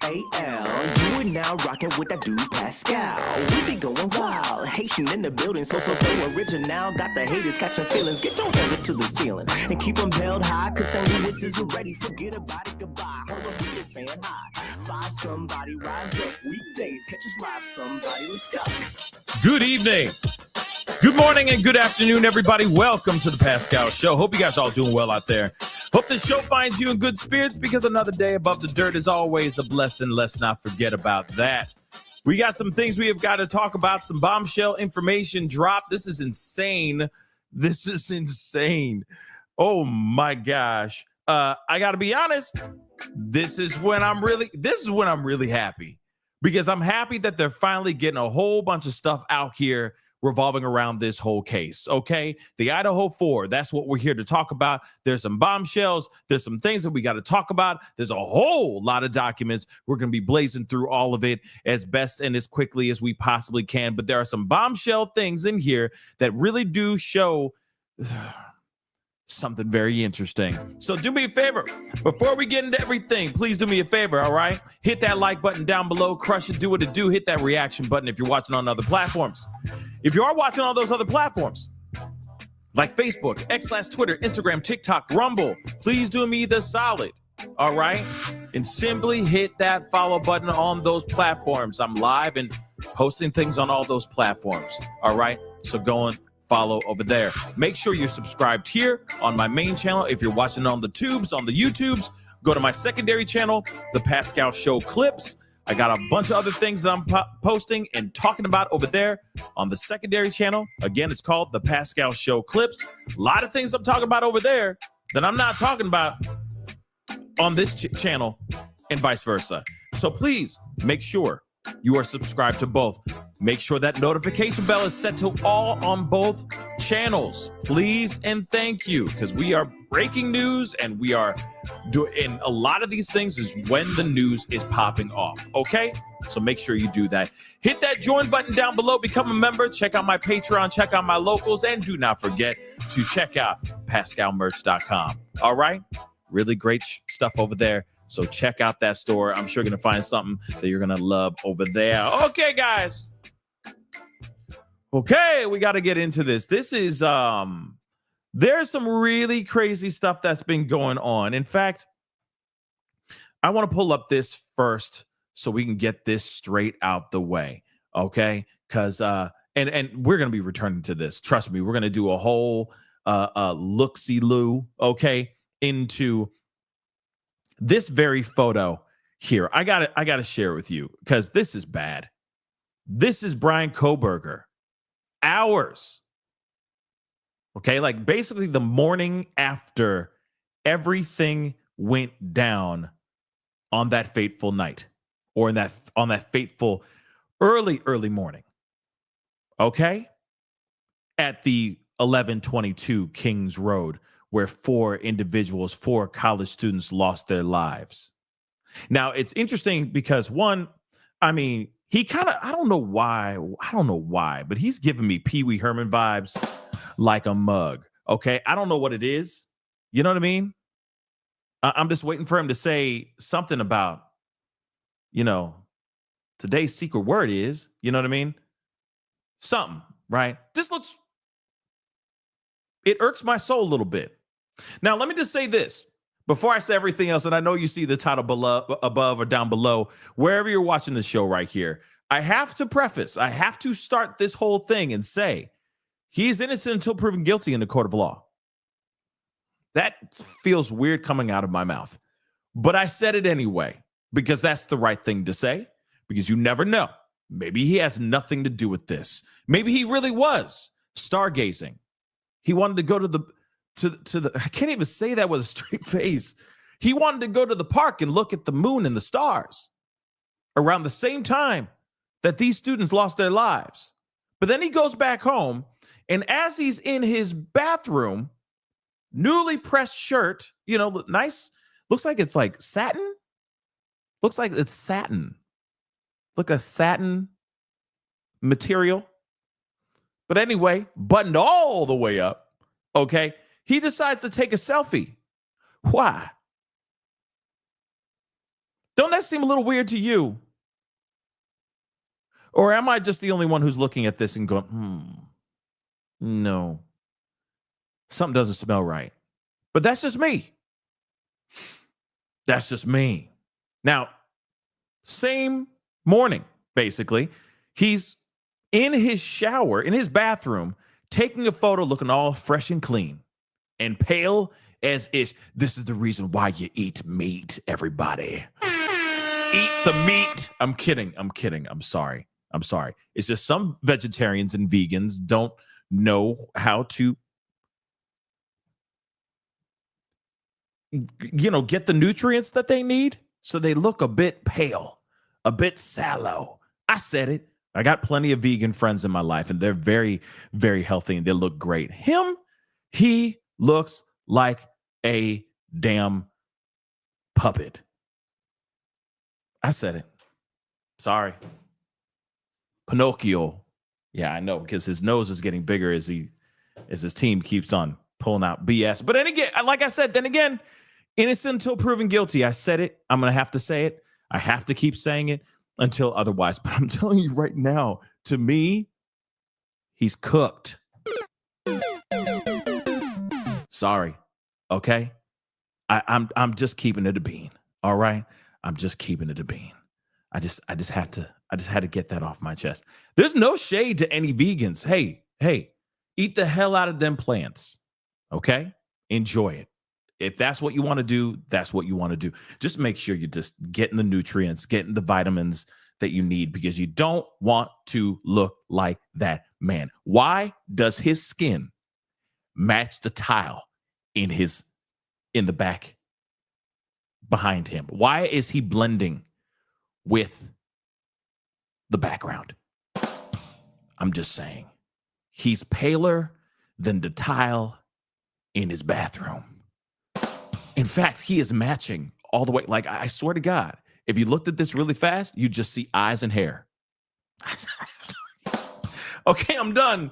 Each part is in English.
You are now rocking with that dude Pascal. We be going wild, Haitian in the building, so original. Got the haters catching feelings. Get your hands up to the ceiling and keep them held high. Cause St. Louis isn't ready. Forget about it, goodbye. Hold up, we just saying hi. Five somebody, rise up. Weekdays, catch us live. Somebody, let's go. Good evening. Good morning and good afternoon, everybody. Welcome to the Pascal Show. Hope you guys all doing well out there. Hope this show finds you in good spirits because another day above the dirt is always a blessing. Let's not forget about that. We got some things we have got to talk about. Some bombshell information drop. This is insane. This is insane. Oh my gosh. I got to be honest. This is when I'm really happy because I'm happy that they're finally getting a whole bunch of stuff out here revolving around this whole case, okay? The Idaho 4, that's what we're here to talk about. There's some bombshells. There's some things that we got to talk about. There's a whole lot of documents. We're going to be blazing through all of it as best and as quickly as we possibly can. But there are some bombshell things in here that really do show something very interesting. So do me a favor. Before we get into everything, please do me a favor, all right? Hit that like button down below. Crush it, do what it do. Hit that reaction button if you're watching on other platforms. If you are watching on those other platforms, like Facebook, X/Twitter, Instagram, TikTok, Rumble, please do me the solid, all right? And simply hit that follow button on those platforms. I'm live and posting things on all those platforms, all right? So go and follow over there. Make sure you're subscribed here on my main channel. If you're watching on the YouTubes, go to my secondary channel, The Pascal Show Clips. I got a bunch of other things that I'm posting and talking about over there on the secondary channel. Again, it's called The Pascal Show Clips. A lot of things I'm talking about over there that I'm not talking about on this channel and vice versa. So please make sure you are subscribed to both. Make sure that notification bell is set to all on both channels. Please and thank you, because we are breaking news and we are doing a lot of these things is when the news is popping off. Okay? So make sure you do that. Hit that join button down below. Become a member. Check out my Patreon. Check out my locals. And do not forget to check out PascalMerch.com. All right? Really great stuff over there. So check out that store. I'm sure you're going to find something that you're going to love over there. Okay, guys. Okay, we got to get into this. This is, there's some really crazy stuff that's been going on. In fact, I want to pull up this first so we can get this straight out the way. Okay, because, and we're going to be returning to this. Trust me, we're going to do a whole look-see-loo, okay, into this very photo here. I gotta share with you because this is bad. This is BRYAN KOHBERGER. Hours. Okay, like basically the morning after everything went down on that fateful night, or on that fateful early morning. Okay? At the 1122 Kings Road, where four college students lost their lives. Now, it's interesting because one, I mean, he kind of, I don't know why, but he's giving me Pee Wee Herman vibes like a mug. Okay. I don't know what it is. You know what I mean? I'm just waiting for him to say something about, today's secret word is, you know what I mean? Something, right? It irks my soul a little bit. Now, let me just say this before I say everything else, and I know you see the title below, above or down below, wherever you're watching the show right here. I have to start this whole thing and say he's innocent until proven guilty in the court of law. That feels weird coming out of my mouth, but I said it anyway because that's the right thing to say, because you never know. Maybe he has nothing to do with this. Maybe he really was stargazing. He wanted to go to the I can't even say that with a straight face. He wanted to go to the park and look at the moon and the stars around the same time that these students lost their lives. But then he goes back home, and as he's in his bathroom, newly pressed shirt, nice, looks like it's like satin. Looks like it's satin. Look at satin material. But anyway, buttoned all the way up, okay? He decides to take a selfie. Why? Don't that seem a little weird to you? Or am I just the only one who's looking at this and going, no, something doesn't smell right. But that's just me. That's just me. Now, same morning, basically, he's in his shower, in his bathroom, taking a photo looking all fresh and clean and pale as ish. This is the reason why you eat meat, everybody. Eat the meat. I'm kidding. I'm sorry. It's just some vegetarians and vegans don't know how to, get the nutrients that they need. So they look a bit pale, a bit sallow. I said it. I got plenty of vegan friends in my life, and they're very, very healthy, and they look great. He looks like a damn puppet. I said it. Sorry. Pinocchio. Yeah, I know, because his nose is getting bigger as his team keeps on pulling out BS. But then again, like I said, innocent until proven guilty. I said it. I'm going to have to say it. I have to keep saying it until otherwise. But I'm telling you right now, to me, he's cooked. Sorry. Okay? I'm just keeping it a bean. All right? I'm just keeping it a bean. I just had to get that off my chest. There's no shade to any vegans. Hey, eat the hell out of them plants. Okay? Enjoy it. If that's what you want to do, that's what you want to do. Just make sure you're just getting the nutrients, getting the vitamins that you need, because you don't want to look like that man. Why does his skin match the tile in the back behind him? Why is he blending with the background? I'm just saying. He's paler than the tile in his bathroom. In fact, he is matching all the way. Like, I swear to God, if you looked at this really fast, you'd just see eyes and hair. Okay, I'm done.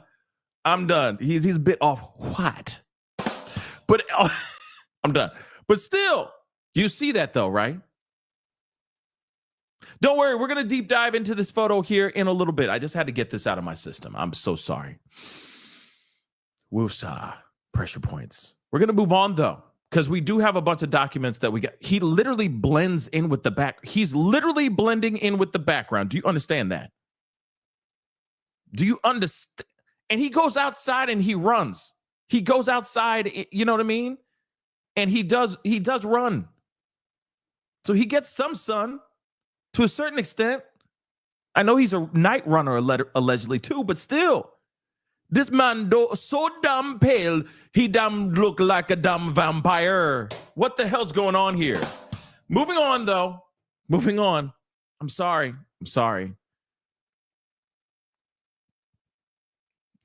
He's a bit off white. But I'm done. But still, you see that though, right? Don't worry, we're going to deep dive into this photo here in a little bit. I just had to get this out of my system. I'm so sorry. Woosah. Pressure points. We're going to move on though, because we do have a bunch of documents that we got. He literally blends in with the back. He's literally blending in with the background. Do you understand that? Do you understand? And he goes outside and he runs. He goes outside, you know what I mean? And he does run. So he gets some sun to a certain extent. I know he's a night runner allegedly too, but still. This man so damn pale, he damn look like a damn vampire. What the hell's going on here? Moving on, though. Moving on. I'm sorry.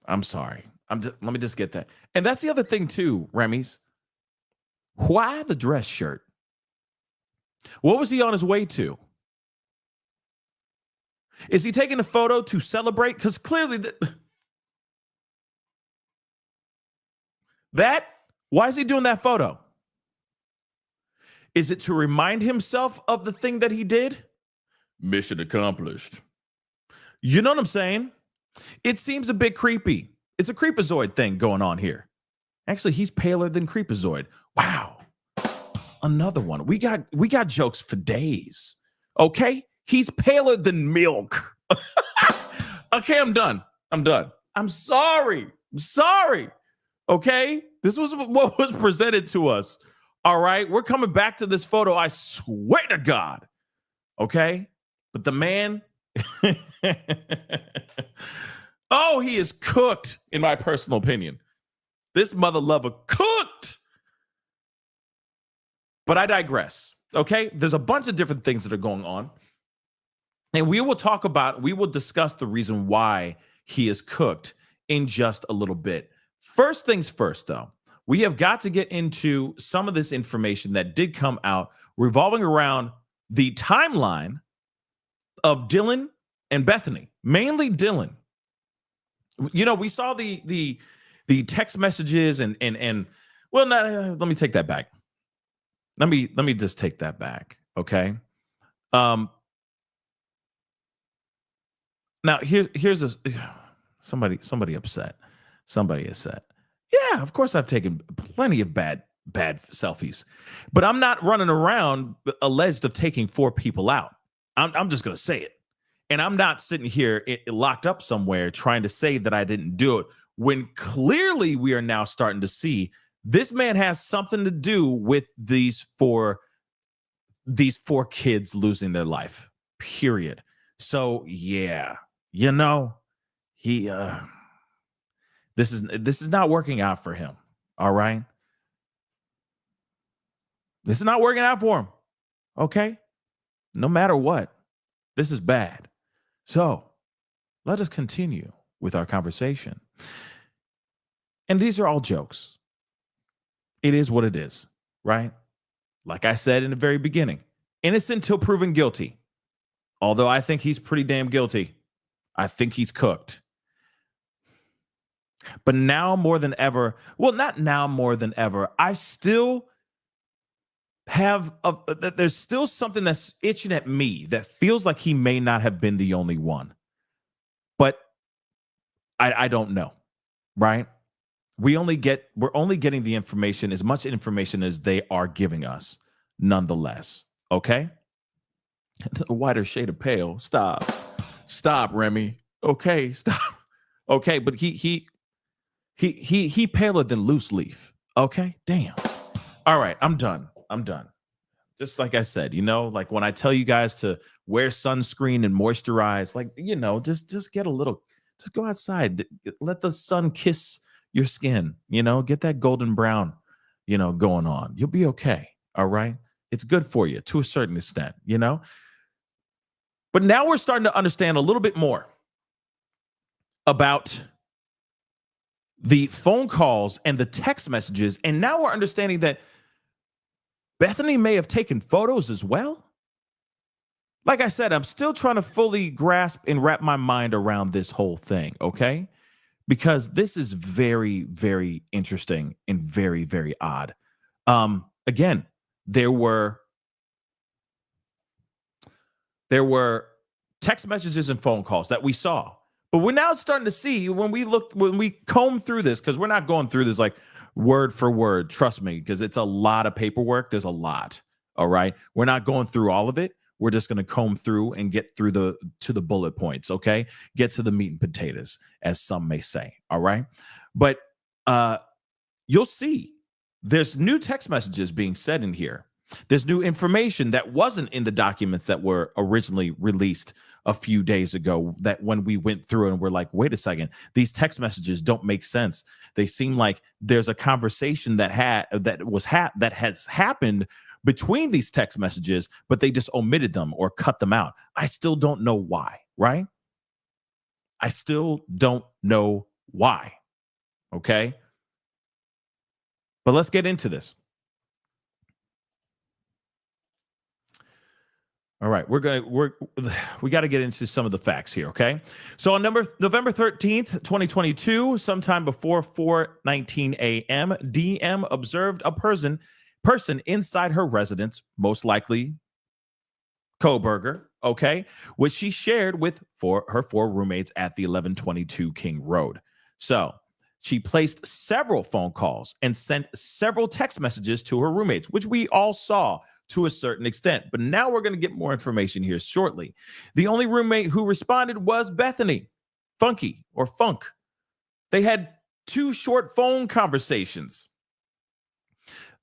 Let me just get that. And that's the other thing, too, Remy's. Why the dress shirt? What was he on his way to? Is he taking a photo to celebrate? Because clearly... Why is he doing that photo? Is it to remind himself of the thing that he did? Mission accomplished. You know what I'm saying? It seems a bit creepy. It's a creepazoid thing going on here. Actually, he's paler than creepazoid. Wow. Another one. We got jokes for days. Okay? He's paler than milk. Okay, I'm done. I'm sorry. Okay? This was what was presented to us. All right? We're coming back to this photo, I swear to God. Okay? But the man, oh, he is cooked, in my personal opinion. This mother lover cooked. But I digress. Okay? There's a bunch of different things that are going on. And we will discuss the reason why he is cooked in just a little bit. First things first, though, we have got to get into some of this information that did come out revolving around the timeline of Dylan and Bethany, mainly Dylan. You know, we saw the text messages and well, let me take that back. Let me just take that back, okay? Now here's somebody upset. Somebody is upset. Yeah, of course I've taken plenty of bad selfies, but I'm not running around alleged of taking 4 people out. I'm just gonna say it, and I'm not sitting here locked up somewhere trying to say that I didn't do it when clearly we are now starting to see this man has something to do with these four kids losing their life. Period. So yeah, you know, he this is not working out for him. All right. This is not working out for him. Okay. No matter what, this is bad. So let us continue with our conversation. And these are all jokes. It is what it is, right? Like I said in the very beginning, innocent until proven guilty. Although I think he's pretty damn guilty. I think he's cooked. But now more than ever, well, not now more than ever, I still have, there's still something that's itching at me that feels like he may not have been the only one. But I don't know, right? We're only getting the information, as much information as they are giving us, nonetheless. Okay? A whiter shade of pale. Stop, Remy. Okay, stop. Okay, but he paler than loose leaf. Okay, damn. All right, I'm done. Just like I said, like when I tell you guys to wear sunscreen and moisturize, like, just get a little, just go outside, let the sun kiss your skin, get that golden brown, going on. You'll be okay. All right. It's good for you to a certain extent, But now we're starting to understand a little bit more about the phone calls and the text messages. And now we're understanding that Bethany may have taken photos as well. Like I said, I'm still trying to fully grasp and wrap my mind around this whole thing, okay? Because this is very, very interesting and very, very odd. Again, there were text messages and phone calls that we saw. But we're now starting to see when we comb through this, because we're not going through this like word for word, trust me, because it's a lot of paperwork. There's a lot. All right. We're not going through all of it. We're just going to comb through and get through to the bullet points. Okay. Get to the meat and potatoes, as some may say. All right. But you'll see there's new text messages being said in here. There's new information that wasn't in the documents that were originally released a few days ago, that when we went through and we're like, wait a second, these text messages don't make sense. They seem like there's a conversation that has happened between these text messages, but they just omitted them or cut them out. I still don't know why, right? I still don't know why. Okay. But let's get into this. All right, we got to get into some of the facts here, okay? So on November 13th, 2022, sometime before 4:19 a.m., DM observed a person inside her residence, most likely Kohberger, okay, which she shared with her 4 roommates at the 1122 King Road. So she placed several phone calls and sent several text messages to her roommates, which we all saw to a certain extent. But now we're going to get more information here shortly. The only roommate who responded was Bethany, Funky or Funk. They had 2 short phone conversations.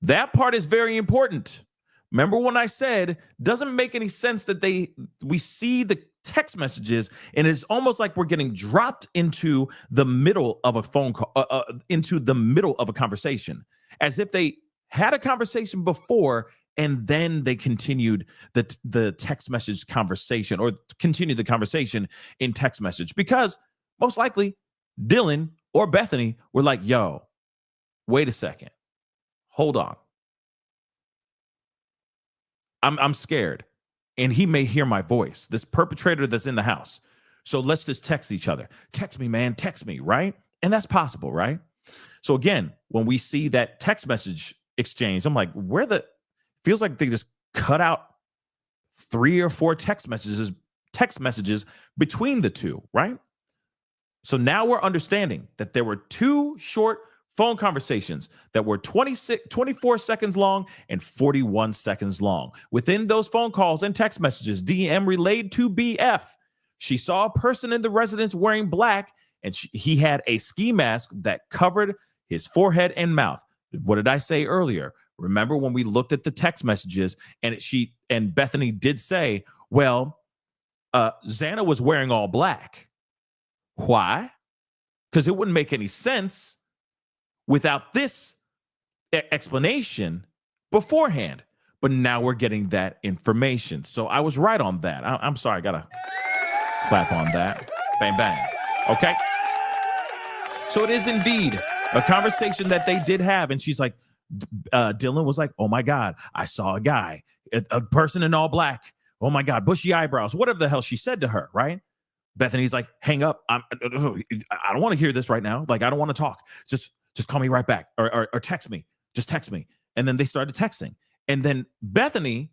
That part is very important. Remember when I said, doesn't make any sense that we see the text messages and it's almost like we're getting dropped into the middle of a phone call, into the middle of a conversation, as if they had a conversation before and then they continued the text message conversation, or continued the conversation in text message, because most likely Dylan or Bethany were like, yo, wait a second. Hold on. I'm scared. And he may hear my voice, this perpetrator that's in the house. So let's just text each other. Text me, man. Text me, right? And that's possible, right? So again, when we see that text message exchange, I'm like, feels like they just cut out 3 or 4 text messages between the two, right? So now we're understanding that there were 2 short phone conversations that were 24 seconds long and 41 seconds long. Within those phone calls and text messages, DM relayed to BF. She saw a person in the residence wearing black, and he had a ski mask that covered his forehead and mouth. What did I say earlier? Remember when we looked at the text messages, and Bethany did say, well, Xana was wearing all black. Why? Because it wouldn't make any sense without this explanation beforehand. But now we're getting that information. So I was right on that. I'm sorry. I got to clap on that. Bang, bang. Okay. So it is indeed a conversation that they did have. And she's like, Dylan was like, oh my God, I saw a guy, a person in all black. Oh my God, bushy eyebrows, whatever the hell she said to her, right? Bethany's like, hang up. I don't want to hear this right now. Like, I don't want to talk. Just call me right back or text me. Just text me. And then they started texting. And then Bethany,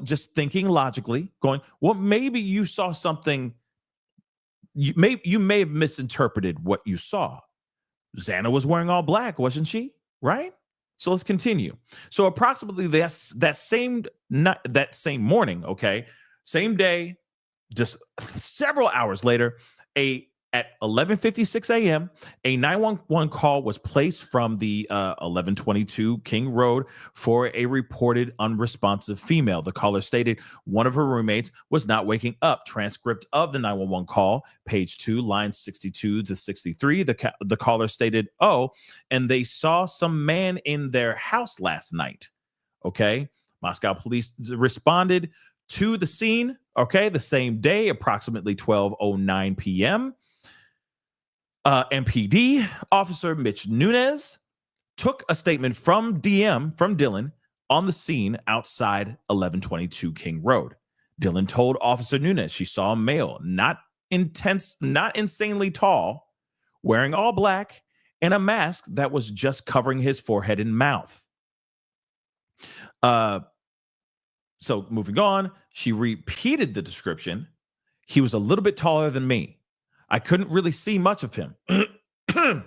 just thinking logically, going, well, maybe you saw something. You may have misinterpreted what you saw. Xana was wearing all black, wasn't she? Right? So let's continue. So approximately that same morning, okay, same day, just several hours later, at 11:56 a.m., a 911 call was placed from the 1122 King Road for a reported unresponsive female. The caller stated one of her roommates was not waking up. Transcript of the 911 call, page 2, lines 62 to 63. The caller stated, and they saw some man in their house last night. Okay. Moscow police responded to the scene, okay, the same day, approximately 12:09 p.m. MPD officer Mitch Nunez took a statement from Dylan on the scene outside 1122 King Road. Dylan told Officer Nunez she saw a male, not insanely tall, wearing all black and a mask that was just covering his forehead and mouth. So moving on, she repeated the description. He was a little bit taller than me. I couldn't really see much of him. And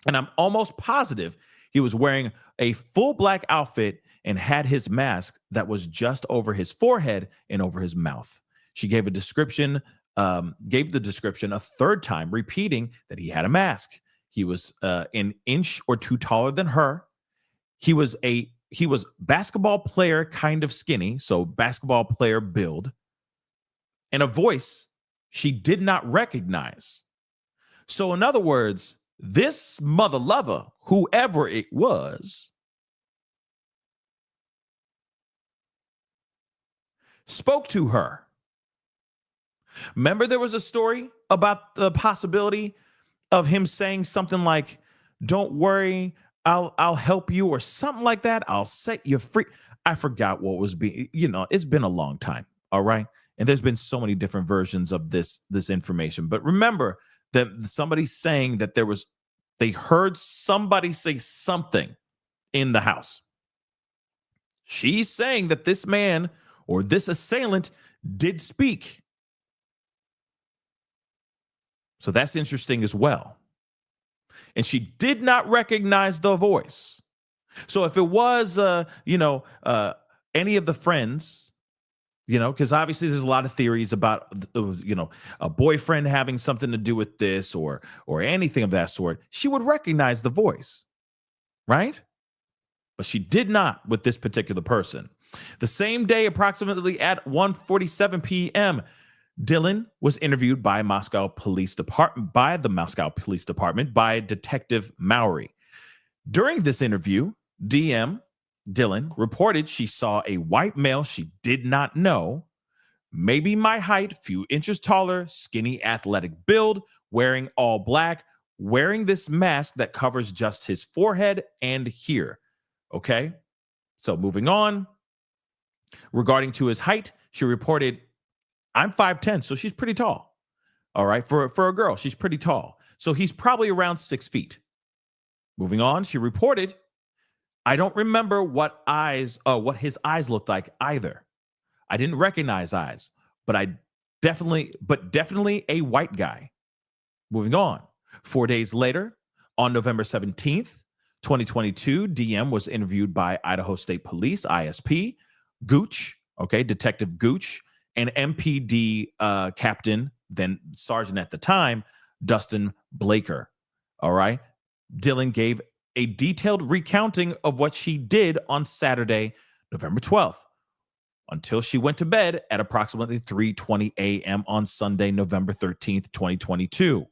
I'm almost positive he was wearing a full black outfit and had his mask that was just over his forehead and over his mouth. She gave the description a third time, repeating that he had a mask. He was an inch or 2 taller than her. He was basketball player kind of skinny, so basketball player build, and a voice she did not recognize. So in other words, this mother lover, whoever it was, spoke to her. Remember, there was a story about the possibility of him saying something like, don't worry, I'll help you, or something like that. I'll set you free. I forgot what was being, it's been a long time. All right. And there's been so many different versions of this information. But remember that somebody's saying that they heard somebody say something in the house. She's saying that this man or this assailant did speak. So that's interesting as well. And she did not recognize the voice. So if it was, any of the friends, because obviously there's a lot of theories about, a boyfriend having something to do with this or anything of that sort, she would recognize the voice, right? But she did not with this particular person. The same day, approximately at 1:47 p.m., Dylan was interviewed by the Moscow Police Department by Detective Mowry. During this interview, Dylan reported she saw a white male she did not know, maybe my height, few inches taller, skinny, athletic build, wearing all black, wearing this mask that covers just his forehead and here. Okay, so moving on. Regarding to his height, she reported, I'm 5'10", so she's pretty tall. All right, for a girl, she's pretty tall. So he's probably around 6 feet. Moving on, she reported, I don't remember what his eyes looked like either. I didn't recognize eyes, but definitely a white guy. Moving on. 4 days later, on November 17th, 2022, DM was interviewed by Idaho State Police, ISP, Gooch, okay, Detective Gooch, and MPD Captain, then Sergeant at the time, Dustin Blaker. All right. Dylan gave a detailed recounting of what she did on Saturday, November 12th, until she went to bed at approximately 3:20 a.m. on Sunday, November 13th, 2022.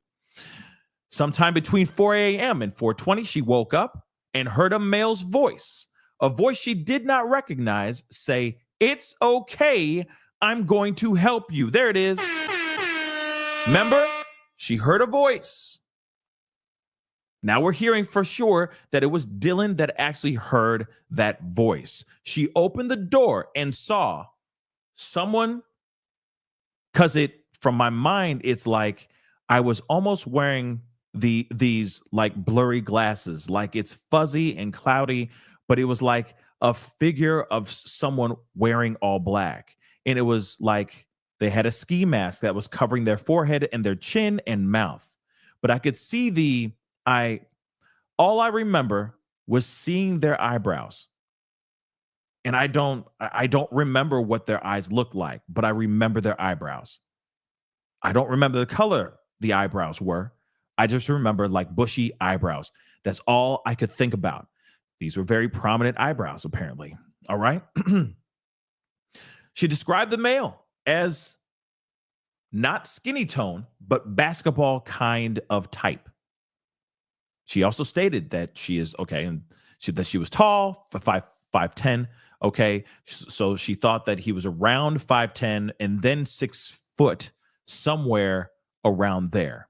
Sometime between 4 a.m. and 4:20, she woke up and heard a male's voice, a voice she did not recognize, say, "It's okay, I'm going to help you." There it is. Remember? She heard a voice. Now we're hearing for sure that it was Dylan that actually heard that voice. She opened the door and saw someone, because from my mind, it's like I was almost wearing these like blurry glasses, like it's fuzzy and cloudy, but it was like a figure of someone wearing all black. And it was like they had a ski mask that was covering their forehead and their chin and mouth. But I could see all I remember was seeing their eyebrows. And I don't remember what their eyes looked like, but I remember their eyebrows. I don't remember the color the eyebrows were. I just remember like bushy eyebrows. That's all I could think about. These were very prominent eyebrows, apparently. All right. She described the male as not skinny tone, but basketball kind of type. She also stated that she is okay, and that she was tall, 5'10". Okay, so she thought that he was around 5'10" and then 6 foot, somewhere around there.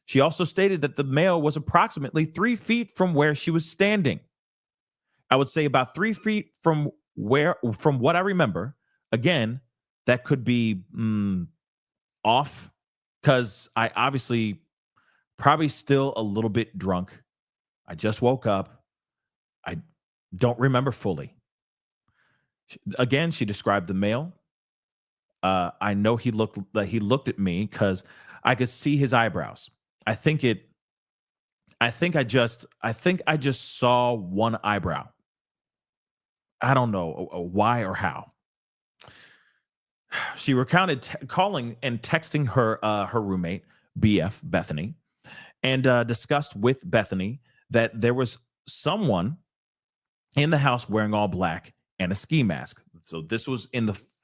She also stated that the male was approximately 3 feet from where she was standing. I would say about 3 feet from what I remember. Again, that could be off, because I obviously probably still a little bit drunk. I just woke up. I don't remember fully. Again, she described the male. I know he looked at me because I could see his eyebrows. I think I just saw one eyebrow. I don't know why or how. She recounted calling and texting her roommate, BF, Bethany, and discussed with Bethany that there was someone in the house wearing all black and a ski mask. So this was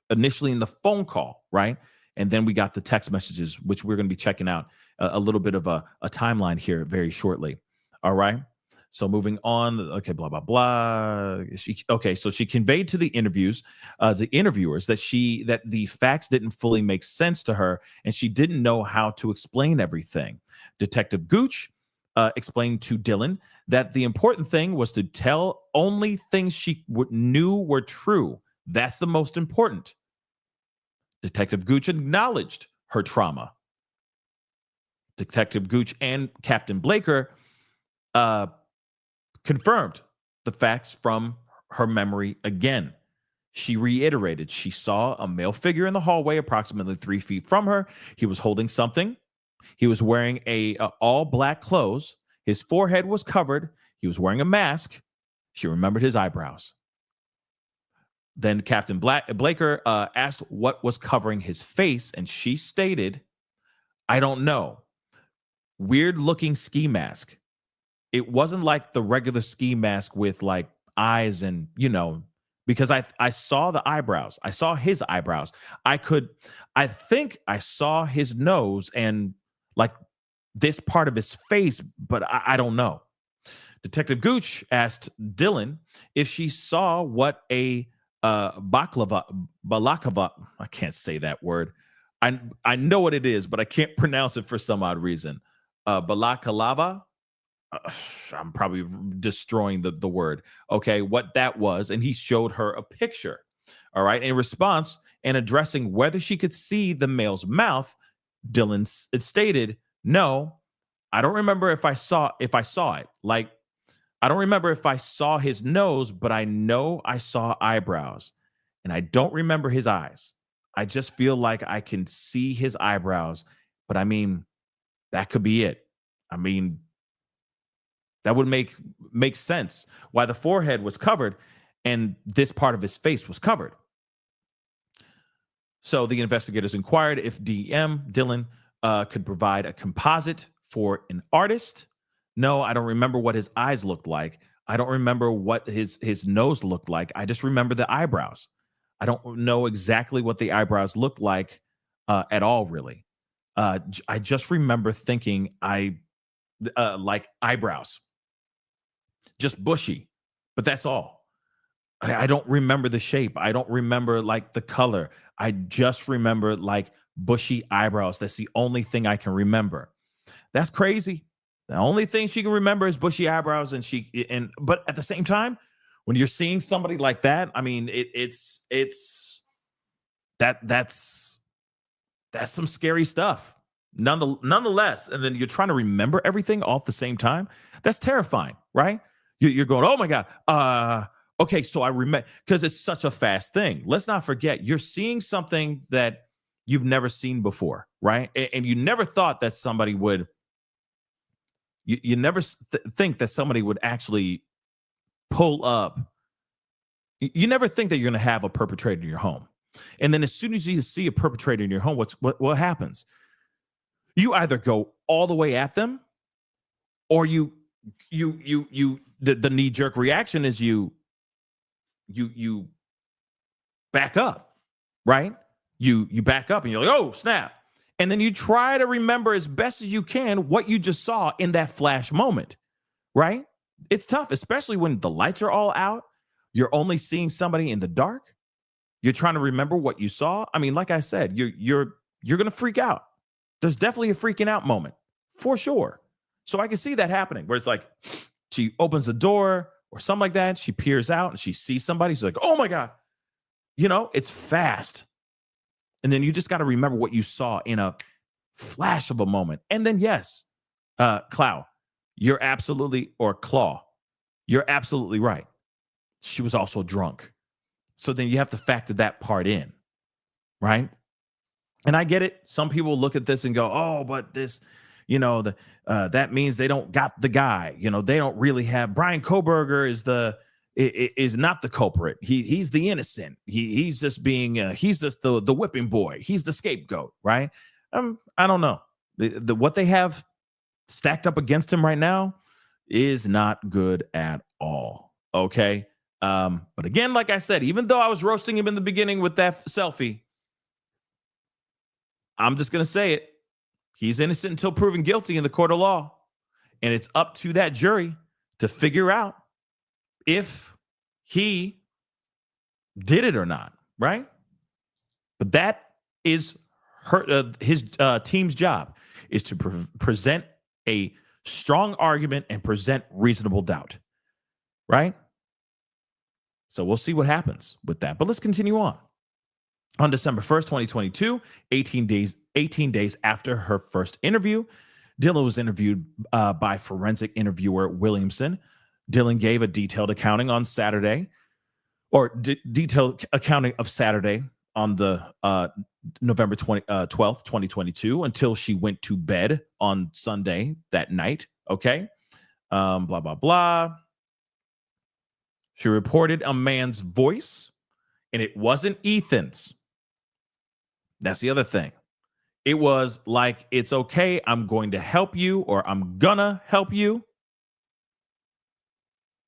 initially in the phone call, right? And then we got the text messages, which we're going to be checking out a little bit of a timeline here very shortly. All right. So moving on. Okay, blah, blah, blah. So she conveyed to the interviewers that the facts didn't fully make sense to her, and she didn't know how to explain everything. Detective Gooch explained to Dylan that the important thing was to tell only things she knew were true. That's the most important. Detective Gooch acknowledged her trauma. Detective Gooch and Captain Blaker confirmed the facts from her memory again. She reiterated she saw a male figure in the hallway approximately 3 feet from her. He was holding something. He was wearing all black clothes. His forehead was covered. He was wearing a mask. She remembered his eyebrows. Then Captain Blaker asked what was covering his face, and she stated, "I don't know. Weird looking ski mask. It wasn't like the regular ski mask with like eyes and, because I saw the eyebrows. I saw his eyebrows. I think I saw his nose and like this part of his face, but I don't know." Detective Gooch asked Dylan if she saw what a balaclava, I can't say that word. I know what it is, but I can't pronounce it for some odd reason. Balaclava. I'm probably destroying the word. Okay, what that was, and he showed her a picture. All right, in response and addressing whether she could see the male's mouth, Dylan stated, "No, I don't remember if I saw it. Like, I don't remember if I saw his nose, but I know I saw eyebrows, and I don't remember his eyes." I just feel like I can see his eyebrows, but I mean, that could be it. I mean, that would make sense why the forehead was covered and this part of his face was covered. So the investigators inquired if Dylan could provide a composite for an artist. No, I don't remember what his eyes looked like. I don't remember what his nose looked like. I just remember the eyebrows. I don't know exactly what the eyebrows looked like at all, really. I just remember thinking like eyebrows, just bushy, but that's all. I don't remember the shape. I don't remember like the color. I just remember like bushy eyebrows. That's the only thing I can remember. That's crazy. The only thing she can remember is bushy eyebrows, but at the same time, when you're seeing somebody like that, I mean, that's some scary stuff. Nonetheless, and then you're trying to remember everything all at the same time. That's terrifying, right? You're going, oh my God. Okay, so I remember, because it's such a fast thing. Let's not forget, you're seeing something that you've never seen before, right? And you never thought that somebody would. You never think that somebody would actually pull up. You never think that you're going to have a perpetrator in your home, and then as soon as you see a perpetrator in your home, what happens? You either go all the way at them, or the knee jerk reaction is you back up, right? You back up and you're like, oh, snap. And then you try to remember as best as you can what you just saw in that flash moment, right? It's tough, especially when the lights are all out. You're only seeing somebody in the dark. You're trying to remember what you saw. I mean, like I said, you're going to freak out. There's definitely a freaking out moment for sure. So I can see that happening where it's like she opens the door or something like that. She peers out and she sees somebody. She's like, oh my God. It's fast. And then you just got to remember what you saw in a flash of a moment. And then, yes, Claw, you're absolutely right. She was also drunk. So then you have to factor that part in, right? And I get it. Some people look at this and go, oh, but this, that means they don't got the guy. They don't really have. BRYAN KOHBERGER is not the culprit. He's the innocent. He's just being he's just the whipping boy. He's the scapegoat, right? I don't know. What they have stacked up against him right now is not good at all. Okay. But again, like I said, even though I was roasting him in the beginning with that selfie, I'm just gonna say it. He's innocent until proven guilty in the court of law. And it's up to that jury to figure out if he did it or not, right? But that is his team's job, is to present a strong argument and present reasonable doubt, right? So we'll see what happens with that. But let's continue on. On December 1st, 2022, 18 days after her first interview, Dylan was interviewed by forensic interviewer Williamson. Dylan gave a detailed accounting on Saturday, or detailed accounting of Saturday on the November 12th, 2022, until she went to bed on Sunday that night. Okay. Blah, blah, blah. She reported a man's voice, and it wasn't Ethan's. That's the other thing. It was like, it's okay, I'm going to help you, or I'm gonna help you,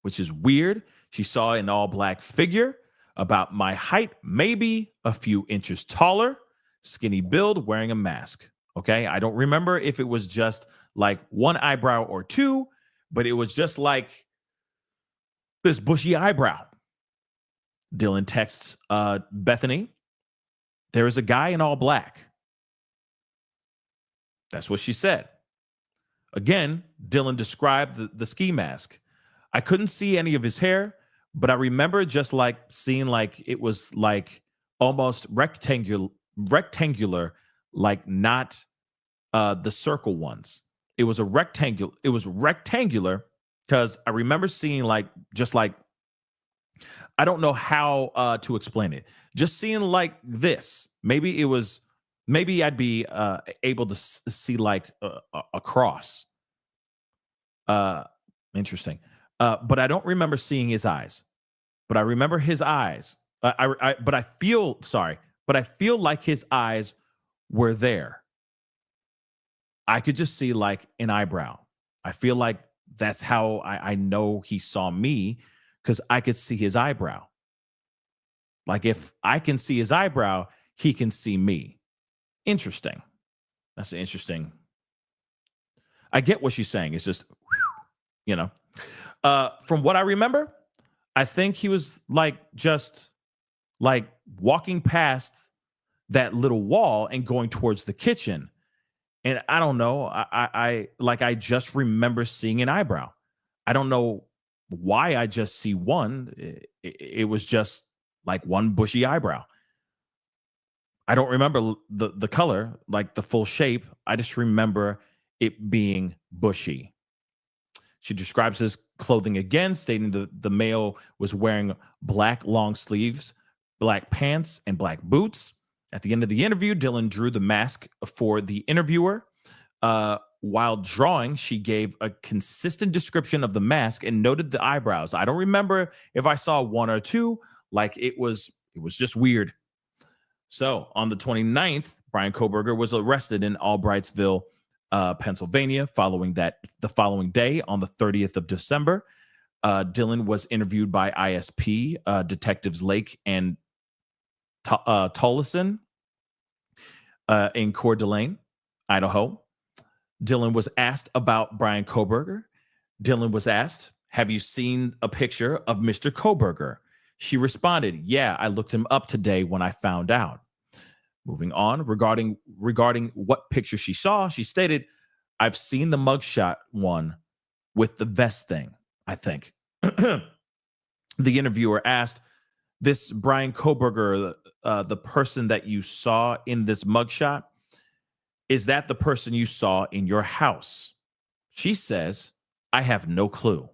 which is weird. She saw an all-black figure, about my height, maybe a few inches taller, skinny build, wearing a mask. Okay, I don't remember if it was just like one eyebrow or two, but it was just like this bushy eyebrow. Dylan texts Bethany, there is a guy in all black. That's what she said. Again, Dylan described the ski mask. I couldn't see any of his hair, but I remember just like seeing like it was like almost rectangular, like not the circle ones. It was rectangular because I remember seeing like just like, I don't know how to explain it. just seeing like this. Maybe I'd be able to see like a cross. Interesting. But I don't remember seeing his eyes. But I remember his eyes. But I feel like his eyes were there. I could just see like an eyebrow. I feel like that's how I know he saw me, because I could see his eyebrow. Like if I can see his eyebrow, he can see me. Interesting. That's interesting. I get what she's saying. It's just, from what I remember, I think he was like just like walking past that little wall and going towards the kitchen. And I don't know. I just remember seeing an eyebrow. I don't know why I just see one. It was just like one bushy eyebrow. I don't remember the color, like the full shape. I just remember it being bushy. She describes his clothing again, stating the male was wearing black long sleeves, black pants, and black boots. At the end of the interview, Dylan drew the mask for the interviewer. While drawing, she gave a consistent description of the mask and noted the eyebrows. I don't remember if I saw one or two. Like it was just weird. So on the 29th, BRYAN KOHBERGER was arrested in Albrightsville, Pennsylvania. The following day, on the 30th of December, Dylan was interviewed by ISP detectives Lake and Tollison in Coeur d'Alene, Idaho. Dylan was asked about BRYAN KOHBERGER. Dylan was asked, "Have you seen a picture of Mr. KOHBERGER?" She responded, "Yeah, I looked him up today when I found out." Moving on, regarding what picture she saw, she stated, "I've seen the mugshot one with the vest thing, I think." The interviewer asked, "This BRYAN KOHBERGER, the person that you saw in this mugshot, is that the person you saw in your house?" She says, "I have no clue.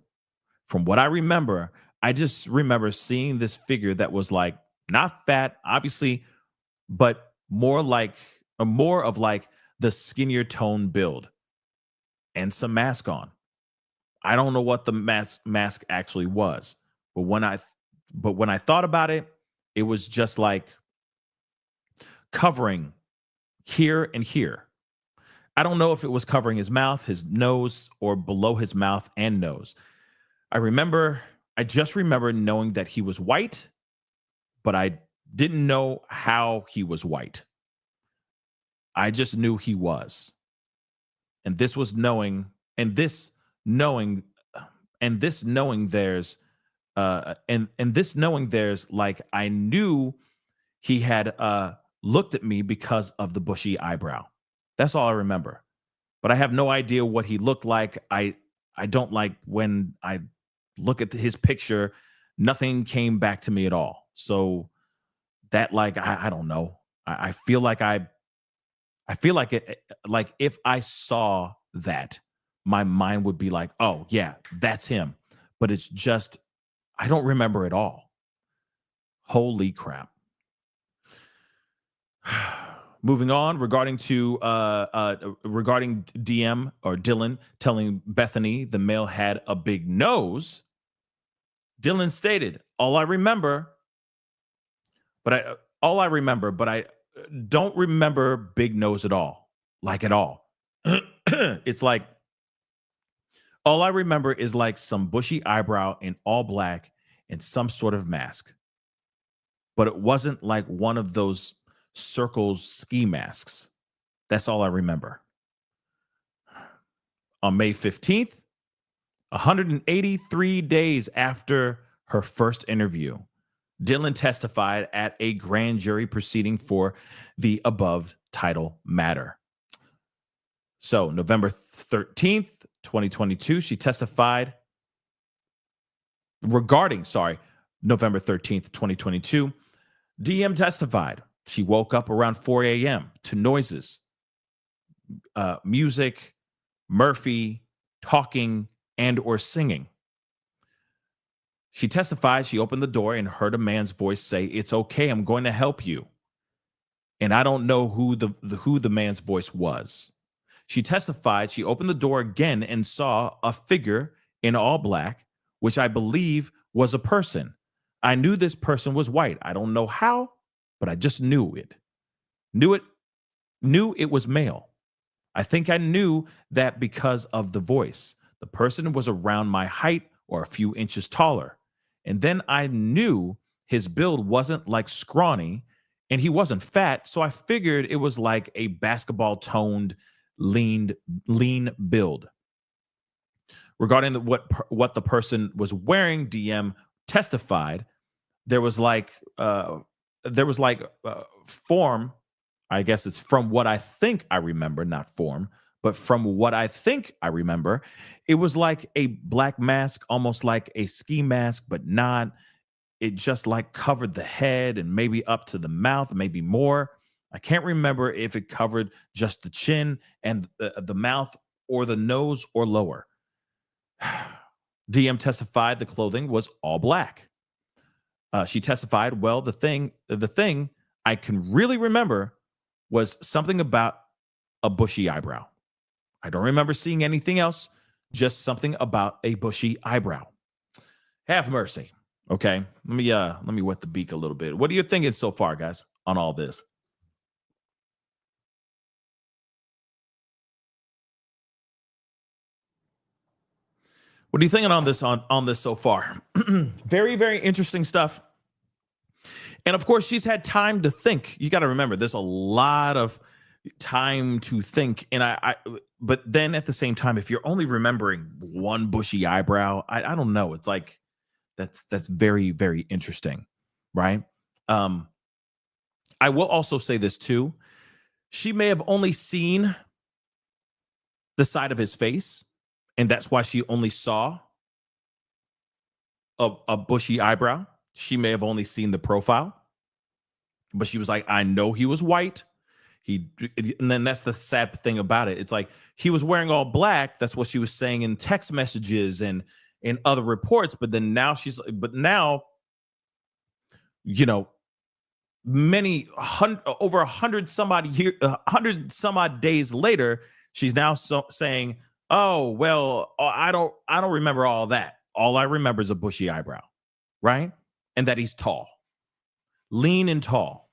From what I remember, I just remember seeing this figure that was like not fat, obviously, but more of like the skinnier tone build and some mask on. I don't know what the mask actually was, but when I thought about it, it was just like covering here and here. I don't know if it was covering his mouth, his nose, or below his mouth and nose. I just remember knowing that he was white, but I didn't know how he was white. I just knew he was. And this was knowing, and this knowing, and this knowing there's and this knowing there's like I knew he had looked at me because of the bushy eyebrow. That's all I remember. But I have no idea what he looked like. I don't like when I look at his picture, nothing came back to me at all. So that like I don't know. I feel like like if I saw that, my mind would be like, "Oh, yeah, that's him." But it's just I don't remember it all. Holy crap. Moving on, regarding DM or Dylan telling Bethany the male had a big nose, Dylan stated, all I remember, but I don't remember big nose at all, like at all." It's like all I remember is like some bushy eyebrow in all black and some sort of mask, but it wasn't like one of those circles ski masks. That's all I remember. On May 15th, 183 days after her first interview, Dylan testified at a grand jury proceeding for the above title matter. So November 13th, 2022, she testified regarding, November 13th, 2022, DM testified. She woke up around 4 a.m. to noises, music, Murphy, talking, and or singing. She testified she opened the door and heard a man's voice say, "It's okay, I'm going to help you." And I don't know who the man's voice was. She testified she opened the door again and saw a figure in all black, which I believe was a person. I knew this person was white. I don't know how, but I just knew it. Knew it was male. I think I knew that because of the voice. The person was around my height or a few inches taller. And then I knew his build wasn't like scrawny and he wasn't fat. So I figured it was like a basketball toned, lean build. Regarding what the person was wearing, DM testified there was like form. I guess it's from what I think I remember, not form, but from what I think I remember, it was like a black mask, almost like a ski mask, but not. It just like covered the head and maybe up to the mouth, maybe more. I can't remember if it covered just the chin and the mouth or the nose or lower. DM testified the clothing was all black. She testified, well, the thing I can really remember was something about a bushy eyebrow. I don't remember seeing anything else, just something about a bushy eyebrow. Have mercy. Okay, let me wet the beak a little bit. What are you thinking so far, guys, on all this? What are you thinking on this so far? Very, very interesting stuff. And of course, she's had time to think. You got to remember, there's a lot of time to think. And but then at the same time, if you're only remembering one bushy eyebrow, I don't know. It's like that's very, very interesting, right? I will also say this too. She may have only seen the side of his face, and that's why she only saw a bushy eyebrow. She may have only seen the profile, but she was like, I know he was white. And then that's the sad thing about it. It's like he was wearing all black. That's what she was saying in text messages and in other reports. But then now you know, over 100 some odd days later, she's now saying, oh, well, I don't remember all that. All I remember is a bushy eyebrow, right? And that he's tall, lean and tall,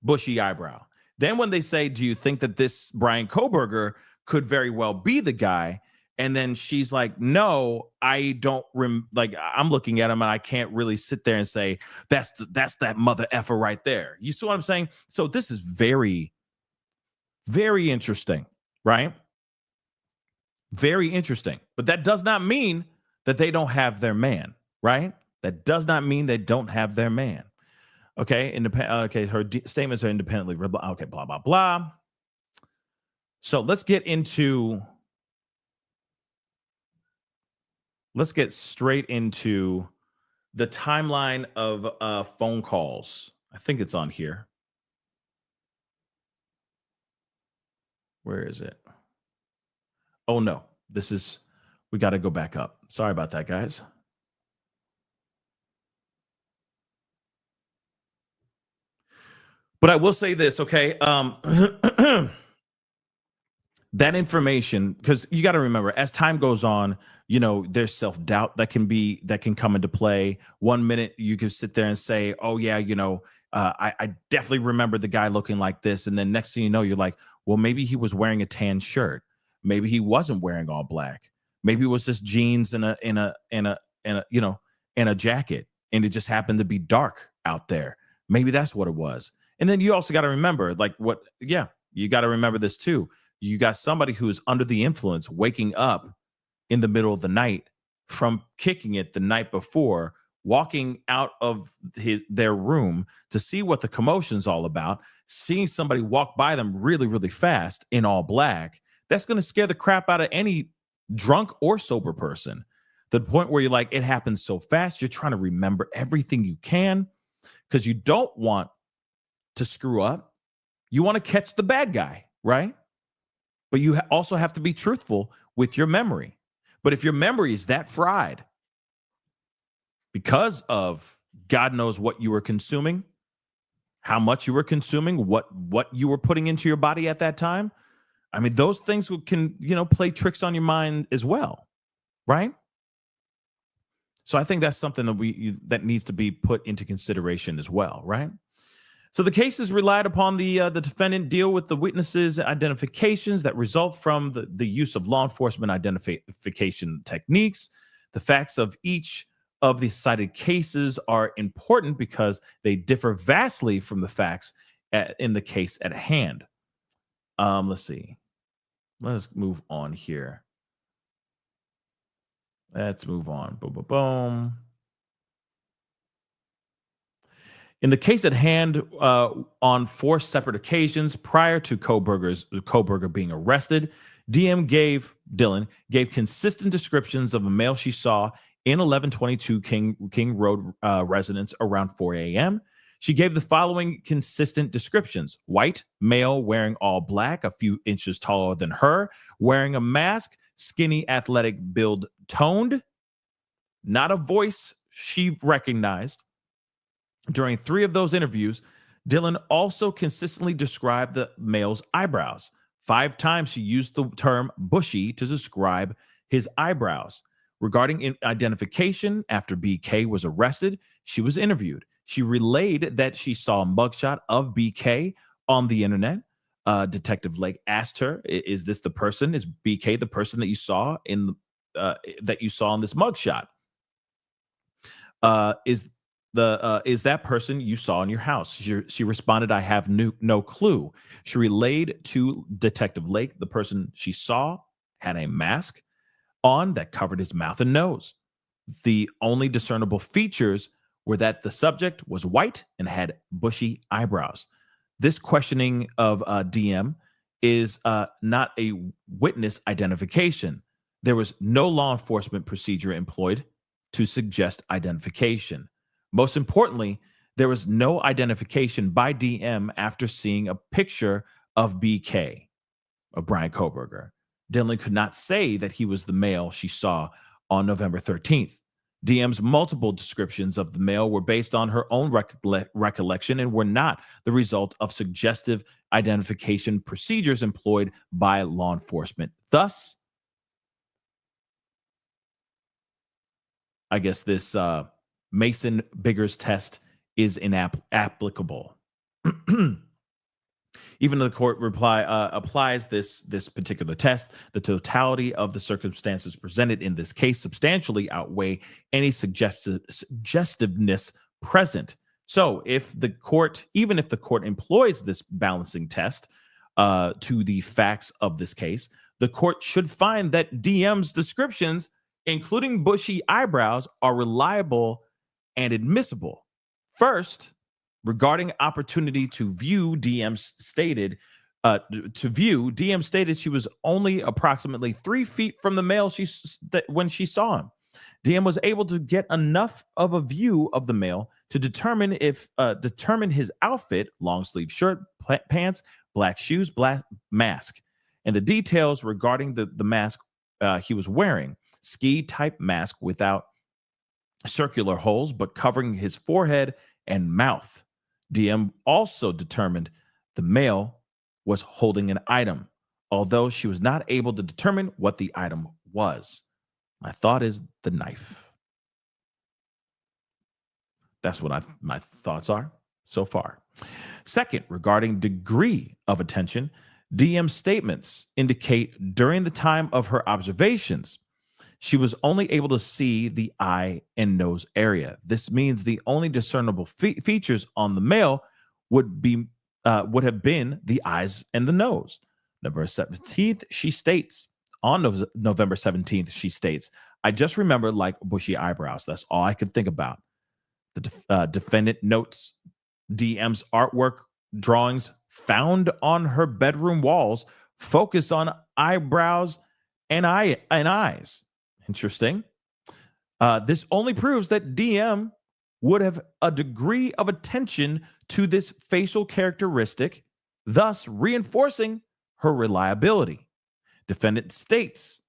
bushy eyebrow. Then when they say, do you think that this BRYAN KOHBERGER could very well be the guy? And then she's like, no, I don't I'm looking at him and I can't really sit there and say, that's that mother effer right there. You see what I'm saying? So this is very, very interesting, right? Very interesting. But that does not mean that they don't have their man, right? That does not mean they don't have their man. Okay, her statements are independently. Okay, blah, blah, blah. So let's get straight into the timeline of phone calls. I think it's on here. Where is it? Oh, no. We got to go back up. Sorry about that, guys. But I will say this, okay? That information, because you got to remember, as time goes on, there's self-doubt that can come into play. 1 minute you could sit there and say, oh yeah, I definitely remember the guy looking like this. And then next thing you know, you're like, well, maybe he was wearing a tan shirt. Maybe he wasn't wearing all black. Maybe it was just jeans and a jacket. And it just happened to be dark out there. Maybe that's what it was. And then you also got to remember, you got to remember this too. You got somebody who's under the influence waking up in the middle of the night from kicking it the night before, walking out of their room to see what the commotion's all about, seeing somebody walk by them really, really fast in all black. That's going to scare the crap out of any drunk or sober person. The point where you're like, it happens so fast, you're trying to remember everything you can because you don't want to screw up. You want to catch the bad guy, right? But you also have to be truthful with your memory. But if your memory is that fried, because of God knows what you were consuming, how much you were consuming, what you were putting into your body at that time. I mean, those things can, play tricks on your mind as well, right? So I think that's something that that needs to be put into consideration as well, right? So the cases relied upon the defendant deal with the witnesses' identifications that result from the use of law enforcement identification techniques. The facts of each of the cited cases are important because they differ vastly from the facts in the case at hand. Let's see. Let's move on here. Let's move on. Boom, boom, boom. In the case at hand, on 4 separate occasions prior to Kohberger being arrested, Dylan gave consistent descriptions of a male she saw in 1122 King Road residence around 4 a.m. She gave the following consistent descriptions: white, male, wearing all black, a few inches taller than her, wearing a mask, skinny, athletic build, toned, not a voice she recognized. During 3 of those interviews, Dylan also consistently described the male's eyebrows. 5 times she used the term bushy to describe his eyebrows. Regarding identification, after BK was arrested, she was interviewed. She relayed that she saw a mugshot of BK on the internet. Detective Lake asked her, "Is this the person? Is BK the person that you saw in this mugshot? Is that person you saw in your house?" She responded, "I have no clue." She relayed to Detective Lake the person she saw had a mask on that covered his mouth and nose. The only discernible features were that the subject was white and had bushy eyebrows. This questioning of DM is not a witness identification. There was no law enforcement procedure employed to suggest identification. Most importantly, there was no identification by DM after seeing a picture of BK, of Bryan Kohberger. Dylan could not say that he was the male she saw on November 13th. DM's multiple descriptions of the male were based on her own recollection and were not the result of suggestive identification procedures employed by law enforcement. Thus, I guess this Mason-Biggers test is inapplicable. Even though the court applies this particular test, the totality of the circumstances presented in this case substantially outweigh any suggestiveness present. So, even if the court employs this balancing test to the facts of this case, the court should find that DM's descriptions, including bushy eyebrows, are reliable and admissible. First, regarding opportunity to view, DM stated she was only approximately 3 feet from the male when she saw him. DM was able to get enough of a view of the male to determine his outfit: long sleeve shirt, pants, black shoes, black mask, and the details regarding the mask he was wearing: ski type mask without circular holes but covering his forehead and mouth. DM also determined the male was holding an item, although she was not able to determine what the item was. My thought is the knife. That's what my thoughts are so far. Second, regarding degree of attention, DM's statements indicate during the time of her observations, she was only able to see the eye and nose area. This means the only discernible features on the male would have been the eyes and the nose. November 17th, she states, "I just remember like bushy eyebrows. That's all I could think about." The defendant notes DM's artwork drawings found on her bedroom walls focus on eyebrows and eyes. Interesting. This only proves that DM would have a degree of attention to this facial characteristic, thus reinforcing her reliability. Defendant states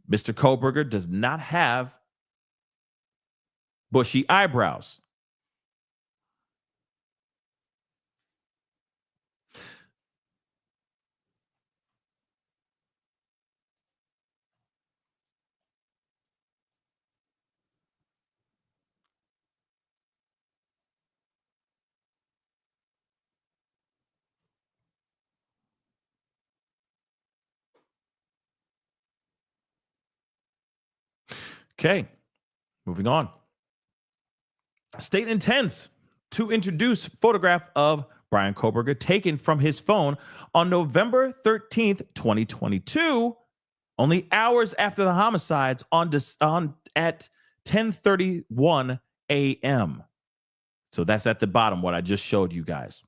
Mr. Kohberger does not have bushy eyebrows. Okay, moving on. State intends to introduce photograph of Bryan Kohberger taken from his phone on November 13th, 2022, only hours after the homicides at 10:31 a.m. So that's at the bottom, what I just showed you guys.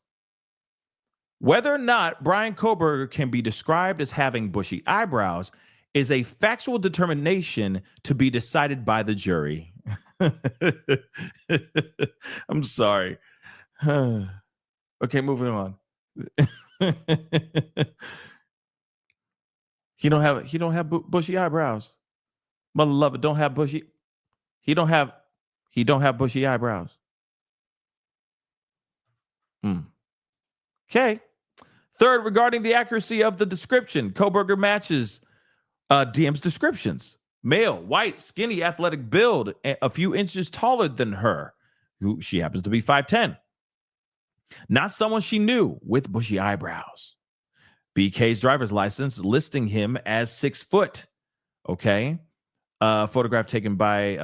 Whether or not Bryan Kohberger can be described as having bushy eyebrows is a factual determination to be decided by the jury. I'm sorry. Okay, moving on. He don't have bushy eyebrows. Mother lover don't have bushy. He don't have bushy eyebrows. Okay. Third, regarding the accuracy of the description, Kohberger matches DM's descriptions. Male, white, skinny, athletic build, a few inches taller than her, who she happens to be 5'10". Not someone she knew, with bushy eyebrows. BK's driver's license listing him as 6 foot. Okay. Photograph taken by,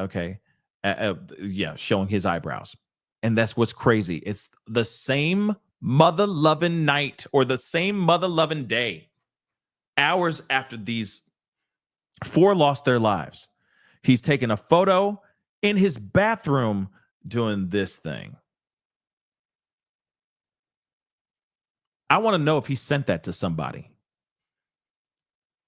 showing his eyebrows. And that's what's crazy. It's the same mother-loving night, or the same mother-loving day, hours after these 4 lost their lives. He's taking a photo in his bathroom doing this thing. I want to know if he sent that to somebody.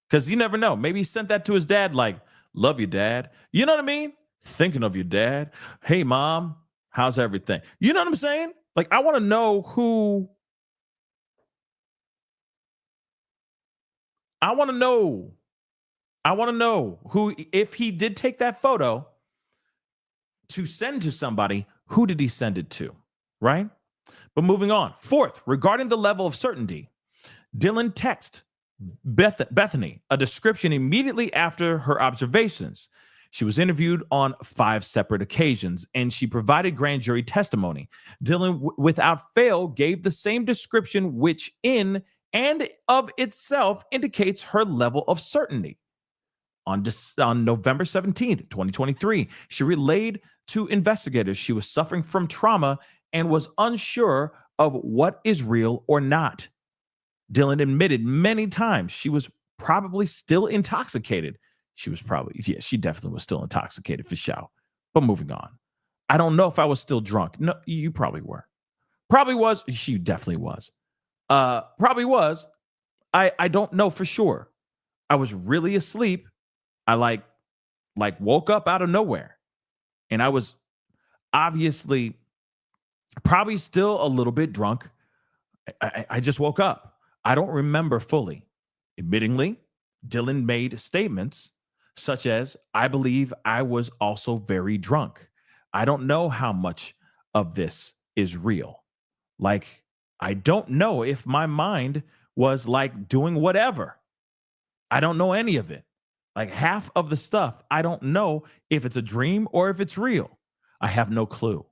Because you never know. Maybe he sent that to his dad, like, love you, Dad. You know what I mean? Thinking of your dad. Hey, Mom, how's everything? You know what I'm saying? Like, I want to know who. I want to know who, if he did take that photo to send to somebody, who did he send it to? Right? But moving on. Fourth, regarding the level of certainty, Dylan texted Bethany a description immediately after her observations. She was interviewed on 5 separate occasions, and she provided grand jury testimony. Dylan, without fail, gave the same description, which in and of itself indicates her level of certainty. On November 17th, 2023, she relayed to investigators she was suffering from trauma and was unsure of what is real or not. Dylan admitted many times she was probably still intoxicated. She definitely was still intoxicated for sure. But moving on. I don't know if I was still drunk. No, you probably were. Probably was. She definitely was. Probably was. I don't know for sure. I was really asleep. I like woke up out of nowhere. And I was obviously probably still a little bit drunk. I just woke up. I don't remember fully. Admittingly, Dylan made statements such as, I believe I was also very drunk. I don't know how much of this is real. Like, I don't know if my mind was like doing whatever. I don't know any of it. Like, half of the stuff, I don't know if it's a dream or if it's real. I have no clue.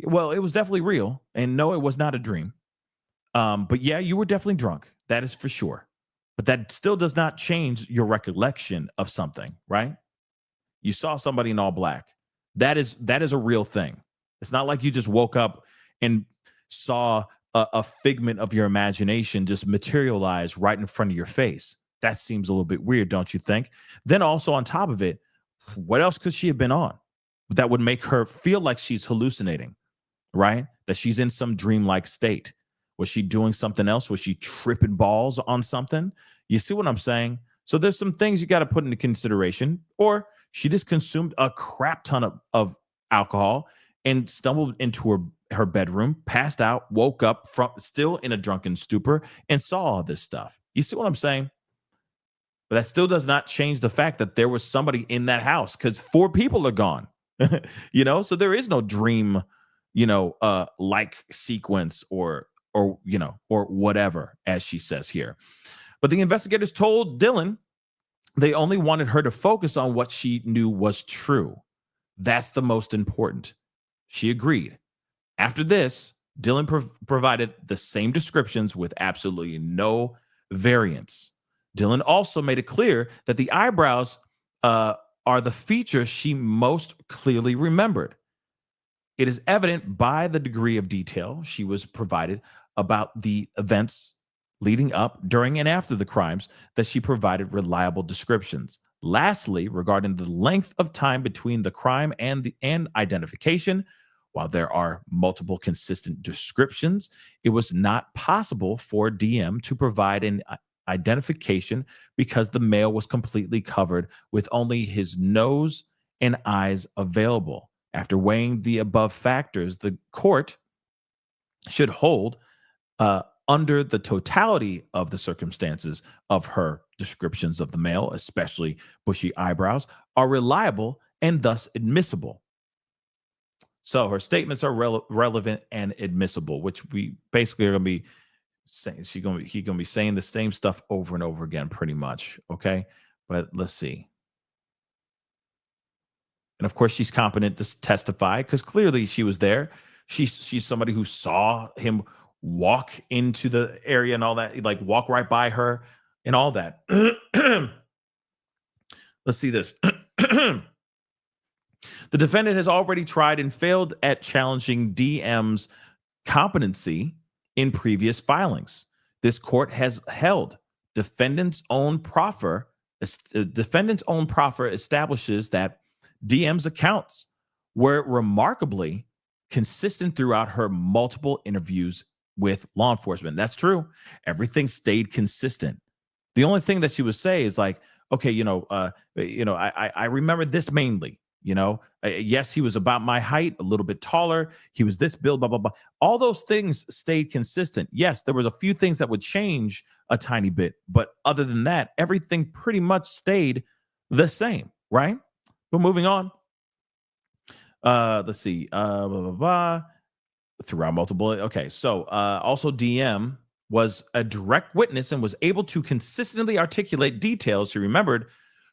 Well, it was definitely real. And no, it was not a dream. But yeah, you were definitely drunk. That is for sure. But that still does not change your recollection of something, right? You saw somebody in all black. That is a real thing. It's not like you just woke up and saw a figment of your imagination just materialize right in front of your face. That seems a little bit weird, don't you think? Then also on top of it, what else could she have been on that would make her feel like she's hallucinating, right? That she's in some dreamlike state. Was she doing something else? Was she tripping balls on something? You see what I'm saying? So there's some things you got to put into consideration. Or she just consumed a crap ton of alcohol and stumbled into her bedroom, passed out, woke up from still in a drunken stupor, and saw all this stuff. You see what I'm saying? But that still does not change the fact that there was somebody in that house, because 4 people are gone. So there is no dream, like sequence or or whatever, as she says here. But the investigators told Dylan they only wanted her to focus on what she knew was true. That's the most important. She agreed. After this, Dylan provided the same descriptions with absolutely no variance. Dylan also made it clear that the eyebrows are the features she most clearly remembered. It is evident by the degree of detail she was provided about the events leading up, during, and after the crimes that she provided reliable descriptions. Lastly, regarding the length of time between the crime and identification, while there are multiple consistent descriptions, it was not possible for DM to provide an identification because the male was completely covered with only his nose and eyes available. After weighing the above factors, the court should hold under the totality of the circumstances of her descriptions of the male, especially bushy eyebrows, are reliable and thus admissible. So her statements are relevant and admissible, which we basically are going to be saying. He's going to be saying the same stuff over and over again, pretty much. Okay, but let's see. And of course, she's competent to testify because clearly she was there. She's somebody who saw him walk into the area and all that, like walk right by her and all that. Let's see this. The defendant has already tried and failed at challenging DM's competency in previous filings. This court has held defendant's own proffer establishes that DM's accounts were remarkably consistent throughout her multiple interviews with law enforcement. That's true. Everything stayed consistent. The only thing that she would say is like, okay, I remember this mainly. Yes, he was about my height, a little bit taller. He was this build, blah, blah, blah. All those things stayed consistent. Yes, there was a few things that would change a tiny bit, but other than that, everything pretty much stayed the same, right? But moving on. Let's see. Blah, blah, blah. Throughout multiple. Okay, so also DM was a direct witness and was able to consistently articulate details she remembered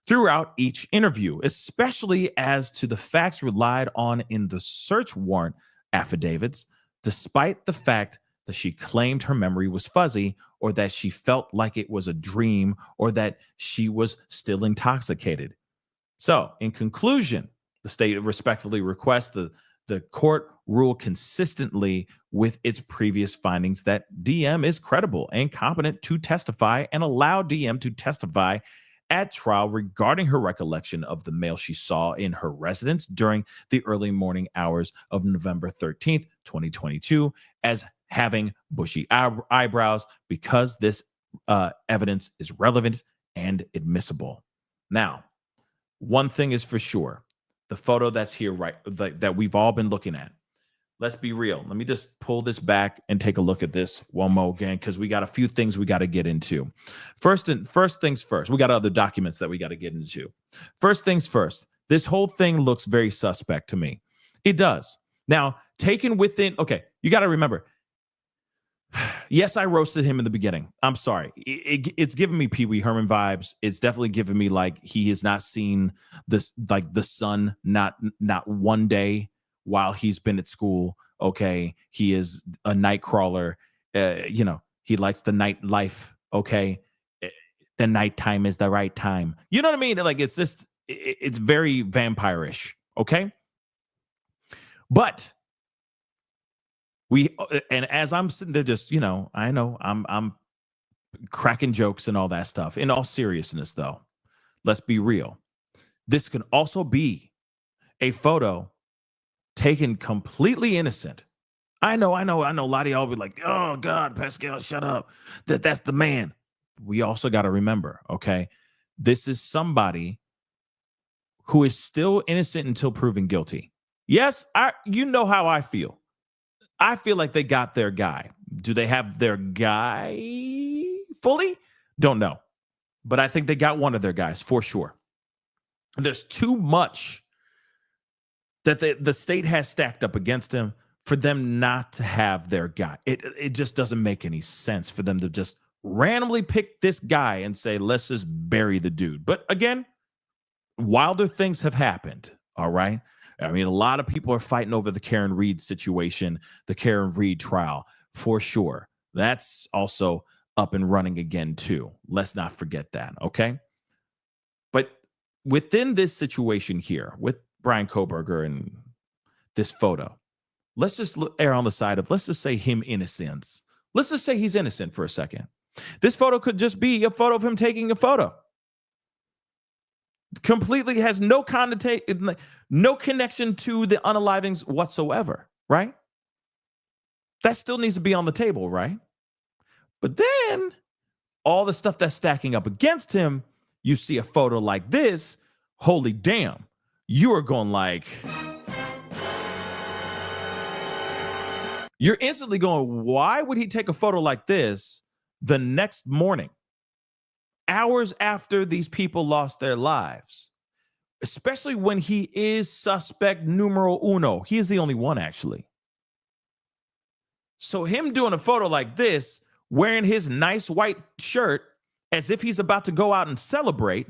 throughout each interview, especially as to the facts relied on in the search warrant affidavits, despite the fact that she claimed her memory was fuzzy or that she felt like it was a dream or that she was still intoxicated. So, in conclusion, the state respectfully requests the court rule consistently with its previous findings that DM is credible and competent to testify and allow DM to testify at trial regarding her recollection of the male she saw in her residence during the early morning hours of November 13th, 2022, as having bushy eyebrows because this evidence is relevant and admissible. Now, one thing is for sure. The photo that's here, right, that we've all been looking at. Let's be real. Let me just pull this back and take a look at this one more again, because we got a few things we got to get into. First things first. We got other documents that we got to get into. First things first. This whole thing looks very suspect to me. It does. Now, taken within. Okay, you got to remember. Yes, I roasted him in the beginning. I'm sorry. It's giving me Pee Wee Herman vibes. It's definitely giving me like he has not seen this, like the sun, not one day while he's been at school. Okay, he is a night crawler. He likes the night life. Okay, the nighttime is the right time. You know what I mean? Like it's just, it's very vampire-ish. Okay, but. And as I'm sitting there, just I know I'm cracking jokes and all that stuff. In all seriousness, though, let's be real. This can also be a photo taken completely innocent. I know. A lot of y'all be like, "Oh God, Pascal, shut up. That's the man." We also got to remember, okay, this is somebody who is still innocent until proven guilty. Yes, you know how I feel. I feel like they got their guy. Do they have their guy fully? Don't know. But I think they got one of their guys for sure. There's too much that the state has stacked up against him for them not to have their guy. It just doesn't make any sense for them to just randomly pick this guy and say, let's just bury the dude. But again, wilder things have happened. All right. I mean, a lot of people are fighting over the Karen Reed situation, the Karen Reed trial, for sure. That's also up and running again, too. Let's not forget that. Okay. But within this situation here with BRYAN KOHBERGER and this photo, let's just err on the side of, let's just say him innocence. Let's just say he's innocent for a second. This photo could just be a photo of him taking a photo. Completely has no connotation, no connection to the unalivings whatsoever, right? That still needs to be on the table, right? But then all the stuff that's stacking up against him, you see a photo like this, holy damn, you are going like, you're instantly going, why would he take a photo like this the next morning, hours after these people lost their lives, especially when he is suspect numero uno? He is the only one, actually. So him doing a photo like this, wearing his nice white shirt as if he's about to go out and celebrate.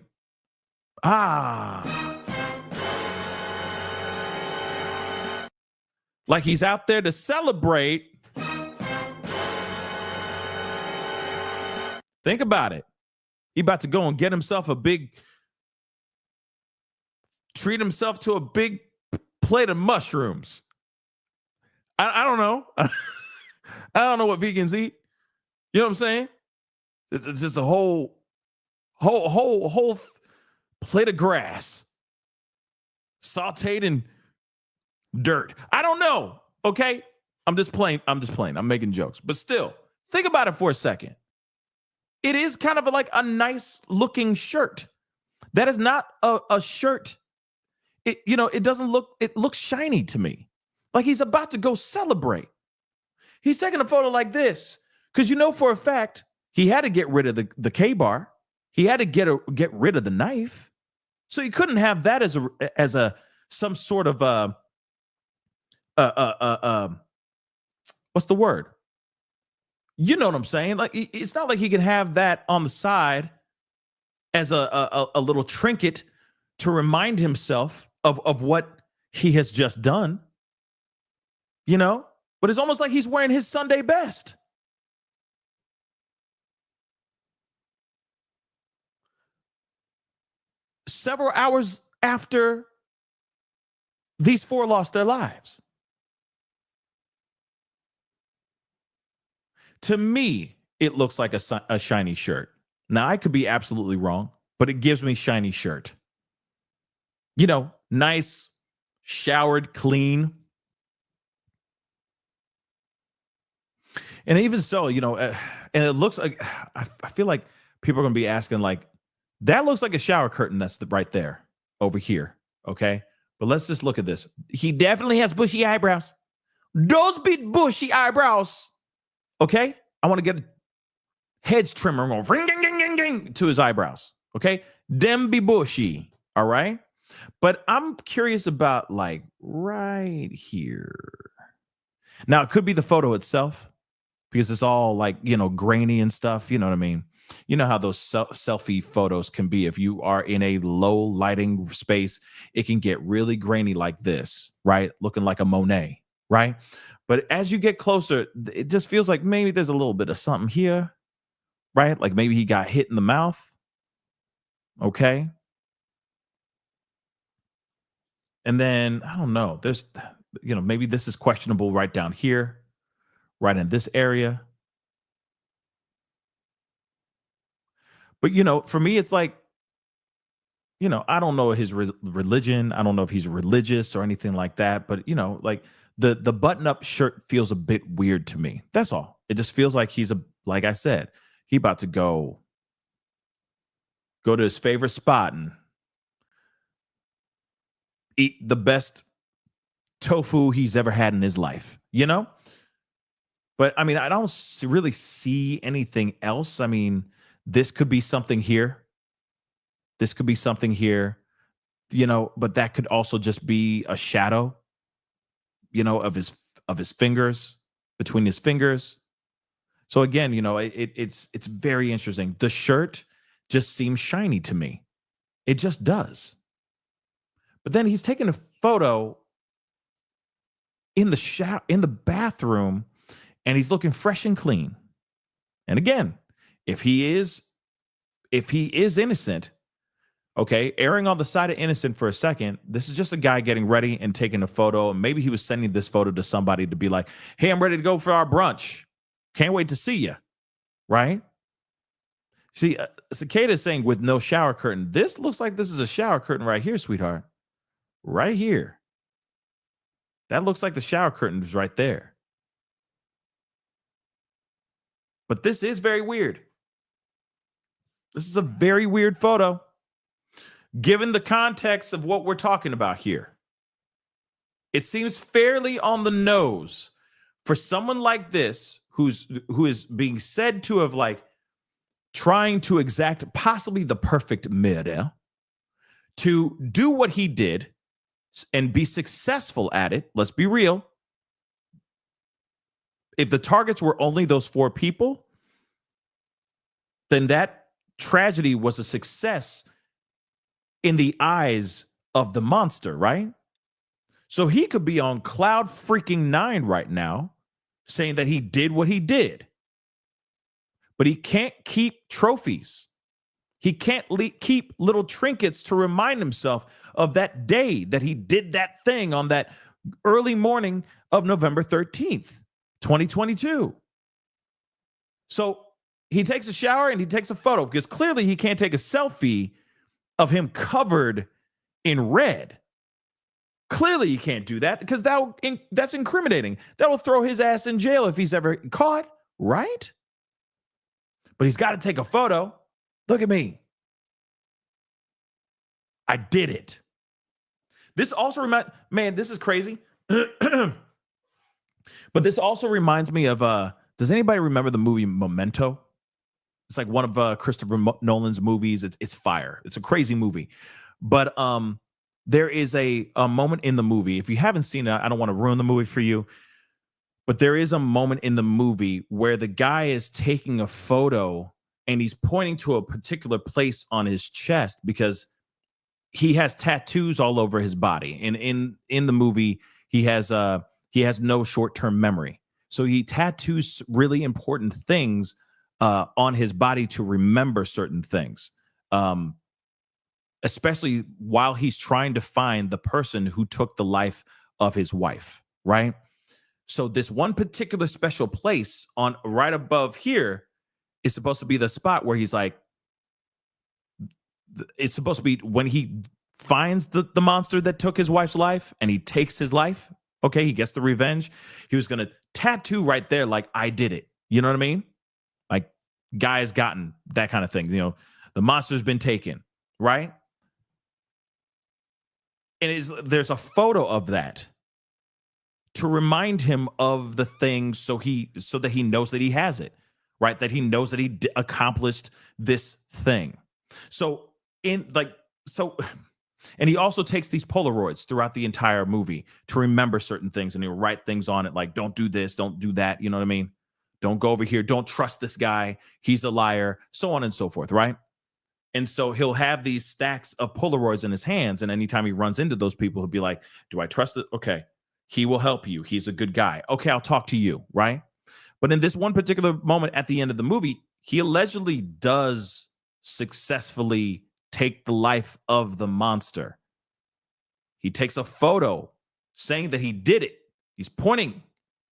Like he's out there to celebrate. Think about it. He about to go and get himself treat himself to a big plate of mushrooms. I don't know. I don't know what vegans eat. You know what I'm saying? It's just a whole plate of grass sauteed in dirt. I don't know. Okay. I'm just playing. I'm making jokes, but still think about it for a second. It is kind of like a nice looking shirt. That is not a shirt. It doesn't look, it looks shiny to me. Like he's about to go celebrate. He's taking a photo like this because for a fact he had to get rid of the K-bar. He had to get rid of the knife. So he couldn't have that as some sort of what's the word? You know what I'm saying? Like, it's not like he can have that on the side as a little trinket to remind himself of what he has just done. But it's almost like he's wearing his Sunday best. Several hours after these four lost their lives. To me, it looks like a shiny shirt. Now, I could be absolutely wrong, but it gives me shiny shirt. Nice, showered, clean. And even so, and it looks like, I feel like people are going to be asking, like, that looks like a shower curtain that's right there, over here, okay? But let's just look at this. He definitely has bushy eyebrows. Those big bushy eyebrows. Okay, I want to get a hedge trimmer and go ring, ding, ding, ding, ding, to his eyebrows. Okay, dem be bushy. All right, but I'm curious about like right here. Now it could be the photo itself because it's all like grainy and stuff. You know what I mean? You know how those selfie photos can be. If you are in a low lighting space, it can get really grainy like this, right? Looking like a Monet, right? But as you get closer, it just feels like maybe there's a little bit of something here, right? Like maybe he got hit in the mouth. Okay. And then, I don't know, there's, maybe this is questionable right down here, right in this area. But, for me, it's like, I don't know his religion. I don't know if he's religious or anything like that. But, like, the button-up shirt feels a bit weird to me. That's all. It just feels like like I said, he about to go to his favorite spot and eat the best tofu he's ever had in his life, But, I mean, I don't really see anything else. I mean, this could be something here. This could be something here. but that could also just be a shadow, of his fingers, between his fingers. So again, it's very interesting. The shirt just seems shiny to me. It just does. But then he's taking a photo in the bathroom, and he's looking fresh and clean. And again, if he is innocent, okay, erring on the side of innocent for a second, this is just a guy getting ready and taking a photo. And maybe he was sending this photo to somebody to be like, hey, I'm ready to go for our brunch. Can't wait to see you. Right? See, Cicada is saying with no shower curtain. This looks like this is a shower curtain right here, sweetheart. Right here. That looks like the shower curtain is right there. But this is very weird. This is a very weird photo, given the context of what we're talking about here. It seems fairly on the nose for someone like this who is being said to have trying to exact possibly the perfect murder, to do what he did and be successful at it. Let's be real. If the targets were only those 4 people, then that tragedy was a success in the eyes of the monster, right? So he could be on cloud freaking 9 right now saying that he did what he did. But he can't keep trophies. He can't keep little trinkets to remind himself of that day that he did that thing on that early morning of November 13th, 2022. So he takes a shower and he takes a photo because clearly he can't take a selfie of him covered in red. Clearly he can't do that because that's incriminating. That will throw his ass in jail if he's ever caught, right? But he's got to take a photo. Look at me. I did it. This also this is crazy. But this also reminds me of, does anybody remember the movie Memento? It's like one of Christopher Nolan's movies. It's fire. It's a crazy movie. But there is a moment in the movie. If you haven't seen it, I don't want to ruin the movie for you. But there is a moment in the movie where the guy is taking a photo and he's pointing to a particular place on his chest because he has tattoos all over his body. And in the movie, he has no short-term memory. So he tattoos really important things on his body to remember certain things, especially while he's trying to find the person who took the life of his wife, right? So this one particular special place on right above here is supposed to be the spot where he's like, it's supposed to be when he finds the monster that took his wife's life and he takes his life. Okay, he gets the revenge. He was going to tattoo right there like, I did it. You know what I mean? Like, guy has gotten that kind of thing. The monster's been taken, right? And there's a photo of that to remind him of the thing so that he knows that he has it, right? That he knows that he accomplished this thing. And he also takes these Polaroids throughout the entire movie to remember certain things, and he'll write things on it like, don't do this, don't do that, you know what I mean? Don't go over here, don't trust this guy, he's a liar, so on and so forth, right? And so he'll have these stacks of Polaroids in his hands, and anytime he runs into those people, he'll be like, do I trust it? Okay, he will help you, he's a good guy. Okay, I'll talk to you, right? But in this one particular moment at the end of the movie, he allegedly does successfully take the life of the monster. He takes a photo saying that he did it. He's pointing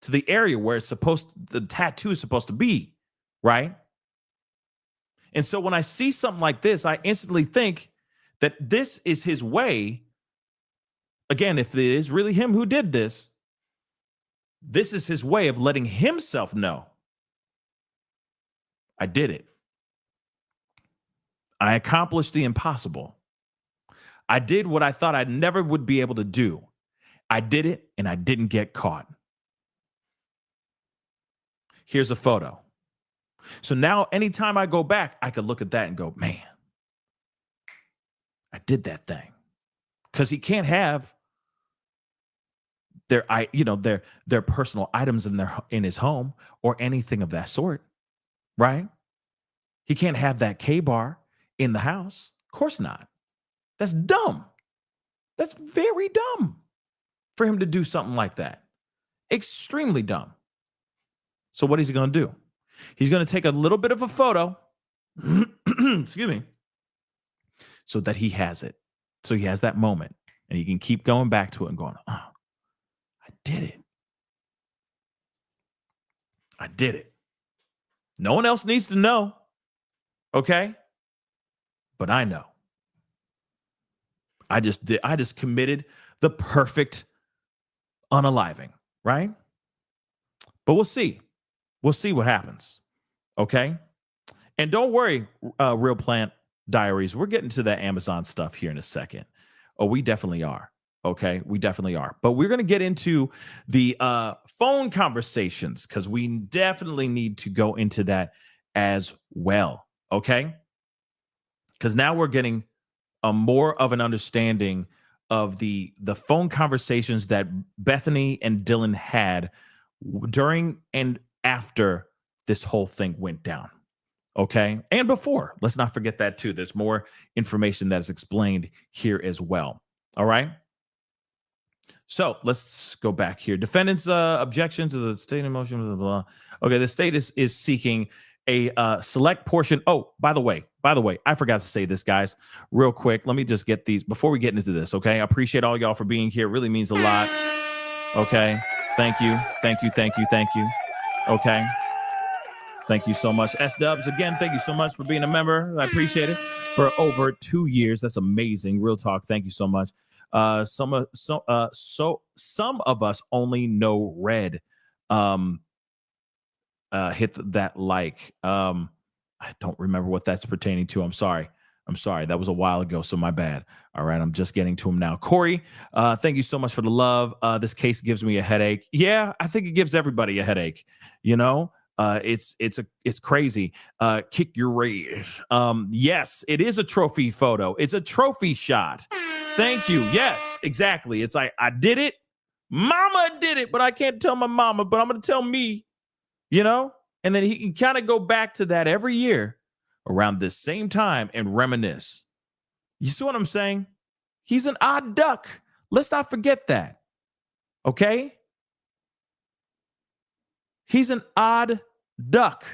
to the area where the tattoo is supposed to be, right? And so when I see something like this, I instantly think that this is his way. Again, if it is really him who did this, this is his way of letting himself know, I did it. I accomplished the impossible. I did what I thought I never would be able to do. I did it, and I didn't get caught. Here's a photo. So now anytime I go back, I could look at that and go, man, I did that thing. because he can't have their personal items in his home or anything of that sort, right? He can't have that K-bar in the house. Of course not. That's dumb. That's very dumb for him to do something like that. Extremely dumb. So what is he going to do? He's going to take a little bit of a photo, excuse me, so that he has it. So he has that moment and he can keep going back to it and going, oh, I did it. I did it. No one else needs to know. Okay? But I know. I just committed the perfect unaliving, right? But we'll see. We'll see what happens. Okay? And don't worry, Real Plant Diaries. We're getting to that Amazon stuff here in a second. Oh, we definitely are. Okay? We definitely are. But we're going to get into the phone conversations because we definitely need to go into that as well. Okay? Because now we're getting a more of an understanding of the phone conversations that Bethany and Dylan had during and after this whole thing went down. Okay. And before, let's not forget that too. There's more information that is explained here as well. All right. So let's go back here. Defendant's objection to the state of motion, blah, blah, blah. Okay. The state is seeking a select portion. Oh, by the way, I forgot to say this, guys, real quick. Let me just get these before we get into this. Okay. I appreciate all y'all for being here. It really means a lot. Okay. Thank you. Okay. Thank you so much. S-Dubs, again, thank you so much for being a member. I appreciate it. For over 2 years. That's amazing. Real talk. Thank you so much. Some of us only know red. Hit that like. I don't remember what that's pertaining to. I'm sorry. That was a while ago, so my bad. All right, I'm just getting to him now. Corey, thank you so much for the love. This case gives me a headache. Yeah, I think it gives everybody a headache. You know, it's crazy. Kick your rage. Yes, it is a trophy photo. It's a trophy shot. Thank you. Yes, exactly. It's like I did it. Mama did it, but I can't tell my mama. But I'm gonna tell me. You know, and then he can kind of go back to that every year around this same time and reminisce. You see what I'm saying? He's an odd duck. Let's not forget that. Okay? He's an odd duck.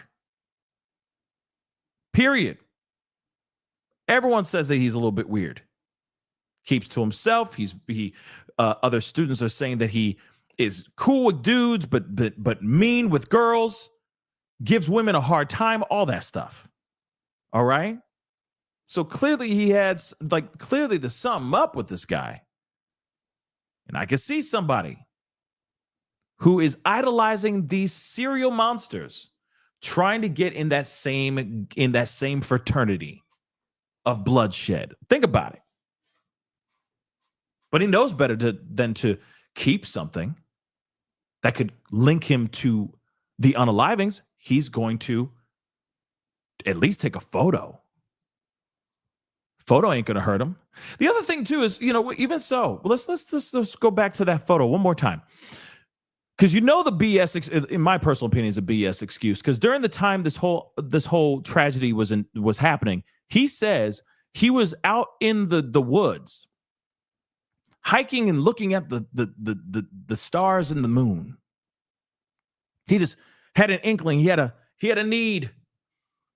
Period. Everyone says that he's a little bit weird. Keeps to himself. Other students are saying that he is cool with dudes, but mean with girls, gives women a hard time, all that stuff. All right? So clearly clearly there's something up with this guy. And I can see somebody who is idolizing these serial monsters, trying to get in that same fraternity of bloodshed. Think about it. But he knows better than to keep something that could link him to the unalivings. He's going to at least take a photo. Photo ain't going to hurt him. The other thing too is, even so, let's go back to that photo one more time. Because the BS, in my personal opinion, is a BS excuse. Because during the time this whole tragedy was happening, he says he was out in the woods, hiking and looking at the stars and the moon. He just had an inkling. He had a need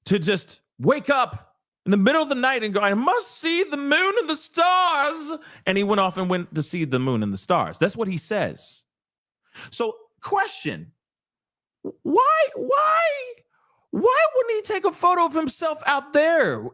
to just wake up in the middle of the night and go, I must see the moon and the stars. And he went off and went to see the moon and the stars. That's what he says. So, question, why wouldn't he take a photo of himself out there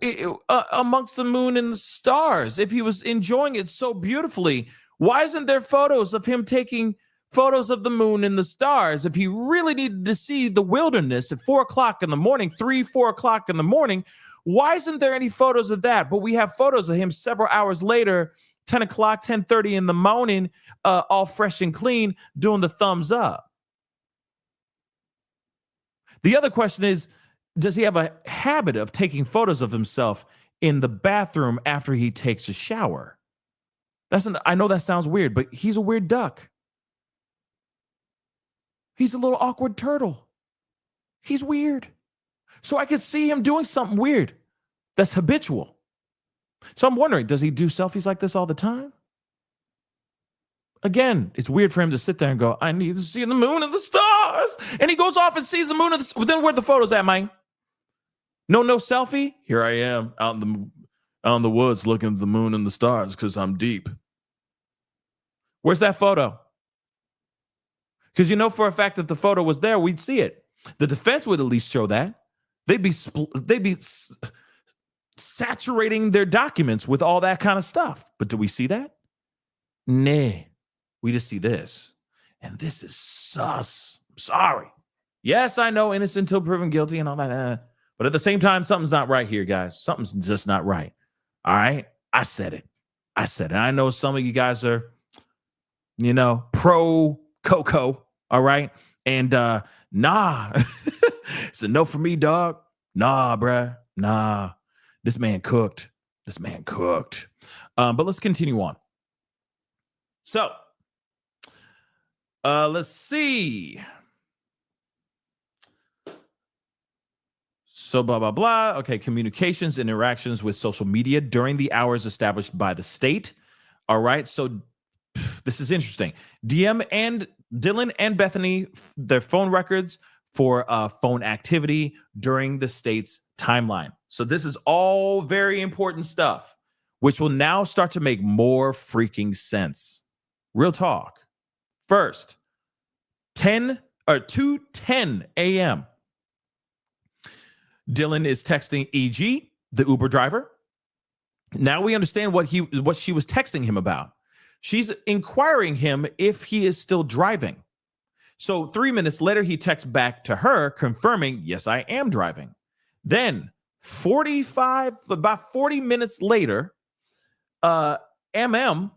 amongst the moon and the stars if he was enjoying it so beautifully? Why isn't there photos of him taking photos of the moon and the stars if he really needed to see the wilderness at 4 o'clock in the morning, 4 o'clock in the morning? Why isn't there any photos of that? But we have photos of him several hours later, 10 o'clock, 10:30 in the morning, all fresh and clean, doing the thumbs up. The other question is, does he have a habit of taking photos of himself in the bathroom after he takes a shower? I know that sounds weird, but he's a weird duck. He's a little awkward turtle. He's weird. So I could see him doing something weird that's habitual. So I'm wondering, does he do selfies like this all the time? Again, it's weird for him to sit there and go, I need to see the moon and the stars. And he goes off and sees the moon and the stars. Then where the photos at, man? No selfie? Here I am out in the woods looking at the moon and the stars because I'm deep. Where's that photo? Because you know for a fact if the photo was there, we'd see it. The defense would at least show that. They'd be saturating their documents with all that kind of stuff. But do we see that? Nay. We just see this. And this is sus. I'm sorry. Yes, I know innocent until proven guilty and all that. But at the same time, something's not right here, guys. Something's just not right. All right? I said it. I know some of you guys are, pro Coco. All right? And nah. It's a no for me, dog. Nah, bruh. Nah. This man cooked. But let's continue on. So, let's see. So blah, blah, blah. Okay, communications, interactions with social media during the hours established by the state. All right, so this is interesting. Dylan and Bethany, their phone records for phone activity during the state's timeline. So this is all very important stuff, which will now start to make more freaking sense. Real talk. First, 2:10 a.m. Dylan is texting EG, the Uber driver. Now we understand what she was texting him about. She's inquiring him if he is still driving. So 3 minutes later, he texts back to her confirming, yes, I am driving. Then about 40 minutes later, MM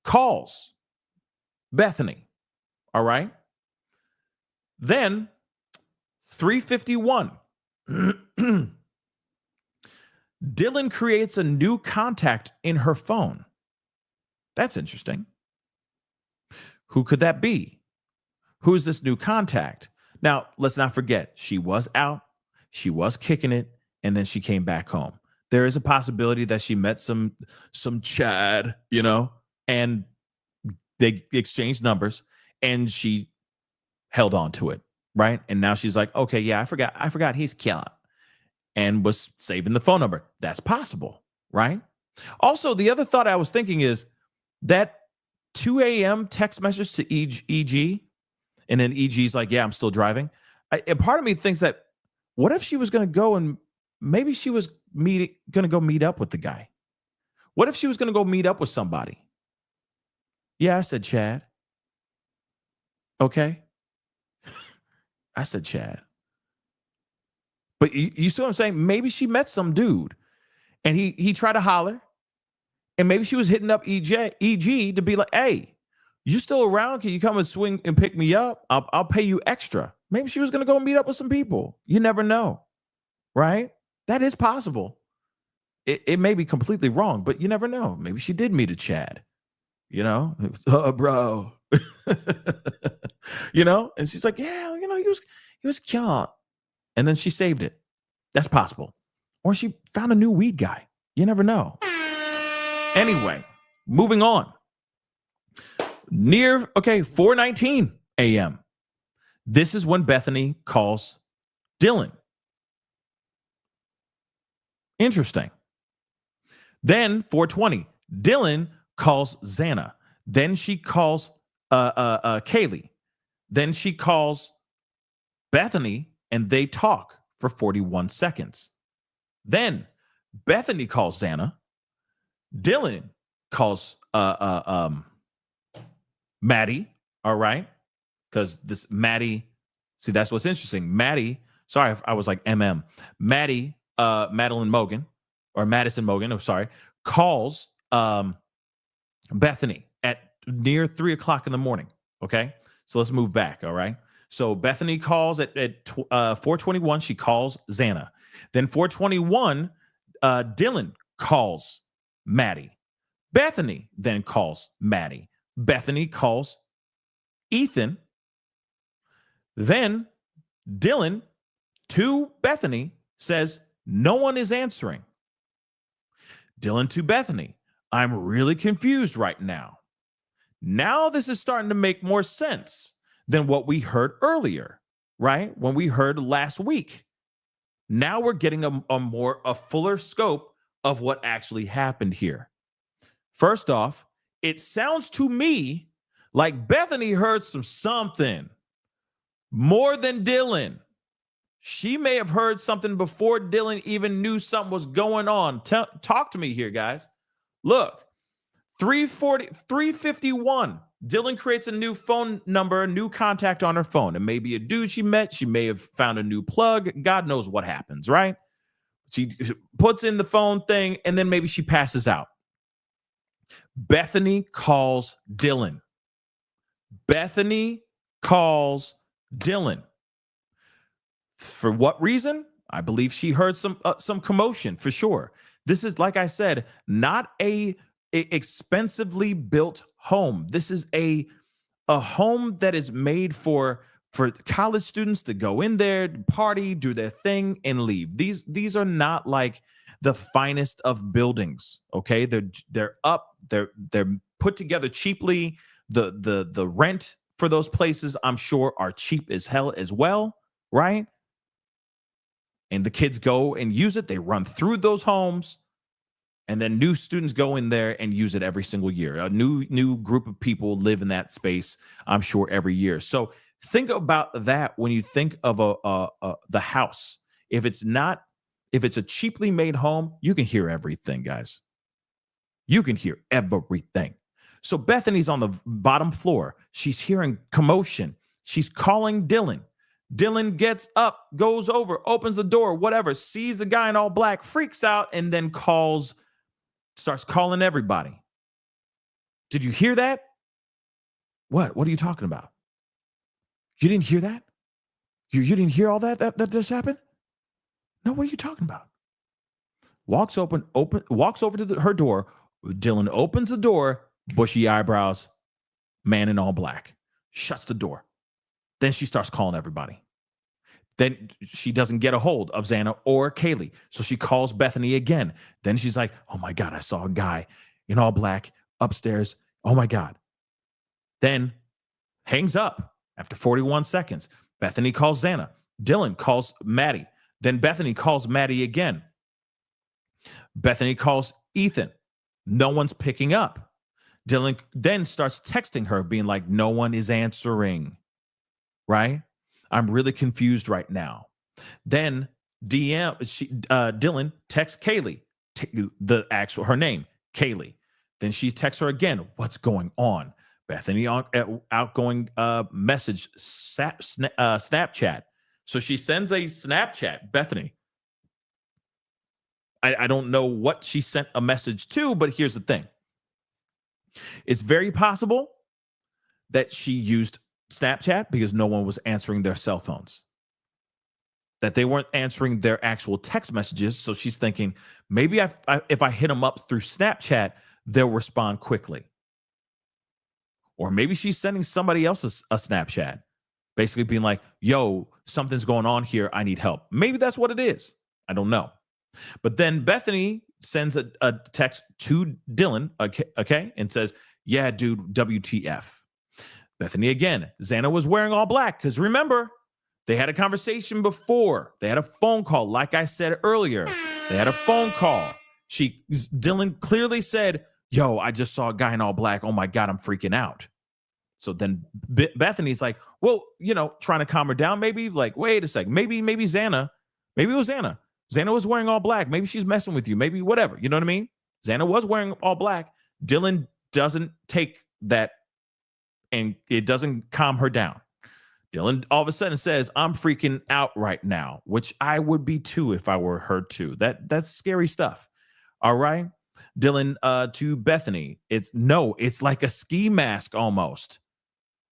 calls Bethany. All right. Then 3:51. Dylan creates a new contact in her phone. That's interesting. Who could that be? Who is this new contact? Now, let's not forget, she was out, she was kicking it, and then she came back home. There is a possibility that she met some Chad, and they exchanged numbers, and she held on to it, right? And now she's like, okay, yeah, I forgot he's killing, and was saving the phone number. That's possible, right? Also, the other thought I was thinking is that 2 a.m. text message to EG, and then EG's like, yeah, I'm still driving. And part of me thinks that what if she was going to go and maybe she was going to go meet up with the guy? What if she was going to go meet up with somebody? Yeah, I said Chad. Okay. I said Chad. But you see what I'm saying? Maybe she met some dude and he tried to holler, and maybe she was hitting up EG to be like, hey, you still around? Can you come and swing and pick me up? I'll pay you extra. Maybe she was going to go meet up with some people. You never know, right? That is possible. It may be completely wrong, but you never know. Maybe she did meet a Chad, bro. And she's like, yeah, he was cute. And then she saved it. That's possible. Or she found a new weed guy. You never know. Anyway, moving on. 4:19 a.m. This is when Bethany calls Dylan. Interesting. Then 4:20, Dylan calls Xana. Then she calls Kaylee. Then she calls Bethany, and they talk for 41 seconds. Then Bethany calls Xana. Dylan calls Maddie, all right? Because this Maddie, see, that's what's interesting. Maddie, sorry, I was like Maddie, Madison Mogan, I'm sorry, calls Bethany at near 3:00 in the morning, okay? So let's move back, all right? So Bethany calls at 4:21, she calls Xana. Then 4:21, Dylan calls Maddie. Bethany then calls Maddie. Bethany calls Ethan. Then Dylan to Bethany says, no one is answering. Dylan to Bethany, I'm really confused right now. Now this is starting to make more sense than what we heard earlier, right? When we heard last week. Now we're getting a fuller scope of what actually happened here. First off, it sounds to me like Bethany heard something more than Dylan. She may have heard something before Dylan even knew something was going on. Talk to me here, guys. Look, 351. Dylan creates a new phone number, a new contact on her phone. It may be a dude she met. She may have found a new plug. God knows what happens, right? She puts in the phone thing, and then maybe she passes out. Bethany calls Dylan. Bethany calls Dylan. For what reason? I believe she heard some commotion for sure. This is, like I said, not a expensively built home. This is a home that is made for college students to go in there, party, do their thing, and leave. These are not like the finest of buildings. Okay, they're put together cheaply. The rent for those places, I'm sure, are cheap as hell as well, right? And the kids go and use it. They run through those homes. And then new students go in there and use it every single year. A new group of people live in that space, I'm sure, every year. So think about that when you think of the house. If it's a cheaply made home, you can hear everything, guys. You can hear everything. So Bethany's on the bottom floor. She's hearing commotion. She's calling Dylan. Dylan gets up, goes over, opens the door, whatever, sees the guy in all black, freaks out, and then starts calling everybody. Did you hear that? What? What are you talking about? You didn't hear that? You didn't hear all that just happened? No, what are you talking about? Walks over to her door. Dylan opens the door, bushy eyebrows, man in all black, shuts the door. Then she starts calling everybody. Then she doesn't get a hold of Xana or Kaylee. So she calls Bethany again. Then she's like, oh my God, I saw a guy in all black upstairs. Oh my God. Then hangs up after 41 seconds. Bethany calls Xana. Dylan calls Maddie. Then Bethany calls Maddie again. Bethany calls Ethan. No one's picking up. Dylan then starts texting her, being like, no one is answering. Right? I'm really confused right now. Then Dylan texts Kaylee, her name, Kaylee. Then she texts her again. What's going on? Bethany outgoing message Snapchat. So she sends a Snapchat. Bethany. I don't know what she sent a message to, but here's the thing. It's very possible that she used Snapchat because no one was answering their cell phones, that they weren't answering their actual text messages. So she's thinking, maybe if I hit them up through Snapchat, they'll respond quickly. Or maybe she's sending somebody else a Snapchat, basically being like, yo, something's going on here. I need help. Maybe that's what it is. I don't know. But then Bethany sends a text to Dylan, okay, and says, yeah, dude, WTF. Bethany again. Xana was wearing all black because remember, they had a conversation before. They had a phone call. Like I said earlier, they had a phone call. Dylan clearly said, yo, I just saw a guy in all black. Oh my God, I'm freaking out. So then Bethany's like, well, trying to calm her down. Maybe like, wait a second. Maybe Xana. Maybe it was Xana. Xana was wearing all black. Maybe she's messing with you. Maybe whatever. You know what I mean? Xana was wearing all black. Dylan doesn't take that and it doesn't calm her down. Dylan all of a sudden says, I'm freaking out right now, which I would be too if I were her too. That's scary stuff. All right. Dylan to Bethany. It's like a ski mask almost.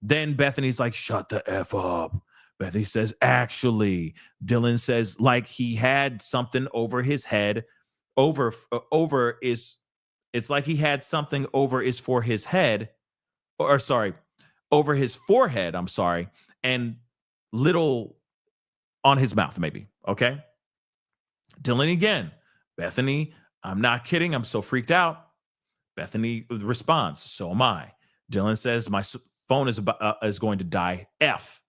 Then Bethany's like, shut the F up. Bethany says, actually. Dylan says, like he had something over his head. Over is It's like he had something over his head, or sorry, over his forehead, I'm sorry, and little on his mouth, maybe. Okay. Dylan again. Bethany, I'm not kidding. I'm so freaked out. Bethany responds, so am I. Dylan says, my phone is going to die. F.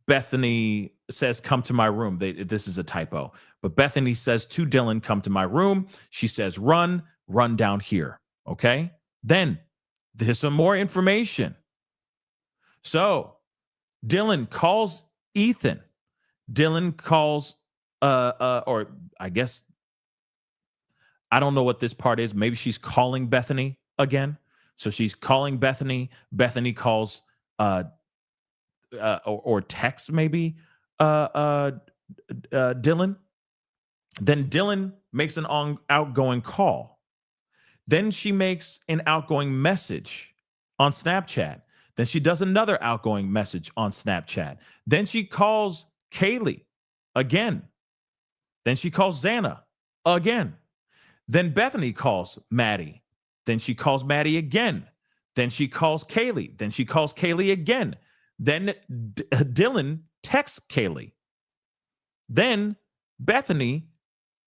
Bethany says, come to my room. This is a typo. But Bethany says to Dylan, come to my room. She says, run down here. Okay. Then there's some more information. So Dylan calls Ethan. Dylan calls, or I guess, I don't know what this part is. Maybe she's calling Bethany again. So she's calling Bethany. Bethany calls, or text maybe Dylan. Then Dylan makes an outgoing call. Then she makes an outgoing message on Snapchat. Then she does another outgoing message on Snapchat. Then she calls Kaylee again. Then she calls Xana again. Then Bethany calls Maddie. Then she calls Maddie again. Then she calls Kaylee. Then she calls Kaylee again. Then Dylan texts Kaylee. Then Bethany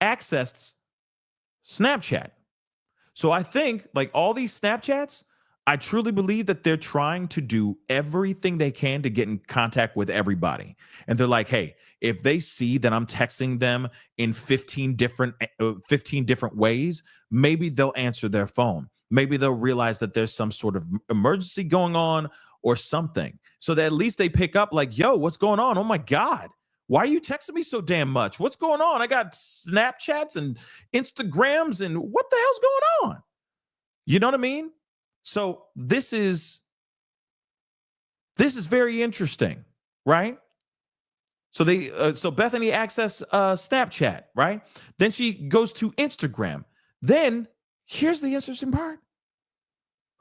accessed Snapchat. So I think, like, all these Snapchats, I truly believe that they're trying to do everything they can to get in contact with everybody. And they're like, hey, if they see that I'm texting them in 15 different ways, maybe they'll answer their phone. Maybe they'll realize that there's some sort of emergency going on or something. So that at least they pick up like, yo, what's going on? Oh my God. Why are you texting me so damn much? What's going on? I got Snapchats and Instagrams and what the hell's going on? You know what I mean? So this is very interesting, right? So so Bethany access Snapchat, right? Then she goes to Instagram. Then here's the interesting part.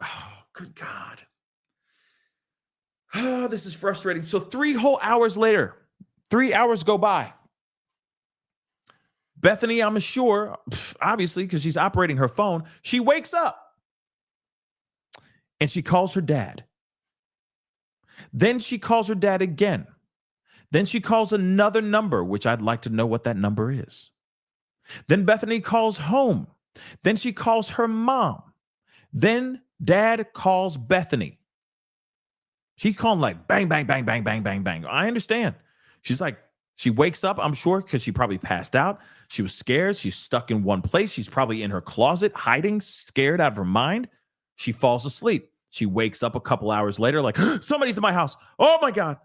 Oh, good God. Oh, this is frustrating. So 3 whole hours later, 3 hours go by. Bethany, I'm sure, obviously, because she's operating her phone, she wakes up and she calls her dad. Then she calls her dad again. Then she calls another number, which I'd like to know what that number is. Then Bethany calls home. Then she calls her mom. Then dad calls Bethany. She's calling like bang, bang, bang, bang, bang, bang, bang. I understand. She's like, she wakes up, I'm sure, because she probably passed out. She was scared. She's stuck in one place. She's probably in her closet, hiding, scared out of her mind. She falls asleep. She wakes up a couple hours later, like, somebody's in my house. Oh my God.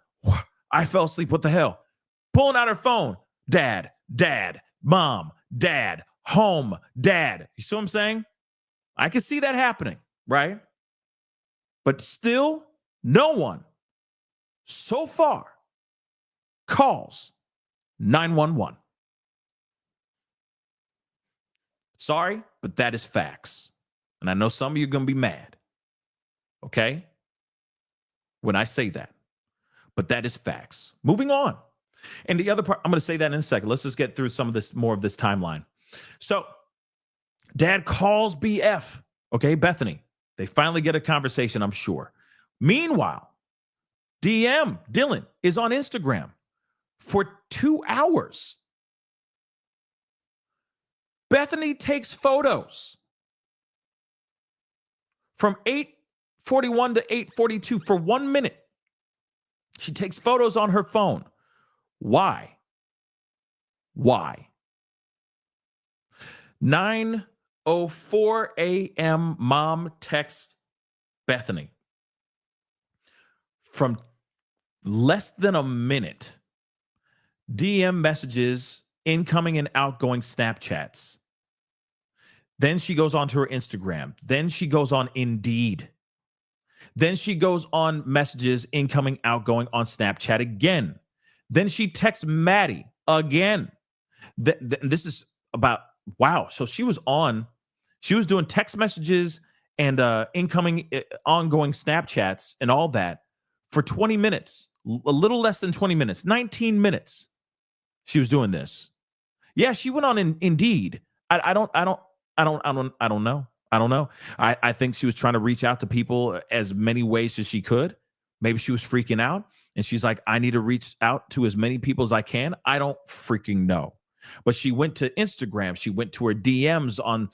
I fell asleep. What the hell? Pulling out her phone. Dad, mom, dad, home, dad. You see what I'm saying? I can see that happening, right? But still, no one so far calls 911. Sorry, but that is facts. And I know some of you are going to be mad. Okay? When I say that. But that is facts. Moving on. And the other part, I'm going to say that in a second. Let's just get through more of this timeline. So, dad calls BF, okay, Bethany. They finally get a conversation, I'm sure. Meanwhile, Dylan is on Instagram for 2 hours. Bethany takes photos from 8:41 to 8:42 for 1 minute. She takes photos on her phone. Why? 9:04 a.m. mom texts Bethany. From less than a minute, DM messages, incoming and outgoing Snapchats. Then she goes on to her Instagram. Then she goes on Indeed. Then she goes on messages, incoming, outgoing on Snapchat again. Then she texts Maddie again. This is about, wow. So she was doing text messages and incoming, ongoing Snapchats and all that for 20 minutes, a little less than 20 minutes, 19 minutes. She was doing this. Yeah, she went on Indeed. I don't I don't know. I don't know. I think she was trying to reach out to people as many ways as she could. Maybe she was freaking out and she's like, I need to reach out to as many people as I can. I don't freaking know. But she went to Instagram. She went to her DMs on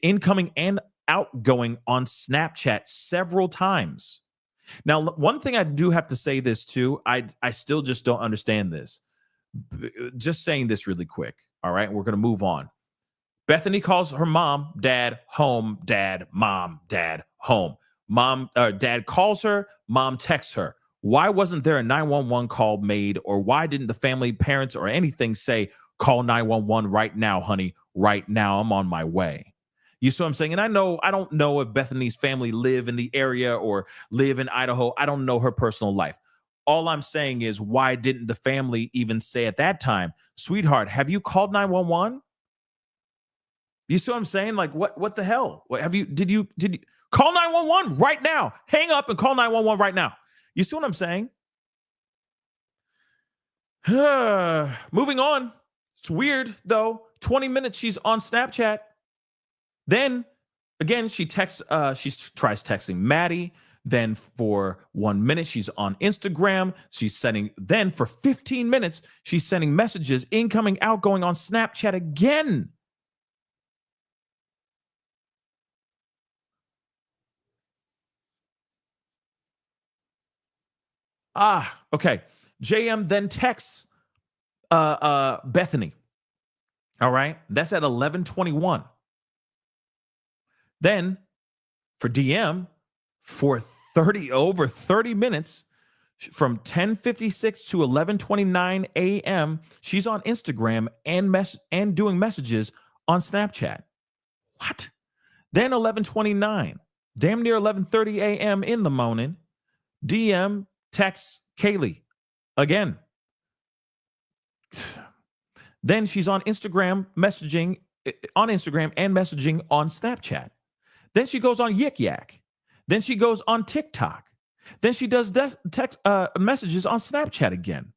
incoming and outgoing on Snapchat several times. Now, one thing I do have to say this too, I still just don't understand this. Just saying this really quick. All right. We're going to move on. Bethany calls her mom, dad, home, dad, mom, dad, home. Dad calls her, mom texts her. Why wasn't there a 911 call made, or why didn't the family, parents, or anything say, call 911 right now, honey, right now, I'm on my way? You see what I'm saying? And I don't know if Bethany's family live in the area or live in Idaho. I don't know her personal life. All I'm saying is, why didn't the family even say at that time, sweetheart, have you called 911? You see what I'm saying? Like, what the hell? Did you call 911 right now? Hang up and call 911 right now. You see what I'm saying? Moving on. It's weird though. 20 minutes she's on Snapchat. Then again, she tries texting Maddie. Then for 1 minute, she's on Instagram. Then for 15 minutes, she's sending messages, incoming, outgoing on Snapchat again. Okay. JM then texts Bethany. All right. That's at 11:21. Then for DM for over 30 minutes from 10:56 to 11:29 a.m. she's on Instagram and doing messages on Snapchat. What? Then 11:29, damn near 11:30 a.m. in the morning, DM texts Kaylee again. Then she's on Instagram messaging and messaging on Snapchat. Then she goes on Yik Yak. Then she goes on TikTok. Then she does text messages on Snapchat again.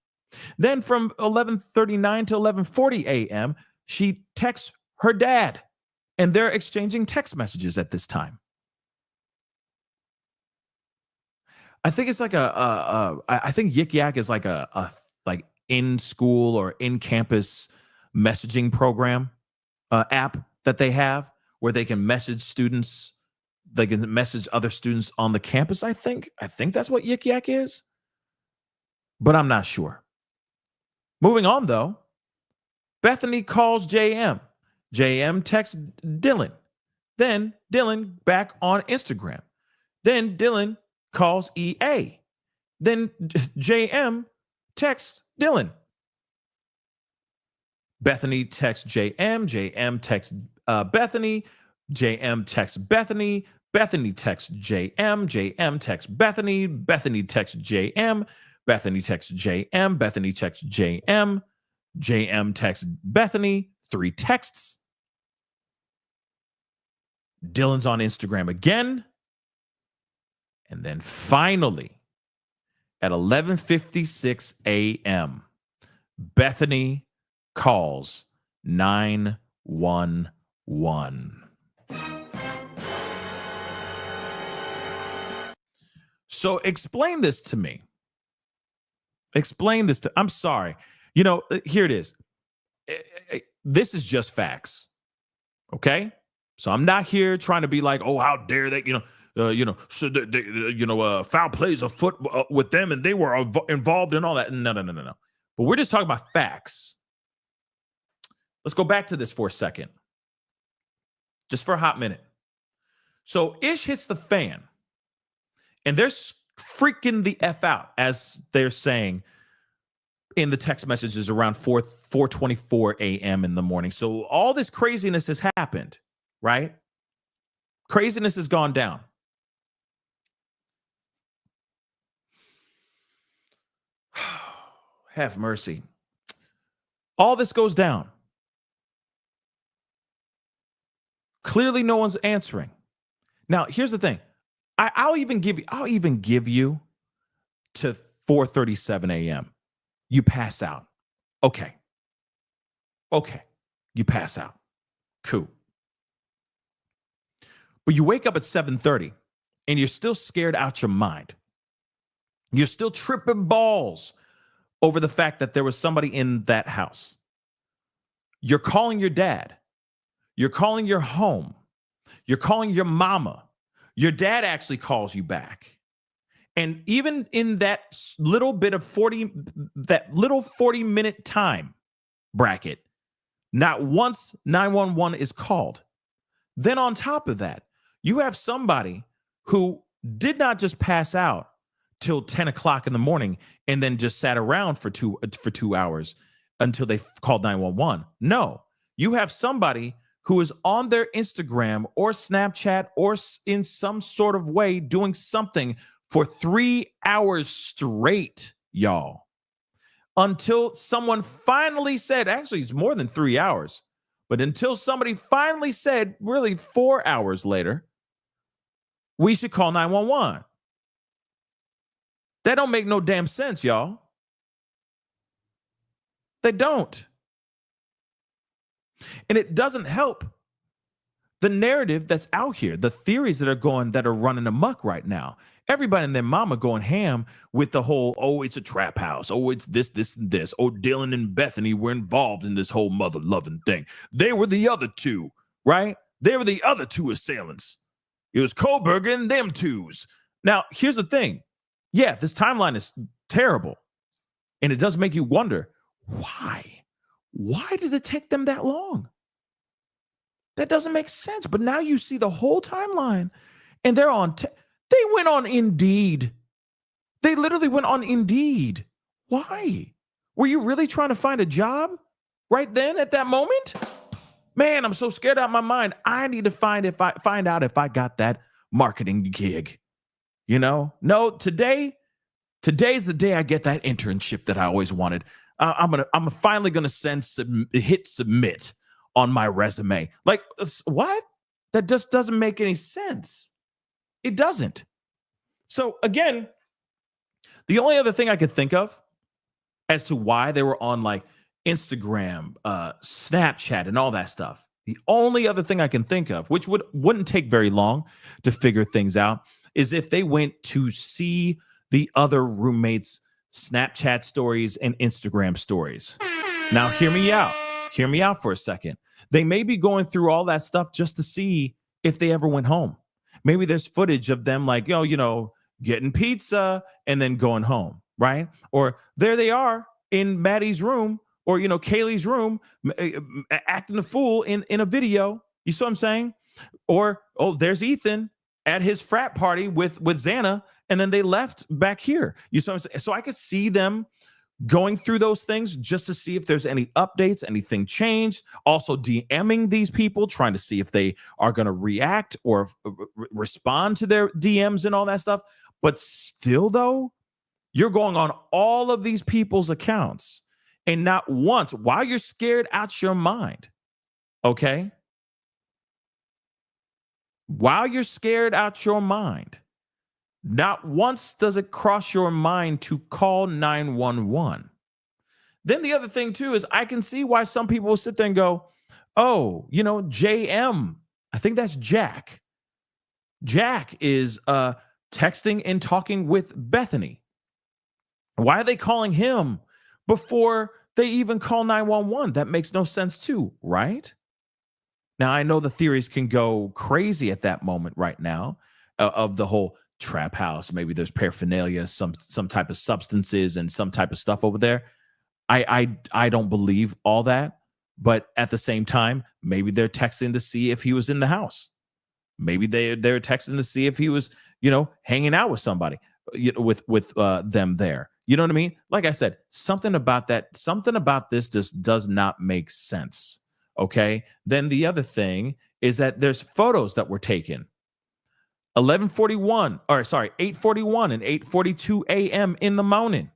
Then from 11:39 to 11:40 a.m., she texts her dad, and they're exchanging text messages at this time. I think it's like I think Yik Yak is like a in school or in campus messaging program app that they have where they can message students. They can message other students on the campus. I think that's what Yik Yak is, but I'm not sure. Moving on though, Bethany calls JM. JM texts Dylan. Then Dylan back on Instagram. Then Dylan calls EA. Then JM texts Dylan. Bethany texts JM. JM texts Bethany. JM texts Bethany. Bethany texts JM. JM texts Bethany. Bethany texts JM. Bethany texts JM. Bethany texts JM. JM texts Bethany. 3 texts. Dylan's on Instagram again. And then finally, at 11:56 a.m., Bethany calls 911. So explain this to me. I'm sorry. Here it is. This is just facts. Okay? So I'm not here trying to be like, oh, how dare they, foul plays afoot with them and they were involved in all that. No. But we're just talking about facts. Let's go back to this for a second. Just for a hot minute. So Ish hits the fan and they're freaking the F out, as they're saying in the text messages around 4:24 a.m. in the morning. So all this craziness has happened, right? Craziness has gone down. Have mercy. All this goes down. Clearly, no one's answering. Now, here's the thing. I'll even give you to 4:37 a.m. You pass out. Okay. You pass out. Cool. But you wake up at 7:30 and you're still scared out your mind. You're still tripping balls over the fact that there was somebody in that house. You're calling your dad. You're calling your home. You're calling your mama. Your dad actually calls you back. And even in that little 40-minute time bracket, not once 911 is called. Then on top of that, you have somebody who did not just pass out till 10 o'clock in the morning and then just sat around for 2 hours until they called 911. No, you have somebody who is on their Instagram or Snapchat or in some sort of way doing something for 3 hours straight, y'all. Until someone finally said, actually, it's more than 3 hours, but until somebody finally said, really 4 hours later, we should call 911. That don't make no damn sense, y'all. They don't. And it doesn't help the narrative that's out here, the theories that are running amok right now. Everybody and their mama going ham with the whole, oh, it's a trap house. Oh, it's this, and this. Oh, Dylan and Bethany were involved in this whole mother-loving thing. They were the other two, right? They were the other two assailants. It was Kohlberger and them twos. Now, here's the thing. Yeah, this timeline is terrible. And it does make you wonder, why? Why did it take them that long? That doesn't make sense. But now you see the whole timeline, and they're on. They went on Indeed. They literally went on Indeed. Why? Were you really trying to find a job right then at that moment? Man, I'm so scared out of my mind. I need to find out if I got that marketing gig. You know? No, today's the day I get that internship that I always wanted. I'm finally gonna hit submit on my resume. Like, what? That just doesn't make any sense. It doesn't. So again, the only other thing I could think of as to why they were on like Instagram, Snapchat, and all that stuff, the only other thing I can think of, which wouldn't take very long to figure things out, is if they went to see the other roommates' Snapchat stories and Instagram stories. Now, hear me out. Hear me out for a second. They may be going through all that stuff just to see if they ever went home. Maybe there's footage of them like, getting pizza and then going home, right? Or there they are in Maddie's room or, Kaylee's room acting a fool in a video. You see what I'm saying? Or, there's Ethan at his frat party with Xana, and then they left back here. You see what I'm saying? So I could see them going through those things just to see if there's any updates, anything changed. Also DMing these people, trying to see if they are going to react or respond to their DMs and all that stuff. But still, though, you're going on all of these people's accounts and not once, while you're scared out your mind, okay? While you're scared out your mind, not once does it cross your mind to call 911. Then the other thing, too, is I can see why some people will sit there and go, oh, JM, I think that's Jack. Jack is texting and talking with Bethany. Why are they calling him before they even call 911? That makes no sense, too, right? Now, I know the theories can go crazy at that moment right now of the whole trap house. Maybe there's paraphernalia, some type of substances and some type of stuff over there. I don't believe all that, but at the same time, maybe they're texting to see if he was in the house. Maybe they're texting to see if he was, hanging out with somebody, with them there. You know what I mean? Like I said, something about this just does not make sense. Okay. Then the other thing is that there's photos that were taken. 8:41 and 8:42 a.m. in the morning.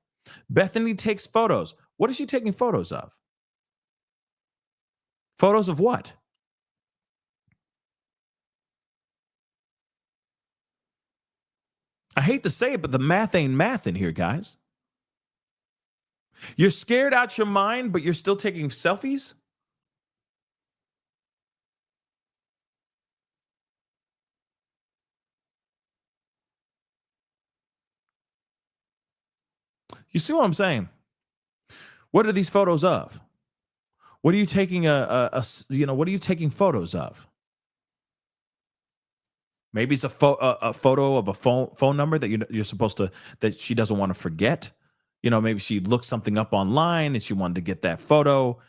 Bethany takes photos. What is she taking photos of? Photos of what? I hate to say it, but the math ain't math in here, guys. You're scared out your mind, but you're still taking selfies? You see what I'm saying? What are these photos of? What are you taking what are you taking photos of? Maybe it's a photo of a phone number that you're supposed to, that she doesn't want to forget. Maybe she looked something up online and she wanted to get that photo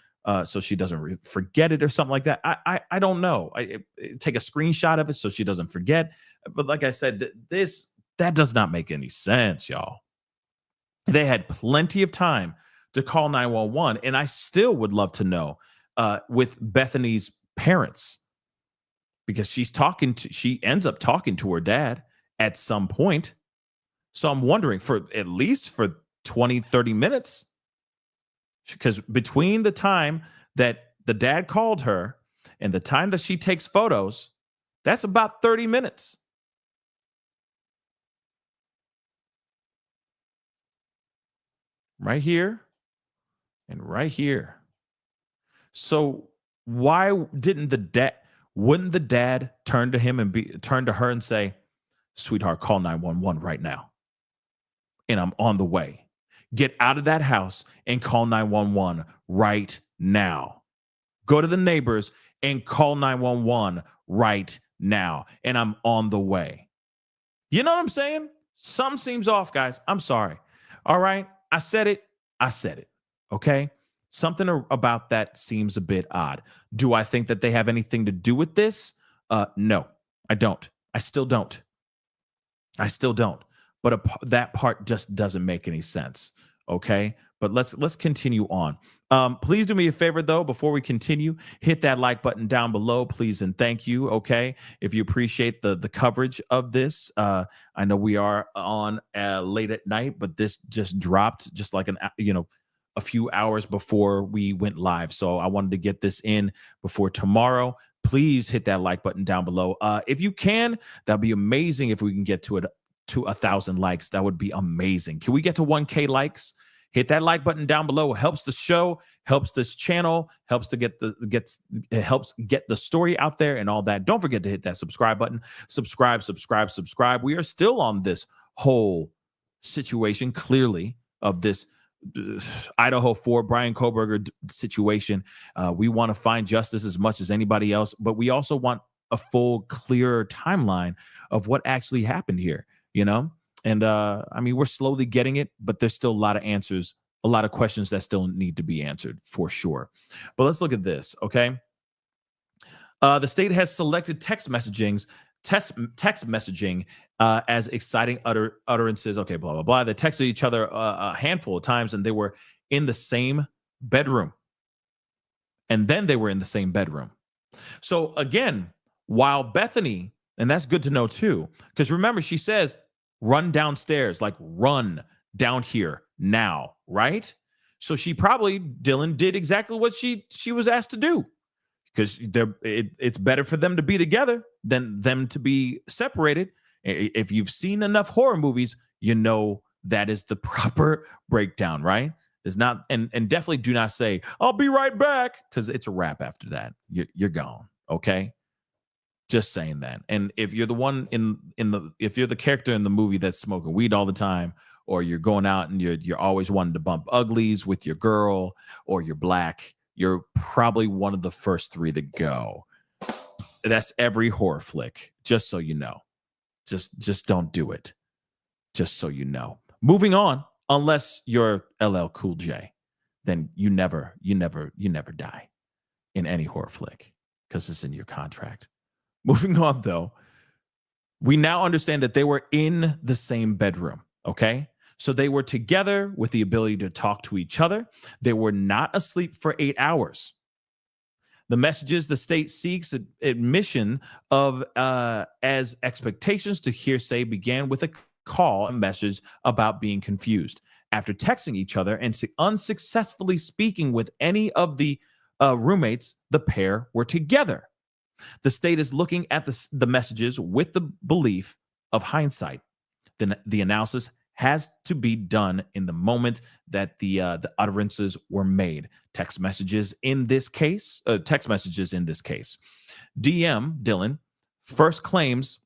so she doesn't forget it or something like that. I don't know. Take a screenshot of it so she doesn't forget. But like I said, that does not make any sense, y'all. They had plenty of time to call 911, and I still would love to know with Bethany's parents, because she ends up talking to her dad at some point. So I'm wondering, for at least for 20, 30 minutes, because between the time that the dad called her and the time that she takes photos, that's about 30 minutes. Right here and right here. So why wouldn't the dad turn to her and say, "Sweetheart, call 911 right now, and I'm on the way. Get out of that house and call 911 right now. Go to the neighbors and call 911 right now, and I'm on the way." You know what I'm saying? Some seems off, guys. I'm sorry. All right. I said it. Okay. Something about that seems a bit odd. Do I think that they have anything to do with this? No, I don't. I still don't. But that part just doesn't make any sense. Okay. But let's continue on. Please do me a favor, though, before we continue, hit that like button down below, please, and thank you. Okay, if you appreciate the coverage of this, I know we are on late at night, but this just dropped just like a few hours before we went live, so I wanted to get this in before tomorrow. Please hit that like button down below. If you can, that'd be amazing. If we can get to 1,000 likes, that would be amazing. Can we get to 1K likes? Hit that like button down below. It helps the show, helps this channel, helps get the story out there and all that. Don't forget to hit that subscribe button. Subscribe. We are still on this whole situation, clearly, of this Idaho 4 BRYAN KOHBERGER situation. We want to find justice as much as anybody else, but we also want a full, clearer timeline of what actually happened here, And I mean, we're slowly getting it, but there's still a lot of answers, a lot of questions that still need to be answered for sure. But let's look at this, okay? The state has selected text messaging as exciting utterances. Okay, blah, blah, blah. They texted each other a handful of times, and they were in the same bedroom. And then they were in the same bedroom. So again, while Bethany, and that's good to know too, because remember, she says, run downstairs, like run down here now, right? So Dylan did exactly what she was asked to do, because it's better for them to be together than them to be separated. If you've seen enough horror movies, you know that is the proper breakdown, right? It's not, and definitely do not say, "I'll be right back," because it's a wrap after that. You're gone, okay? Just saying that. And if you're the one if you're the character in the movie that's smoking weed all the time, or you're going out and you're always wanting to bump uglies with your girl, or you're black, you're probably one of the first three to go. That's every horror flick, just so you know. Just don't do it. Just so you know. Moving on, unless you're LL Cool J, then you never die in any horror flick, because it's in your contract. Moving on, though, we now understand that they were in the same bedroom, okay? So they were together with the ability to talk to each other. They were not asleep for 8 hours. The messages the state seeks admission of as expectations to hearsay began with a call and message about being confused. After texting each other and unsuccessfully speaking with any of the roommates, the pair were together. The state is looking at the messages with the belief of hindsight. Then the analysis has to be done in the moment that the utterances were made. Text messages in this case. DM Dylan first claims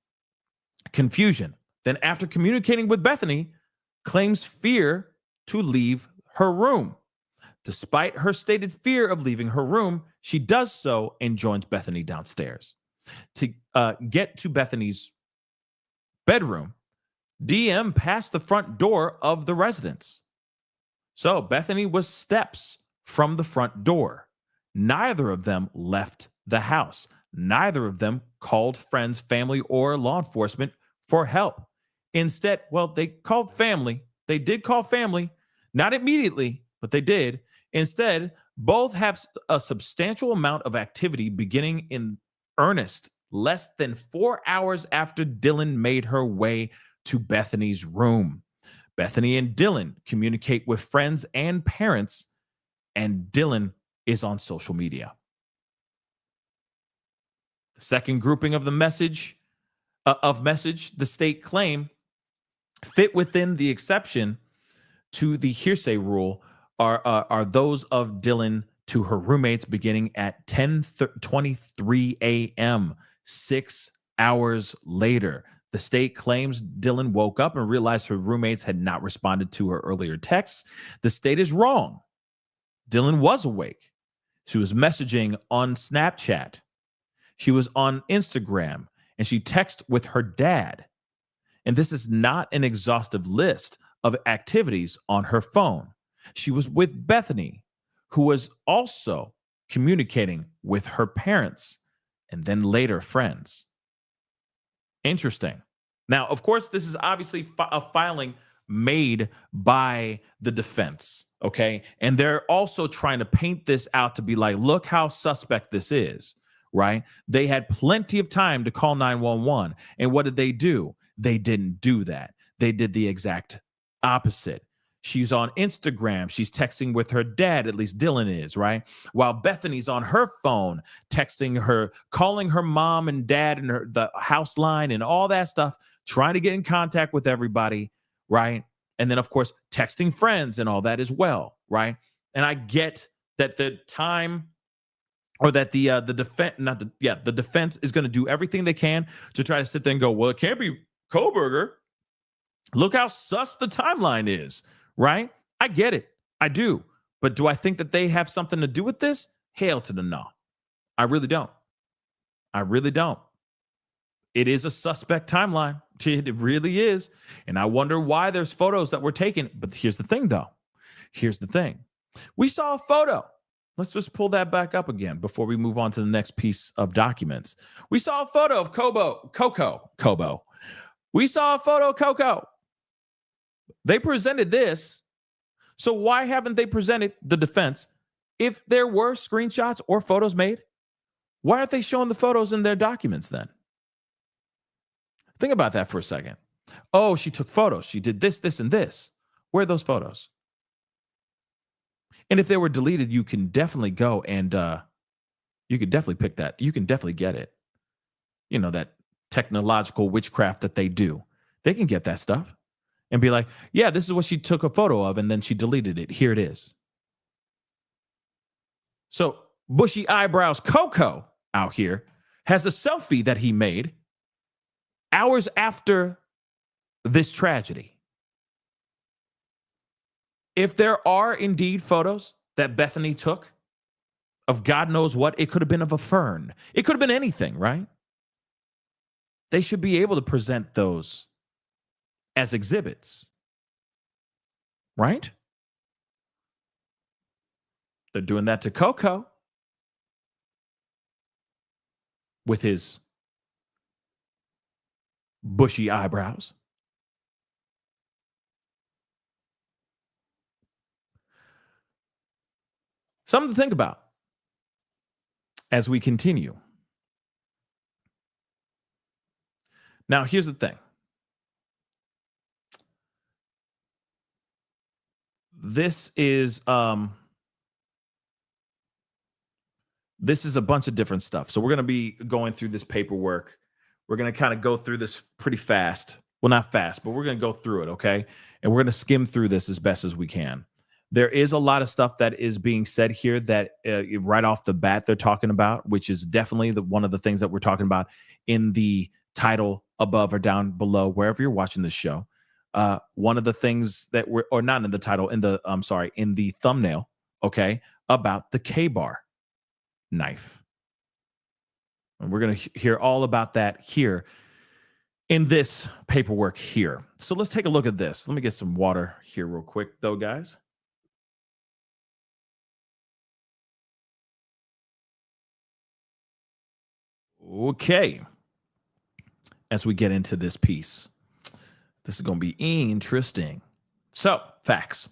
confusion. Then, after communicating with Bethany, claims fear to leave her room. Despite her stated fear of leaving her room, she does so and joins Bethany downstairs. To get to Bethany's bedroom, DM passed the front door of the residence. So Bethany was steps from the front door. Neither of them left the house. Neither of them called friends, family, or law enforcement for help. Instead, well, they called family. They did call family, not immediately, but they did. Instead, both have a substantial amount of activity beginning in earnest less than 4 hours after Dylan made her way to Bethany's room. Bethany and Dylan communicate with friends and parents, and Dylan is on social media. The second grouping of the message, the state claim fit within the exception to the hearsay rule are those of Dylan to her roommates beginning at 10:23 a.m., 6 hours later. The state claims Dylan woke up and realized her roommates had not responded to her earlier texts. The state is wrong. Dylan was awake. She was messaging on Snapchat. She was on Instagram, and she texted with her dad. And this is not an exhaustive list of activities on her phone. She was with Bethany, who was also communicating with her parents and then later friends. Interesting. Now, of course, this is obviously a filing made by the defense, okay? And they're also trying to paint this out to be like, look how suspect this is, right? They had plenty of time to call 911. And what did they do? They didn't do that. They did the exact opposite. She's on Instagram. She's texting with her dad, at least Dylan is, right? While Bethany's on her phone, texting her, calling her mom and dad and the house line and all that stuff, trying to get in contact with everybody, right? And then, of course, texting friends and all that as well, right? And I get that the time or that the defense is going to do everything they can to try to sit there and go, well, it can't be Kohberger. Look how sus the timeline is. Right? I get it. I do. But do I think that they have something to do with this? Hail to the no. I really don't. I really don't. It is a suspect timeline. It really is. And I wonder why there's photos that were taken. But here's the thing, though. Here's the thing. We saw a photo. Let's just pull that back up again before we move on to the next piece of documents. We saw a photo of Cobo. We saw a photo of Coco. They presented this. So why haven't they presented the defense? If there were screenshots or photos made, why aren't they showing the photos in their documents then? Think about that for a second. Oh, she took photos. She did this, this, and this. Where are those photos? And if they were deleted, you can definitely go and you could definitely pick that. You can definitely get it. You know, that technological witchcraft that they do. They can get that stuff. And be like, yeah, this is what she took a photo of, and then she deleted it. Here it is. So bushy eyebrows Coco out here has a selfie that he made hours after this tragedy. If there are indeed photos that Bethany took of God knows what, it could have been of a fern. It could have been anything, right? They should be able to present those as exhibits, right? They're doing that to Coco with his bushy eyebrows. Something to think about as we continue. Now, here's the thing. This is a bunch of different stuff. So we're going to be going through this paperwork. We're going to kind of go through this pretty fast. Well, not fast, but we're going to go through it, okay? And we're going to skim through this as best as we can. There is a lot of stuff that is being said here that right off the bat they're talking about, which is definitely one of the things that we're talking about in the title above or down below, wherever you're watching this show. one of the things that were, or not in the title, in the in the thumbnail, okay, about the K-bar knife. And we're going to hear all about that here in this paperwork here. So let's take a look at this. Let me get some water here real quick, though, guys. Okay. As we get into this piece, this is going to be interesting. So, facts.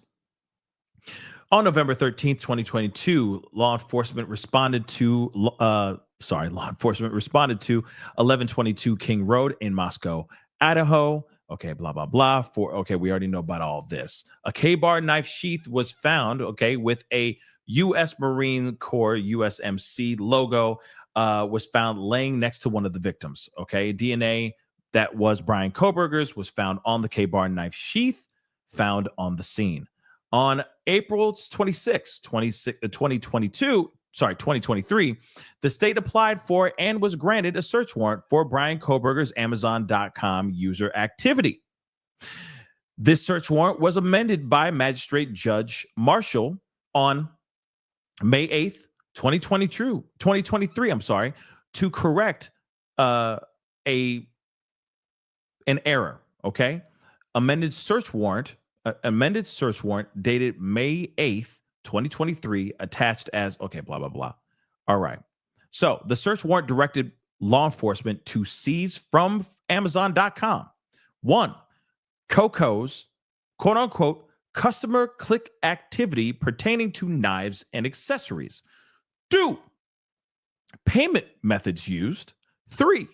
On November 13th, 2022, law enforcement responded to 1122 King Road in Moscow, Idaho. Okay, blah, blah, blah. We already know about all this. A K-bar knife sheath was found, okay, with a U.S. Marine Corps USMC logo, was found laying next to one of the victims, okay? DNA that was BRYAN KOHBERGER's was found on the K-bar knife sheath found on the scene. On April 26, 2023, the state applied for and was granted a search warrant for BRYAN KOHBERGER's Amazon.com user activity. This search warrant was amended by Magistrate Judge Marshall on May 8th, 2023, to correct an error, okay? Amended search warrant dated May 8th, 2023, attached as, okay, blah, blah, blah. All right. So the search warrant directed law enforcement to seize from Amazon.com, 1, Coco's quote unquote customer click activity pertaining to knives and accessories. 2, payment methods used. 3,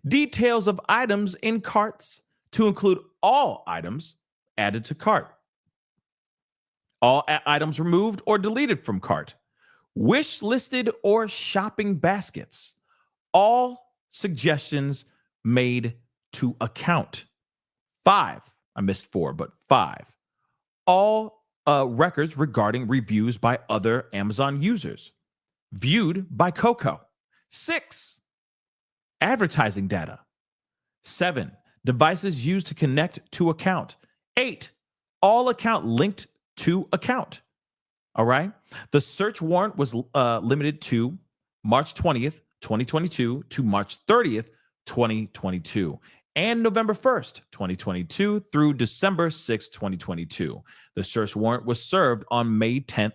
details of items in carts to include all items added to cart, all items removed or deleted from cart, wish listed or shopping baskets, all suggestions made to account. 5, I missed 4, but 5, all records regarding reviews by other Amazon users viewed by Coco. 6, advertising data. 7, devices used to connect to account. 8, all account linked to account. All right. The search warrant was limited to March 20th, 2022 to March 30th, 2022, and November 1st, 2022 through December 6th, 2022. The search warrant was served on May 10th,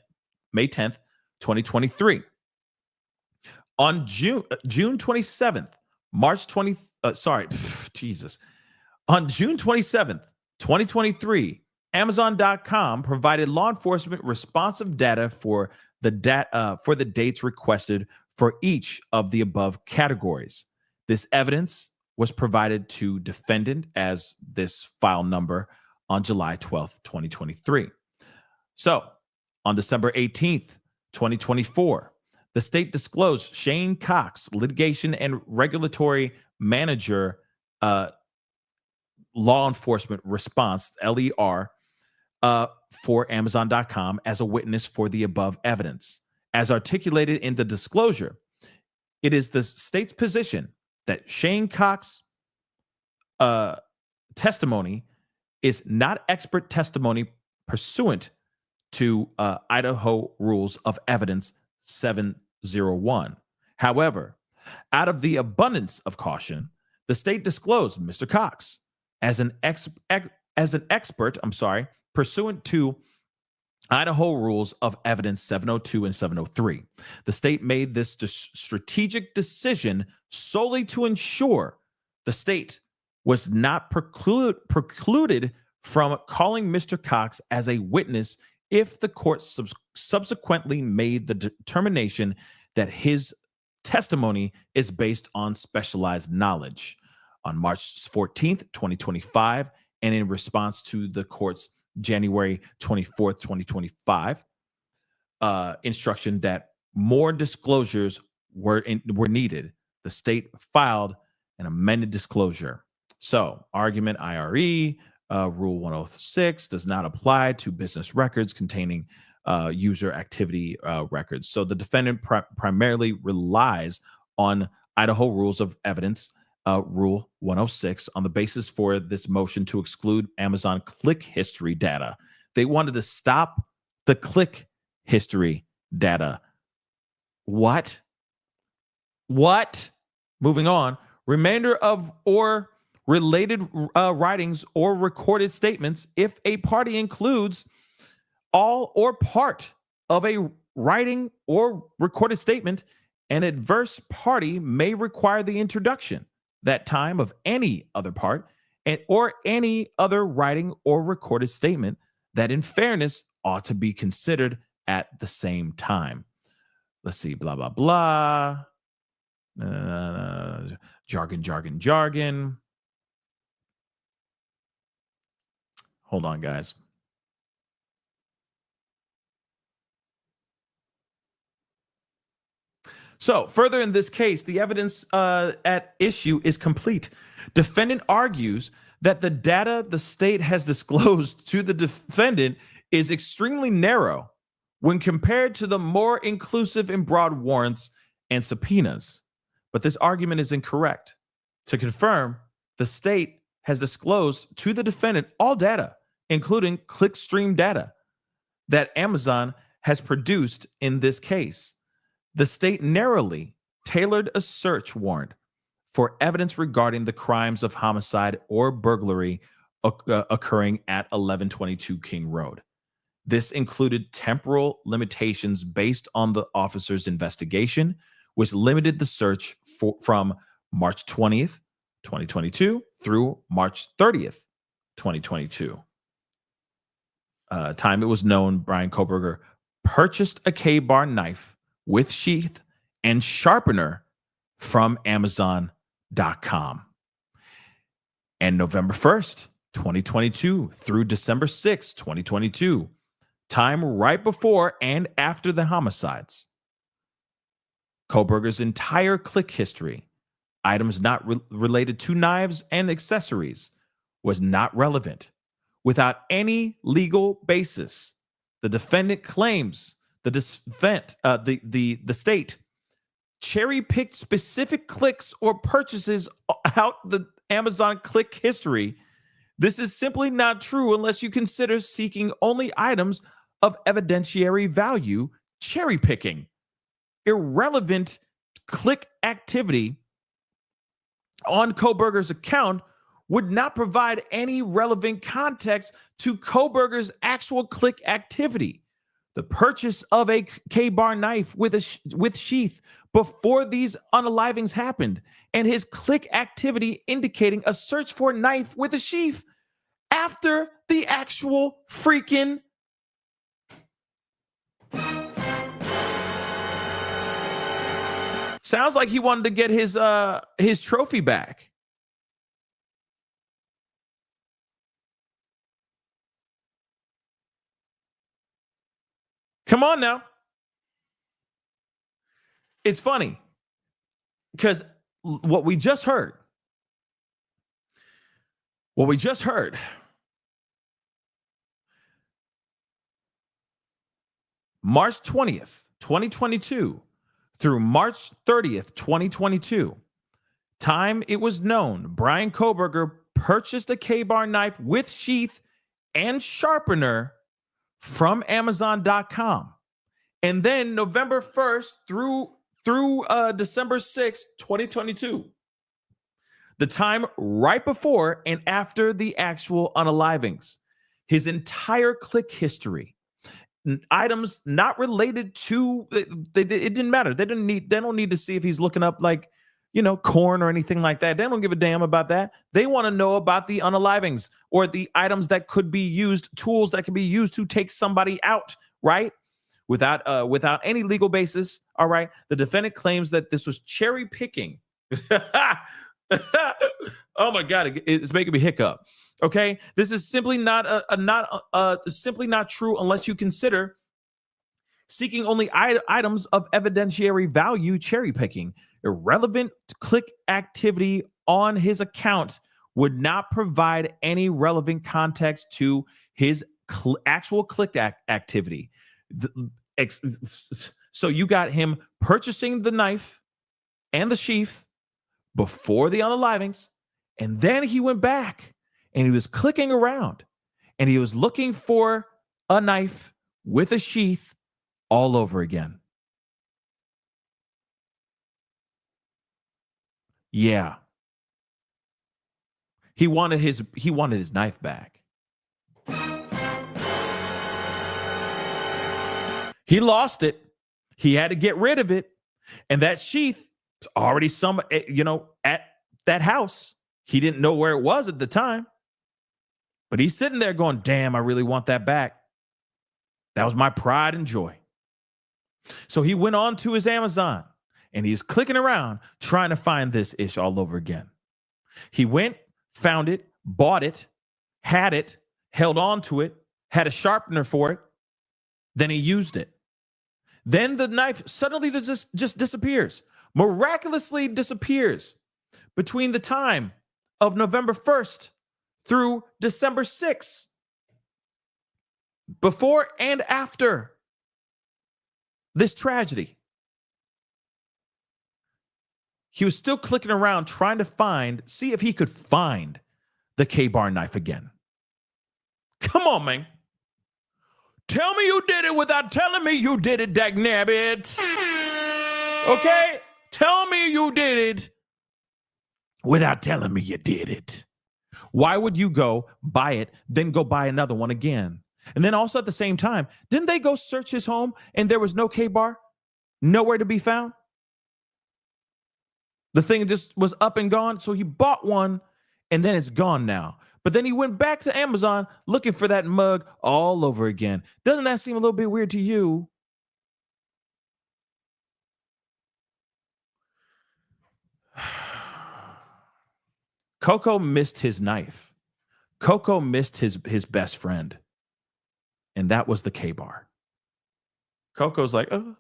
2023. On June 27th, on June 27th, 2023, Amazon.com provided law enforcement responsive data for the dates requested for each of the above categories. This evidence was provided to defendant as this file number on July 12th, 2023. So, on December 18th, 2024, the state disclosed Shane Cox, litigation and regulatory manager, law enforcement response, LER, for Amazon.com as a witness for the above evidence. As articulated in the disclosure, it is the state's position that Shane Cox's testimony is not expert testimony pursuant to Idaho Rules of Evidence 701. However, out of the abundance of caution, the state disclosed Mr. Cox as an expert, pursuant to Idaho Rules of Evidence 702 and 703. The state made this strategic decision solely to ensure the state was not precluded from calling Mr. Cox as a witness if the court subsequently made the determination that his testimony is based on specialized knowledge. On March 14th, 2025, and in response to the court's January 24th, 2025 instruction that more disclosures were needed, the state filed an amended disclosure. So, argument IRE, Rule 106 does not apply to business records containing user activity records. So the defendant primarily relies on Idaho Rules of Evidence Rule 106 on the basis for this motion to exclude Amazon click history data. They wanted to stop the click history data. What? Moving on. Remainder of or related writings or recorded statements if a party includes all or part of a writing or recorded statement, an adverse party may require the introduction that time of any other part or any other writing or recorded statement that in fairness ought to be considered at the same time. Let's see, blah, blah, blah. Jargon. Hold on, guys. So, further in this case, the evidence at issue is complete. Defendant argues that the data the state has disclosed to the defendant is extremely narrow when compared to the more inclusive and broad warrants and subpoenas. But this argument is incorrect. To confirm, the state has disclosed to the defendant all data, including clickstream data, that Amazon has produced in this case. The state narrowly tailored a search warrant for evidence regarding the crimes of homicide or burglary occurring at 1122 King Road. This included temporal limitations based on the officer's investigation, which limited the search from March 20th, 2022 through March 30th, 2022. Time it was known BRYAN KOHBERGER purchased a K-bar knife with sheath and sharpener from Amazon.com. And November 1st, 2022 through December 6th, 2022, time right before and after the homicides. Kohberger's entire click history, items not related to knives and accessories, was not relevant. Without any legal basis, the defendant claims the state cherry-picked specific clicks or purchases out the Amazon click history. This is simply not true unless you consider seeking only items of evidentiary value, cherry-picking. Irrelevant click activity on Kohberger's account would not provide any relevant context to Kohberger's actual click activity. The purchase of a K-bar knife with sheath before these unalivings happened, and his click activity indicating a search for a knife with a sheath after the actual freaking sounds like he wanted to get his trophy back. Come on now. It's funny because what we just heard, March 20th, 2022 through March 30th, 2022, time it was known BRYAN KOHBERGER purchased a K-bar knife with sheath and sharpener from Amazon.com. And then November 1st through December 6th, 2022, the time right before and after the actual unalivings, his entire click history, items not related to it didn't matter. They don't need to see if he's looking up corn or anything like that. They don't give a damn about that. They want to know about the unalivings or the items that could be used, tools that can be used to take somebody out, right? Without any legal basis. All right. The defendant claims that this was cherry picking. Oh my God, it's making me hiccup. Okay. This is simply not true unless you consider seeking only items of evidentiary value, cherry picking. Irrelevant click activity on his account would not provide any relevant context to his actual click activity. So you got him purchasing the knife and the sheath before the unalivings, and then he went back and he was clicking around and he was looking for a knife with a sheath all over again. Yeah. He wanted his knife back. He lost it. He had to get rid of it. And that sheath already at that house. He didn't know where it was at the time. But he's sitting there going, damn, I really want that back. That was my pride and joy. So he went on to his Amazon and he's clicking around trying to find this ish all over again. He went, found it, bought it, had it, held on to it, had a sharpener for it. Then he used it. Then the knife suddenly just disappears, miraculously disappears between the time of November 1st through December 6th. Before and after this tragedy, he was still clicking around trying to see if he could find the K-bar knife again. Come on, man. Tell me you did it without telling me you did it, dagnabbit. Okay? Tell me you did it without telling me you did it. Why would you go buy it, then go buy another one again? And then also at the same time, didn't they go search his home and there was no K-bar? Nowhere to be found? The thing just was up and gone. So he bought one and then it's gone now. But then he went back to Amazon looking for that mug all over again. Doesn't that seem a little bit weird to you? Coco missed his knife. Coco missed his best friend. And that was the K-bar. Coco's like, oh,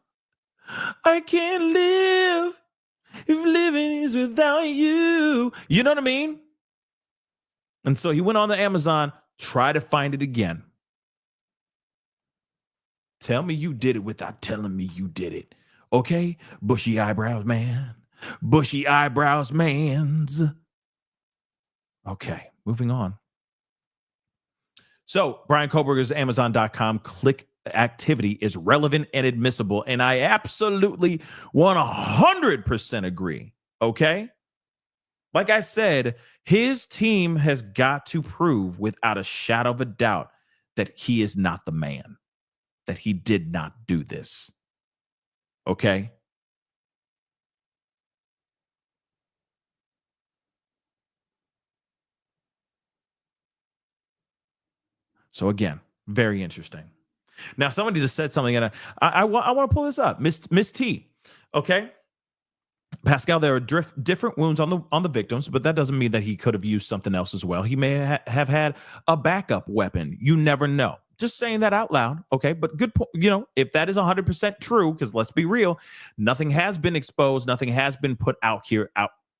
I can't live if living is without you. You know what I mean? And so he went on to Amazon, try to find it again. Tell me you did it without telling me you did it. Okay? Bushy eyebrows, man. Bushy eyebrows, mans. Okay, moving on. So Bryan Kohberger's Amazon.com click activity is relevant and admissible. And I absolutely 100% agree. Okay? Like I said, his team has got to prove without a shadow of a doubt that he is not the man, that he did not do this. Okay? So again, very interesting. Now, somebody just said something, and I want to pull this up. Miss T, okay? Pascal, there are different wounds on the victims, but that doesn't mean that he could have used something else as well. He may have had a backup weapon. You never know. Just saying that out loud, okay? But good point. You know, if that is 100% true, because let's be real, nothing has been exposed, nothing has been put out here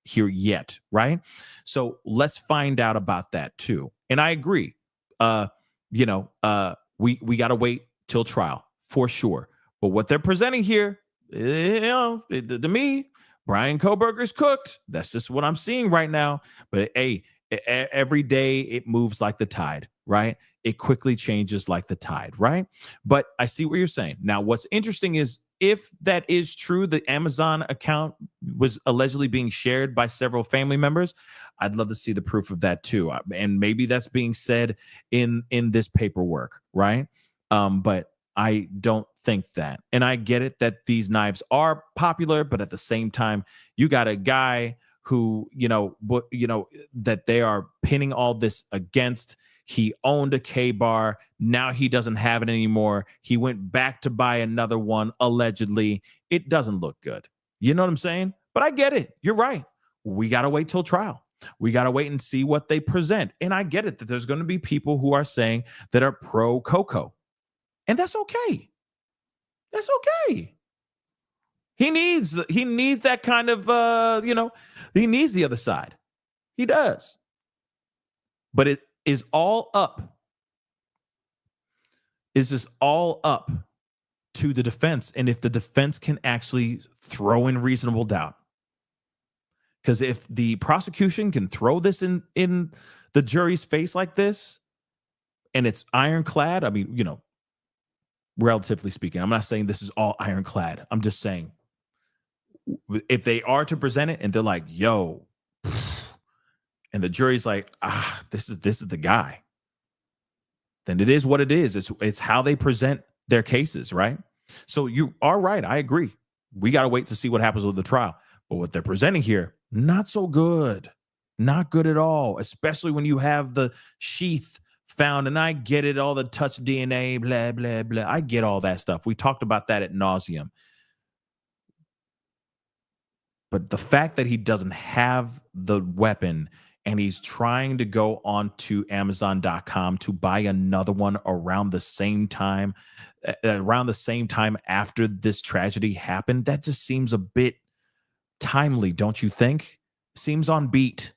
yet, right? So let's find out about that too. And I agree. We got to wait till trial for sure. But what they're presenting here, to me, Bryan Kohberger's cooked. That's just what I'm seeing right now. But hey, every day it moves like the tide, right? It quickly changes like the tide, right? But I see what you're saying. Now, what's interesting is if that is true, the Amazon account was allegedly being shared by several family members. I'd love to see the proof of that too. And maybe that's being said in this paperwork, right? But I don't think that. And I get it that these knives are popular, but at the same time, you got a guy who, that they are pinning all this against. He owned a K-bar. Now he doesn't have it anymore. He went back to buy another one, allegedly. It doesn't look good. You know what I'm saying? But I get it. You're right. We got to wait till trial. We got to wait and see what they present. And I get it that there's going to be people who are saying that are pro Coco. And that's okay. That's okay. He needs that kind of, he needs the other side. He does. But it is all up. Is this all up to the defense? And if the defense can actually throw in reasonable doubt. Because if the prosecution can throw this in the jury's face like this, and it's ironclad, I mean, relatively speaking, I'm not saying this is all ironclad. I'm just saying if they are to present it and they're like, yo, and the jury's like, this is the guy, then it is what it is. It's how they present their cases, right? So you are right. I agree. We got to wait to see what happens with the trial. But what they're presenting here, not so good. Not good at all, especially when you have the sheath found. And I get it, all the touch DNA, blah, blah, blah. I get all that stuff. We talked about that ad nauseum. But the fact that he doesn't have the weapon and he's trying to go onto Amazon.com to buy another one around the same time after this tragedy happened, that just seems a bit timely, don't you think? Seems on beat,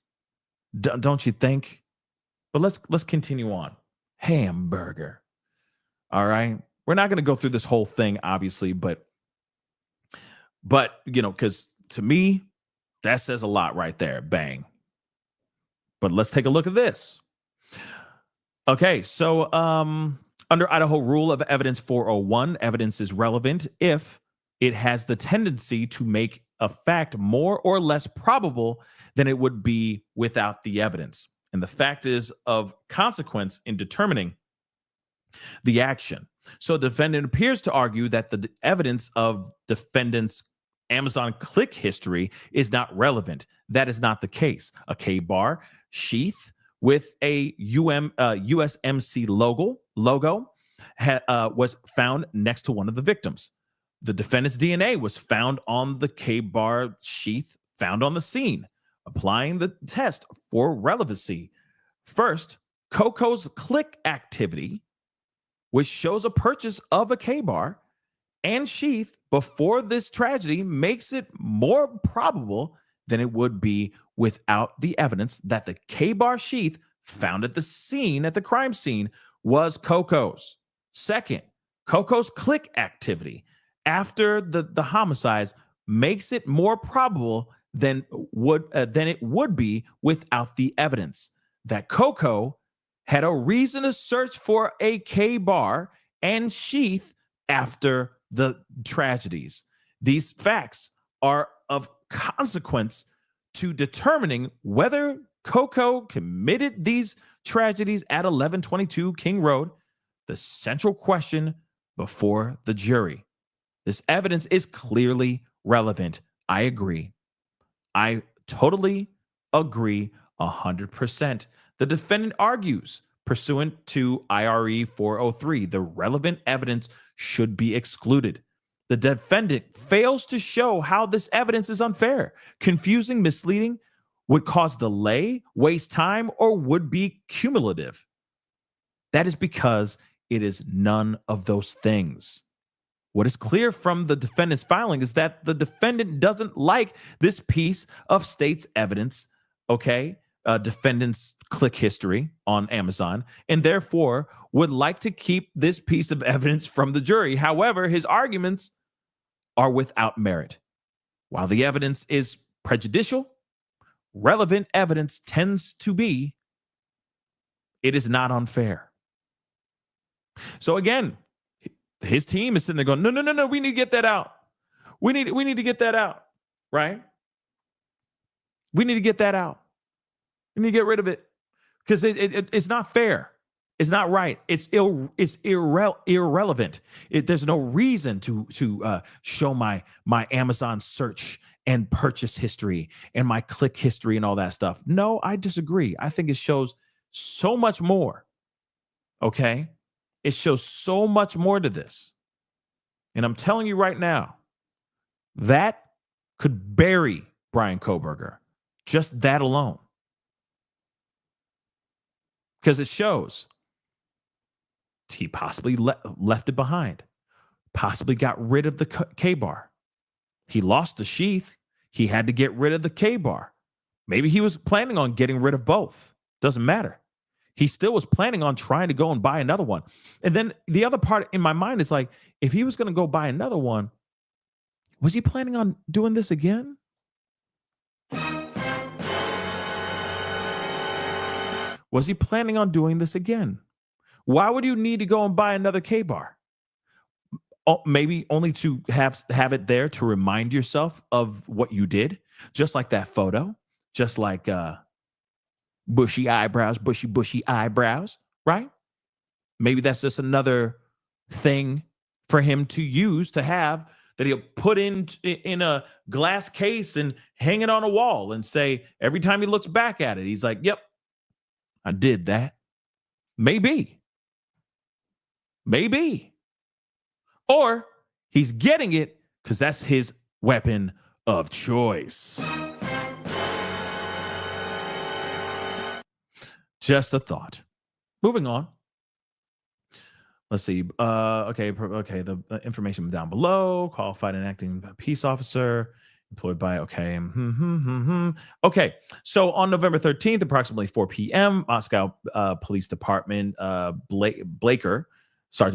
don't you think? But let's continue on. Hamburger. All right. We're not going to go through this whole thing, obviously, but because to me, that says a lot right there. Bang. But let's take a look at this. Okay, so under Idaho Rule of Evidence 401, evidence is relevant if it has the tendency to make a fact more or less probable than it would be without the evidence. And the fact is of consequence in determining the action. So the defendant appears to argue that the evidence of defendant's Amazon click history is not relevant. That is not the case. A K-bar sheath with a USMC logo was found next to one of the victims. The defendant's DNA was found on the K-bar sheath found on the scene. Applying the test for relevancy. First, Coco's click activity, which shows a purchase of a K-bar and sheath before this tragedy, makes it more probable than it would be without the evidence that the K-bar sheath found at the crime scene, was Coco's. Second, Coco's click activity after the homicides makes it more probable than it would be without the evidence that Coco had a reason to search for a K-bar and sheath after the tragedies. These facts are of consequence to determining whether Coco committed these tragedies at 1122 King Road, the central question before the jury. This evidence is clearly relevant. I agree. I totally agree 100%. The defendant argues, pursuant to IRE 403, the relevant evidence should be excluded. The defendant fails to show how this evidence is unfair, confusing, misleading, would cause delay, waste time, or would be cumulative. That is because it is none of those things. What is clear from the defendant's filing is that the defendant doesn't like this piece of state's evidence, defendant's click history on Amazon, and therefore would like to keep this piece of evidence from the jury. However, his arguments are without merit. While the evidence is prejudicial, relevant evidence tends to be, it is not unfair. So again, his team is sitting there going, no, we need to get that out. We need to get that out, right? We need to get that out. We need to get rid of it because it's not fair. It's not right. It's irrelevant. There's no reason to show my Amazon search and purchase history and my click history and all that stuff. No, I disagree. I think it shows so much more. Okay? It shows so much more to this. And I'm telling you right now, that could bury BRYAN KOHBERGER. Just that alone. Because it shows he possibly left it behind, possibly got rid of the K-bar. He lost the sheath. He had to get rid of the K-bar. Maybe he was planning on getting rid of both. Doesn't matter. He still was planning on trying to go and buy another one. And then the other part in my mind is like, if he was going to go buy another one, was he planning on doing this again? Was he planning on doing this again? Why would you need to go and buy another K-bar? Oh, maybe only to have it there to remind yourself of what you did, just like that photo, just like bushy eyebrows, bushy eyebrows, right? Maybe that's just another thing for him to use to have that he'll put in a glass case and hang it on a wall and say every time he looks back at it, he's like, "Yep, I did that." Maybe, maybe, or he's getting it because that's his weapon of choice. Just a thought. Moving on. Let's see. Okay. The information down below. Qualified and acting peace officer employed by. Okay. Okay. So on November 13th, approximately 4 p.m., Moscow Police Department, Sergeant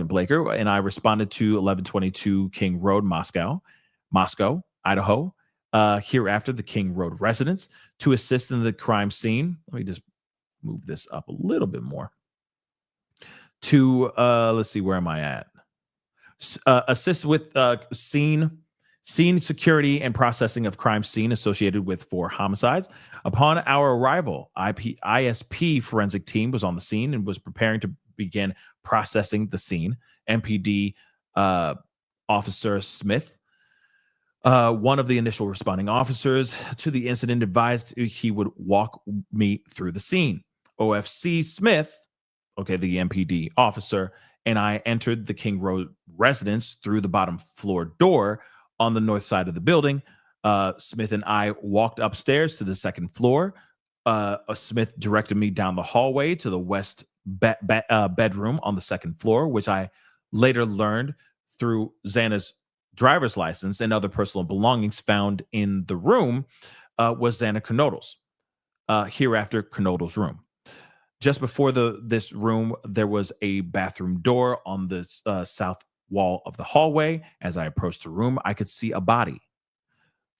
Blaker, and I responded to 1122 King Road, Moscow, Idaho. Hereafter, the King Road residence to assist in the crime scene. Let me just move this up a little bit more. To let's see, where am I at? Assist with scene security and processing of crime scene associated with 4 homicides. Upon our arrival, ISP forensic team was on the scene and was preparing to begin processing the scene. MPD Officer Smith, one of the initial responding officers to the incident, advised he would walk me through the scene. OFC Smith, okay, the MPD officer, and I entered the King Road residence through the bottom floor door on the north side of the building. Smith and I walked upstairs to the second floor. Smith directed me down the hallway to the west bedroom on the second floor, which I later learned through Xana's driver's license and other personal belongings found in the room was Xana Kernodle's. Hereafter, Kernodle's room. Just before this room, there was a bathroom door on the south wall of the hallway. As I approached the room, I could see a body,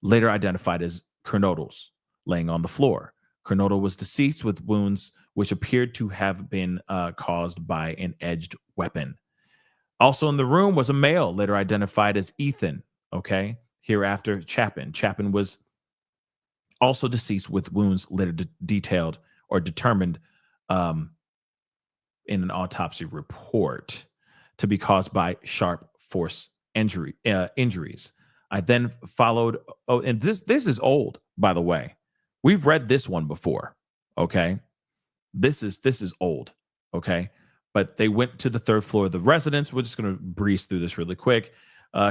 later identified as Kernodle's, laying on the floor. Kernodle was deceased with wounds which appeared to have been caused by an edged weapon. Also in the room was a male, later identified as Ethan. Okay, hereafter, Chapin. Chapin was also deceased with wounds later detailed or determined in an autopsy report to be caused by sharp force injuries. I then followed. Oh, and this is old, by the way. We've read this one before. Okay, this is old. Okay, but they went to the third floor of the residence. We're just going to breeze through this really quick.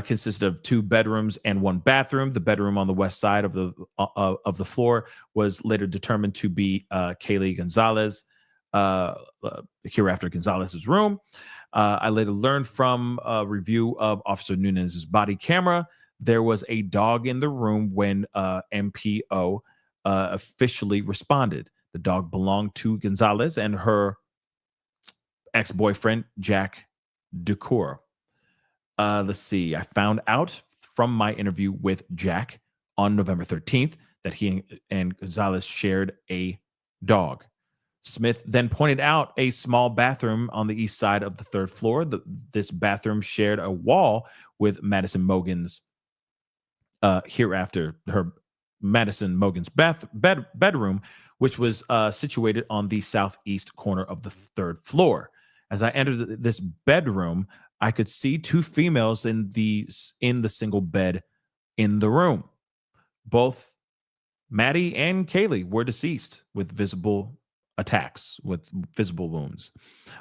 Consisted of 2 bedrooms and 1 bathroom. The bedroom on the west side of the floor was later determined to be Kaylee Gonzalez. Hereafter, Gonzalez's room. I later learned from a review of Officer Nunez's body camera, there was a dog in the room when MPO officially responded. The dog belonged to Gonzalez and her ex-boyfriend, Jack Ducour. Let's see. I found out from my interview with Jack on November 13th that he and Gonzalez shared a dog. Smith then pointed out a small bathroom on the east side of the third floor. This bathroom shared a wall with Madison Mogen's, hereafter, her Madison Mogen's bedroom, which was situated on the southeast corner of the third floor. As I entered this bedroom, I could see 2 females in the single bed in the room. Both Maddie and Kaylee were deceased with visible attacks, with visible wounds.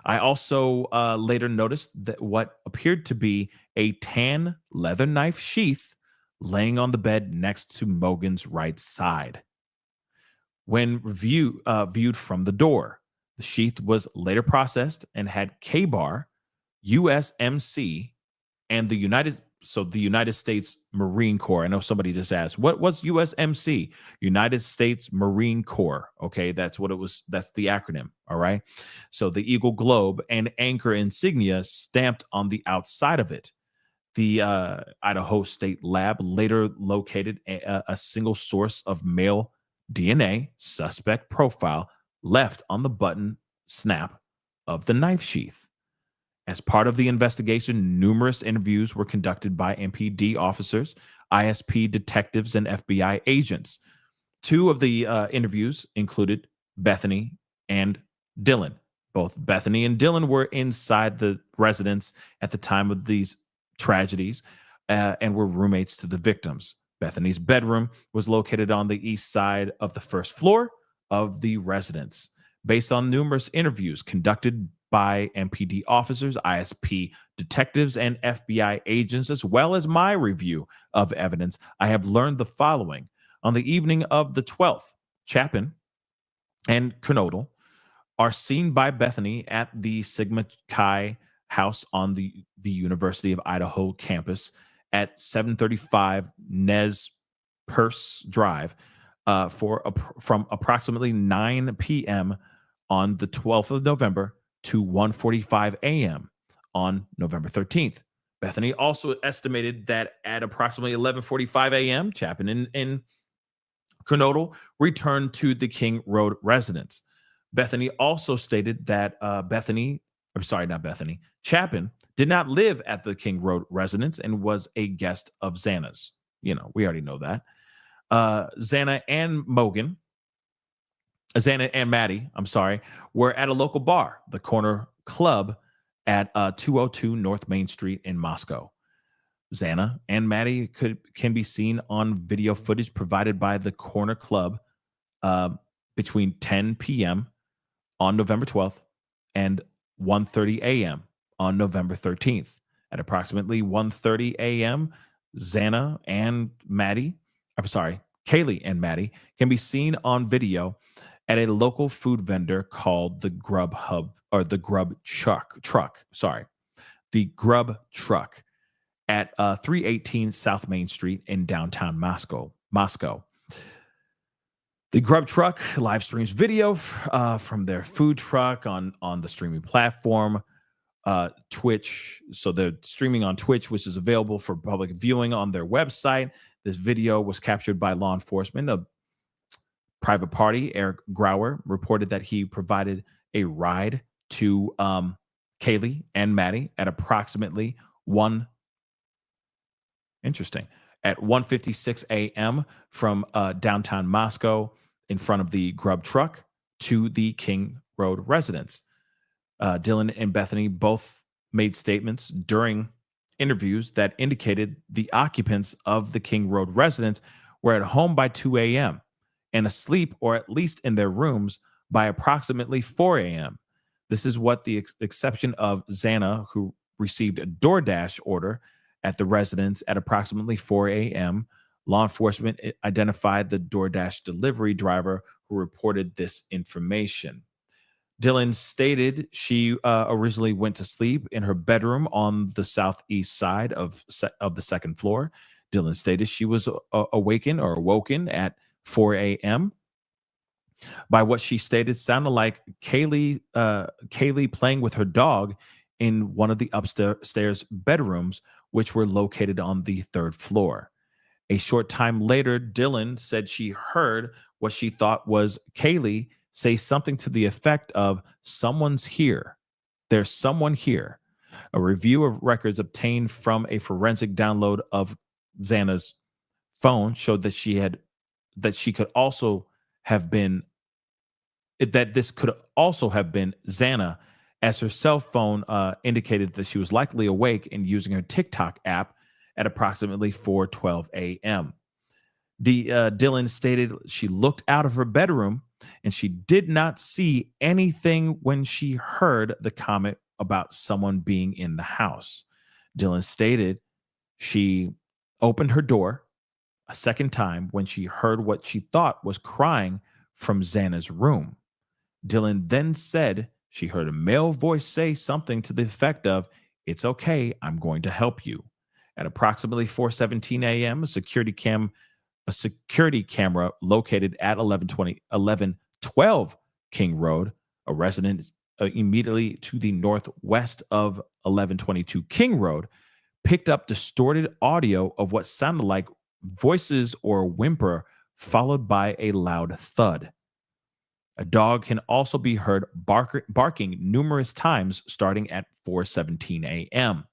I also later noticed that what appeared to be a tan leather knife sheath laying on the bed next to Mogen's right side. When viewed from the door, the sheath was later processed and had K-bar, USMC, and the United States Marine Corps. I know somebody just asked, what was USMC? United States Marine Corps. Okay, that's what it was. That's the acronym. All right. So the Eagle Globe and anchor insignia stamped on the outside of it. The Idaho State Lab later located a single source of male DNA suspect profile left on the button snap of the knife sheath. As part of the investigation, numerous interviews were conducted by MPD officers, ISP detectives, and FBI agents. Two of the interviews included Bethany and Dylan. Both Bethany and Dylan were inside the residence at the time of these tragedies and were roommates to the victims. Bethany's bedroom was located on the east side of the first floor of the residence. Based on numerous interviews conducted by MPD officers, ISP detectives, and FBI agents, as well as my review of evidence, I have learned the following. On the evening of the 12th, Chapin and Kernodle are seen by Bethany at the Sigma Chi house on the University of Idaho campus at 735 Nez Perce Drive from approximately 9 p.m. on the 12th of November to 1:45 a.m. on November 13th. Bethany also estimated that at approximately 11:45 a.m., Chapin and Kernodle returned to the King Road residence. Bethany also stated that Chapin did not live at the King Road residence and was a guest of Xana's. You know, we already know that. Xana and Maddie, were at a local bar, the Corner Club at 202 North Main Street in Moscow. Xana and Maddie can be seen on video footage provided by the Corner Club between 10 p.m. on November 12th and 1:30 a.m. on November 13th. At approximately 1:30 a.m., Kaylee and Maddie can be seen on video at a local food vendor called the Grub Truck at 318 South Main Street in downtown Moscow. The Grub Truck live streams video from their food truck on the streaming platform, Twitch. So they're streaming on Twitch, which is available for public viewing on their website. This video was captured by law enforcement. A private party, Eric Grauer, reported that he provided a ride to Kaylee and Maddie at approximately 1:56 a.m. from downtown Moscow in front of the Grub Truck to the King Road residence. Dylan and Bethany both made statements during interviews that indicated the occupants of the King Road residence were at home by 2 a.m. and asleep, or at least in their rooms, by approximately 4 a.m. This is what the exception of Xana, who received a DoorDash order at the residence at approximately 4 a.m. Law enforcement identified the DoorDash delivery driver who reported this information. Dylan stated she originally went to sleep in her bedroom on the southeast side of the second floor. Dylan stated she was awoken at 4 a.m. by what she stated sounded like Kaylee playing with her dog in one of the upstairs bedrooms, which were located on the third floor. A short time later, Dylan said she heard what she thought was Kaylee say something to the effect of, "Someone's here. There's someone here." A review of records obtained from a forensic download of Xana's phone showed that this could also have been Xana, as her cell phone indicated that she was likely awake and using her TikTok app at approximately 4:12 a.m. Dylan stated she looked out of her bedroom and she did not see anything when she heard the comment about someone being in the house. Dylan stated she opened her door a second time when she heard what she thought was crying from Xana's room. Dylan then said she heard a male voice say something to the effect of, "It's okay, I'm going to help you." At approximately 4:17 a.m., a security camera located at 1112 King Road, a residence immediately to the northwest of 1122 King Road, picked up distorted audio of what sounded like voices or a whimper, followed by a loud thud. A dog can also be heard barking numerous times starting at 4:17 a.m.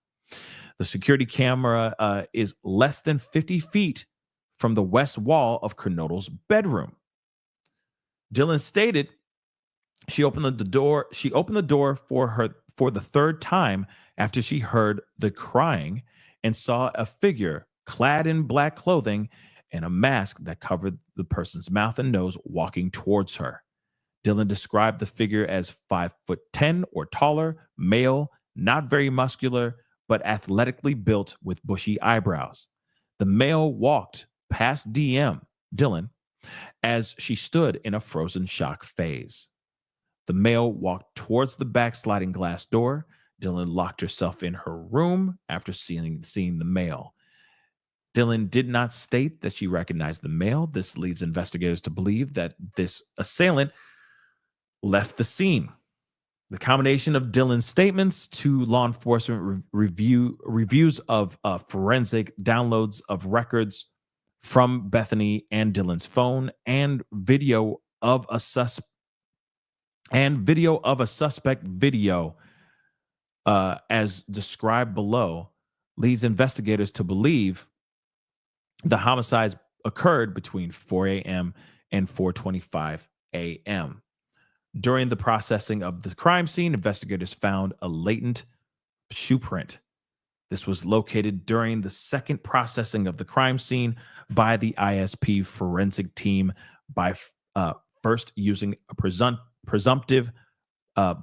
The security camera is less than 50 feet from the west wall of Kernodle's bedroom. Dylan stated she opened the door. She opened the door for the third time after she heard the crying and saw a figure clad in black clothing and a mask that covered the person's mouth and nose walking towards her. Dylan described the figure as 5'10" or taller, male, not very muscular, but athletically built with bushy eyebrows. The male walked past Dylan, as she stood in a frozen shock phase. The male walked towards the back sliding glass door. Dylan locked herself in her room after seeing the male. Dylan did not state that she recognized the male. This leads investigators to believe that this assailant left the scene. The combination of Dylan's statements to law enforcement reviews of forensic downloads of records from Bethany and Dylan's phone and video of a suspect video as described below leads investigators to believe the homicides occurred between 4 a.m. and 4:25 a.m. During the processing of the crime scene, investigators found a latent shoe print. This was located during the second processing of the crime scene by the ISP forensic team by first using a presumptive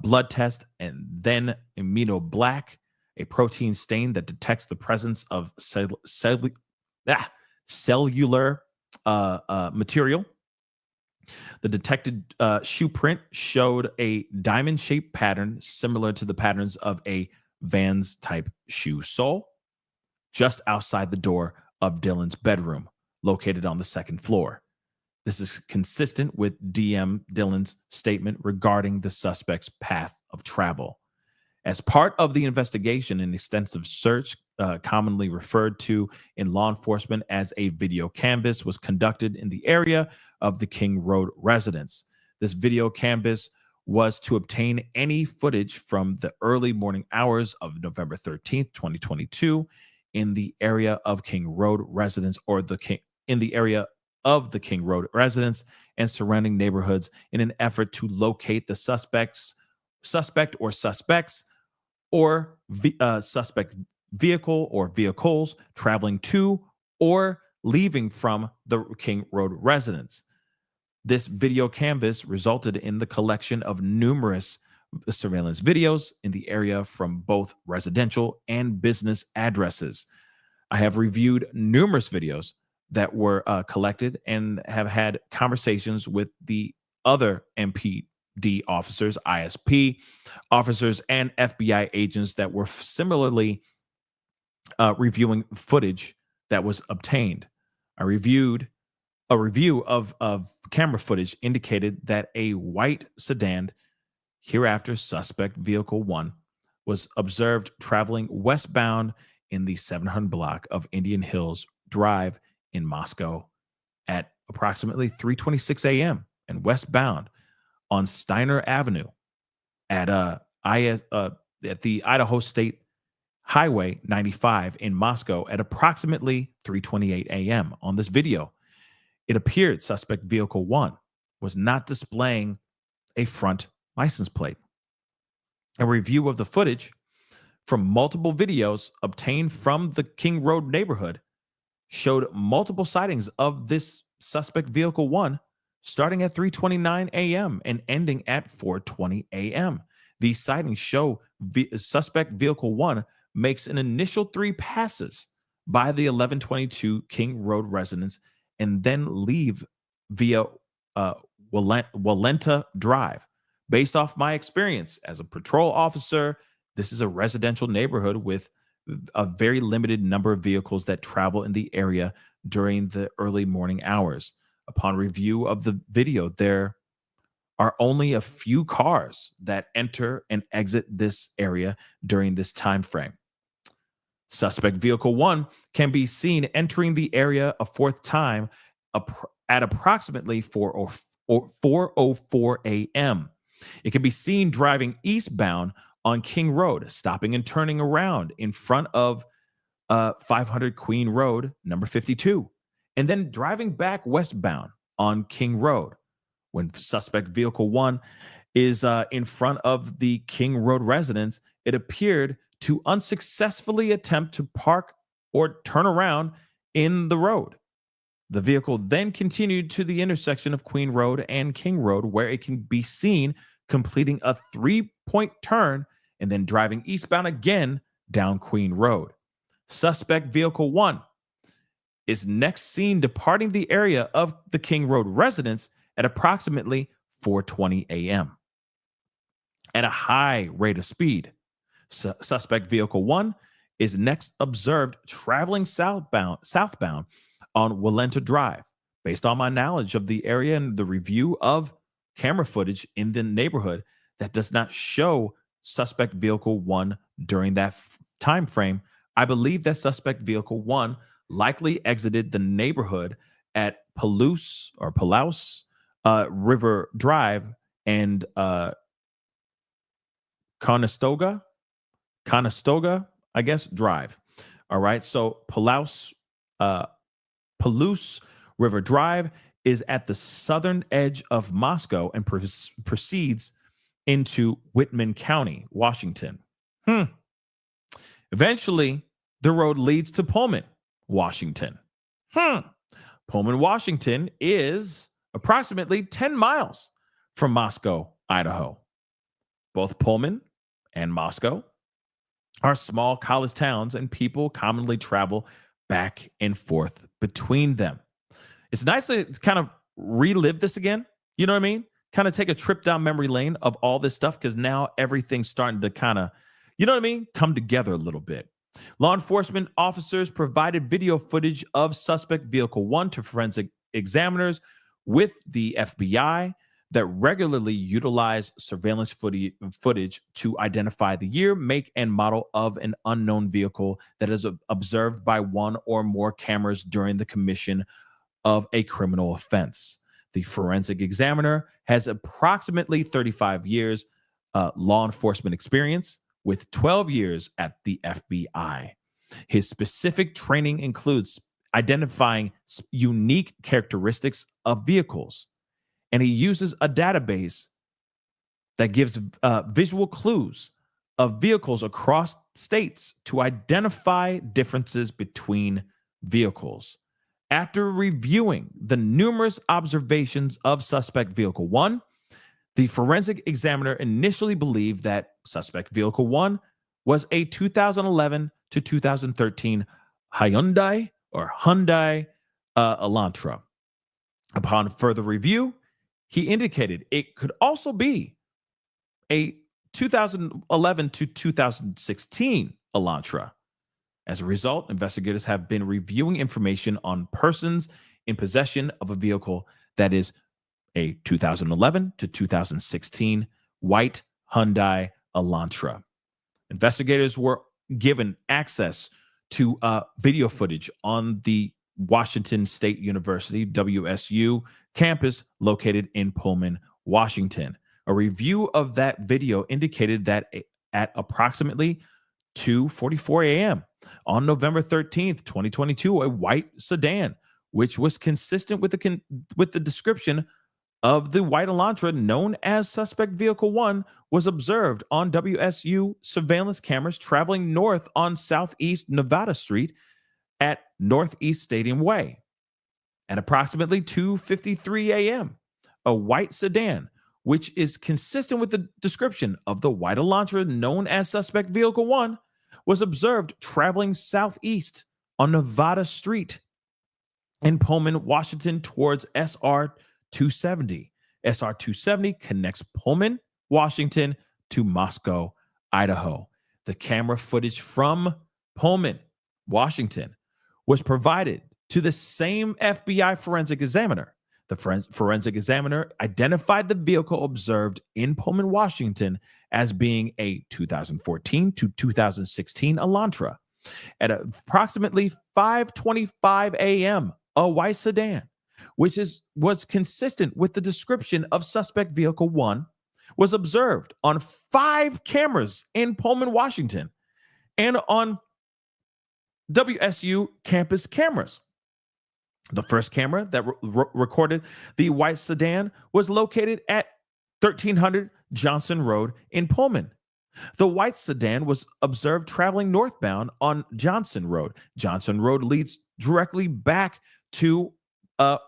blood test and then immunoblack, a protein stain that detects the presence of cellular material. The detected shoe print showed a diamond-shaped pattern similar to the patterns of a Vans type shoe sole just outside the door of Dylan's bedroom, located on the second floor. This is consistent with Dylan's statement regarding the suspect's path of travel. As part of the investigation, an extensive search, commonly referred to in law enforcement as a video canvass, was conducted in the area of the King Road residence. This video canvass was to obtain any footage from the early morning hours of November 13th, 2022, in the area of King Road residence in the area of the King Road residence and surrounding neighborhoods in an effort to locate the suspect or suspects or suspect vehicle or vehicles traveling to or leaving from the King Road residence. This video canvas resulted in the collection of numerous surveillance videos in the area from both residential and business addresses. I have reviewed numerous videos that were collected and have had conversations with the other MPD officers, ISP officers, and FBI agents that were similarly reviewing footage that was obtained. A review of camera footage indicated that a white sedan, hereafter suspect vehicle 1, was observed traveling westbound in the 700 block of Indian Hills Drive in Moscow at approximately 3:26 a.m. and westbound on Steiner Avenue at the Idaho State Highway 95 in Moscow at approximately 3:28 a.m. On this video, it appeared suspect vehicle 1 was not displaying a front license plate. A review of the footage from multiple videos obtained from the King Road neighborhood showed multiple sightings of this suspect vehicle 1 starting at 3:29 a.m. and ending at 4:20 a.m. These sightings show suspect vehicle 1 makes an initial 3 passes by the 1122 King Road residence and then leave via Walenta Drive. Based off my experience as a patrol officer, this is a residential neighborhood with a very limited number of vehicles that travel in the area during the early morning hours. Upon review of the video, there are only a few cars that enter and exit this area during this time frame. Suspect vehicle 1 can be seen entering the area a fourth time at approximately 4 or 4:04 a.m. It can be seen driving eastbound on King Road, stopping and turning around in front of 500 Queen Road, number 52, and then driving back westbound on King Road. When suspect vehicle 1 is in front of the King Road residence, it appeared to unsuccessfully attempt to park or turn around in the road. The vehicle then continued to the intersection of Queen Road and King Road, where it can be seen completing a 3-point turn and then driving eastbound again down Queen Road. Suspect vehicle 1 is next seen departing the area of the King Road residence at approximately 4:20 a.m. at a high rate of speed. Suspect vehicle 1 is next observed traveling southbound on Willenta Drive. Based on my knowledge of the area and the review of camera footage in the neighborhood, that does not show suspect vehicle 1 during that time frame. I believe that suspect vehicle 1 likely exited the neighborhood at Palouse River Drive and Conestoga, I guess, Drive. All right. So Palouse River Drive is at the southern edge of Moscow and proceeds into Whitman County, Washington. Eventually, the road leads to Pullman, Washington. Pullman, Washington is approximately 10 miles from Moscow, Idaho. Both Pullman and Moscow are small college towns, and people commonly travel back and forth between them. It's nice to kind of relive this again. You know what I mean? Kind of take a trip down memory lane of all this stuff, because now everything's starting to kind of, you know what I mean, come together a little bit. Law enforcement officers provided video footage of suspect vehicle 1 to forensic examiners with the FBI that regularly utilize surveillance footage to identify the year, make, and model of an unknown vehicle that is observed by one or more cameras during the commission of a criminal offense. The forensic examiner has approximately 35 years law enforcement experience, with 12 years at the FBI. His specific training includes identifying unique characteristics of vehicles, and he uses a database that gives visual clues of vehicles across states to identify differences between vehicles. After reviewing the numerous observations of suspect vehicle 1, the forensic examiner initially believed that suspect vehicle 1 was a 2011 to 2013 Hyundai Elantra. Upon further review, he indicated it could also be a 2011 to 2016 Elantra. As a result, investigators have been reviewing information on persons in possession of a vehicle that is a 2011 to 2016 white Hyundai Elantra. Investigators were given access to video footage on the Washington State University, WSU, campus located in Pullman, Washington. A review of that video indicated that at approximately 2:44 a.m. on November 13th, 2022, a white sedan, which was consistent with the description of the white Elantra known as suspect vehicle 1, was observed on WSU surveillance cameras traveling north on Southeast Nevada Street at Northeast Stadium Way. At approximately 2:53 a.m., a white sedan, which is consistent with the description of the white Elantra known as suspect vehicle 1, was observed traveling southeast on Nevada Street in Pullman, Washington, towards SR 270. SR 270 connects Pullman, Washington to Moscow, Idaho. The camera footage from Pullman, Washington was provided to the same FBI forensic examiner. The forensic examiner identified the vehicle observed in Pullman, Washington as being a 2014 to 2016 Elantra. At approximately 5:25 a.m., a white sedan which was consistent with the description of suspect vehicle 1, was observed on 5 cameras in Pullman, Washington, and on WSU campus cameras. The first camera that recorded the white sedan was located at 1300 Johnson Road in Pullman. The white sedan was observed traveling northbound on Johnson Road. Johnson Road leads directly back to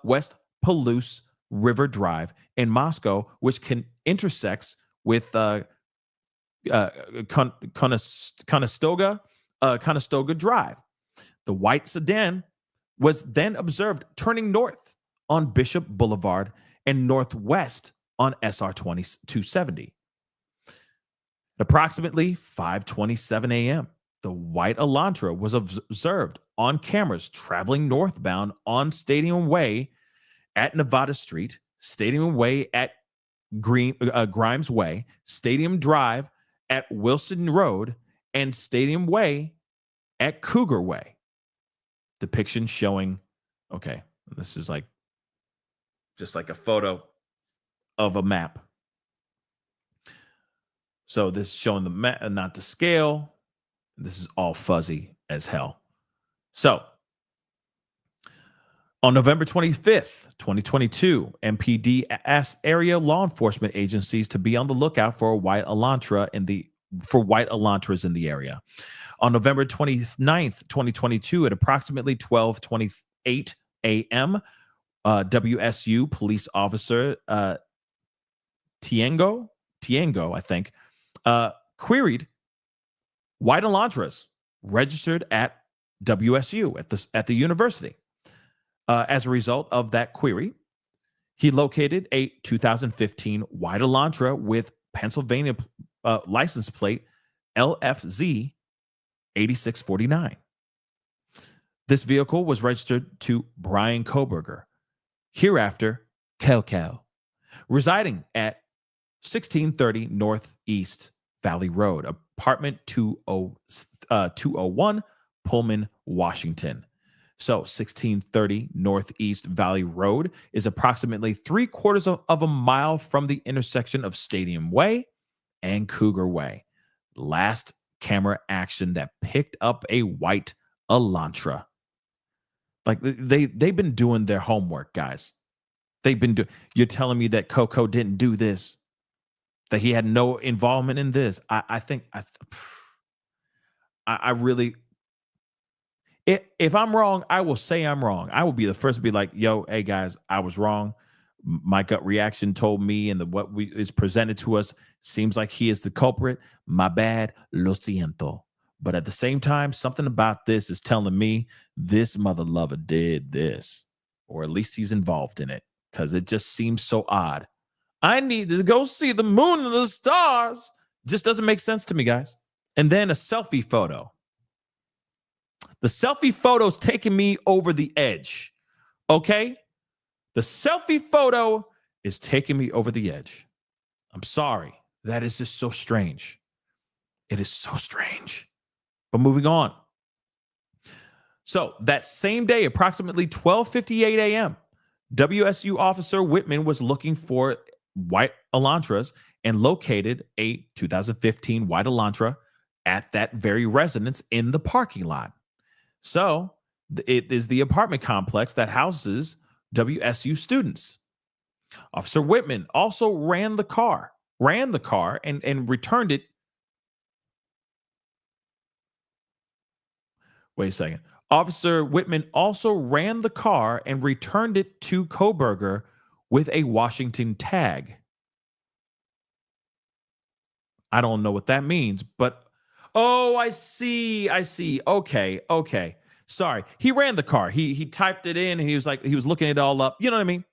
West Palouse River Drive in Moscow, which intersects with Conestoga Drive. The white sedan was then observed turning north on Bishop Boulevard and northwest on SR 270. At approximately 5:27 a.m., the white Elantra was observed on cameras traveling northbound on Stadium Way at Nevada Street, Stadium Way at Grimes Way, Stadium Drive at Wilson Road, and Stadium Way at Cougar Way. Depiction showing, okay, this is like just like a photo of a map. So this is showing the map, not the scale. This is all fuzzy as hell. So on November 25th, 2022, MPD asked area law enforcement agencies to be on the lookout for white Elantras in the area. On November 29th, 2022, at approximately 12:28 a.m., WSU police officer Tiengo, I think, queried white Elantras registered at WSU at the university. As a result of that query, he located a 2015 white Elantra with Pennsylvania license plate LFZ 8649. This vehicle was registered to BRYAN KOHBERGER, hereafter Coco, residing at 1630 Northeast Valley Road, apartment 201, Pullman, Washington. So 1630 Northeast Valley Road is approximately 3/4 of a mile from the intersection of Stadium Way and Cougar Way. Last camera action that picked up a white Elantra. Like they've been doing their homework, guys. You're telling me that Coco didn't do this, that he had no involvement in this. I really, if I'm wrong, I will say I'm wrong. I will be the first to be like, yo, hey guys, I was wrong. My gut reaction told me, and what is presented to us seems like he is the culprit. My bad, lo siento. But at the same time, something about this is telling me this mother lover did this, or at least he's involved in it, because it just seems so odd. I need to go see the moon and the stars. Just doesn't make sense to me, guys. And then a selfie photo. The selfie photo's taking me over the edge. Okay? The selfie photo is taking me over the edge. I'm sorry. That is just so strange. It is so strange. But moving on. So that same day, approximately 12:58 a.m., WSU officer Whitman was looking for white Elantras and located a 2015 white Elantra at that very residence in the parking lot. So it is the apartment complex that houses WSU students. Officer Whitman also ran the car and returned it. Wait a second. Officer Whitman also ran the car and returned it to Kohberger with a Washington tag. I don't know what that means, but oh, I see. Okay. Sorry. He ran the car. He typed it in and he was looking it all up. You know what I mean?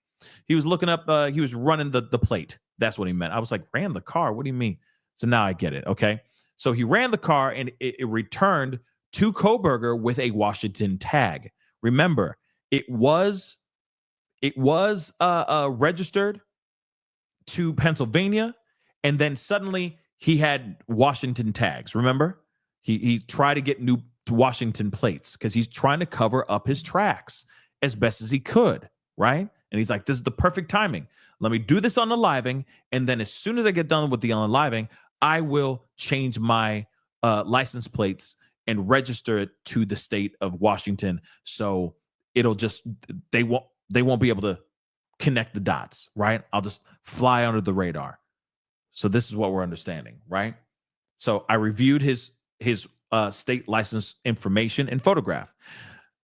He was looking up, he was running the plate. That's what he meant. I was like, ran the car? What do you mean? So now I get it. Okay. So he ran the car and it returned to Kohberger with a Washington tag. Remember, it was registered to Pennsylvania, and then suddenly he had Washington tags. Remember, he tried to get new Washington plates because he's trying to cover up his tracks as best as he could. right? And he's like, this is the perfect timing. Let me do this on the living. And then as soon as I get done with the unliving, I will change my license plates and register it to the state of Washington. So it'll just, they won't be able to connect the dots, right? I'll just fly under the radar. So this is what we're understanding, right? So I reviewed his state license information and photograph.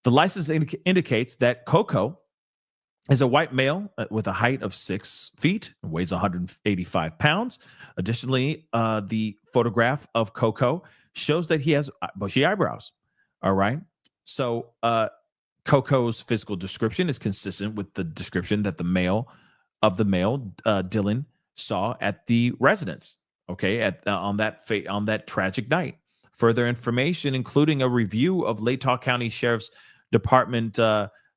The license indicates that Coco is a white male with a height of 6 feet and weighs 185 pounds. Additionally, the photograph of Coco shows that he has bushy eyebrows. All right. So Coco's physical description is consistent with the description that the male, Dylan, saw at the residence. Okay, on that tragic night. Further information, including a review of Latah County Sheriff's Department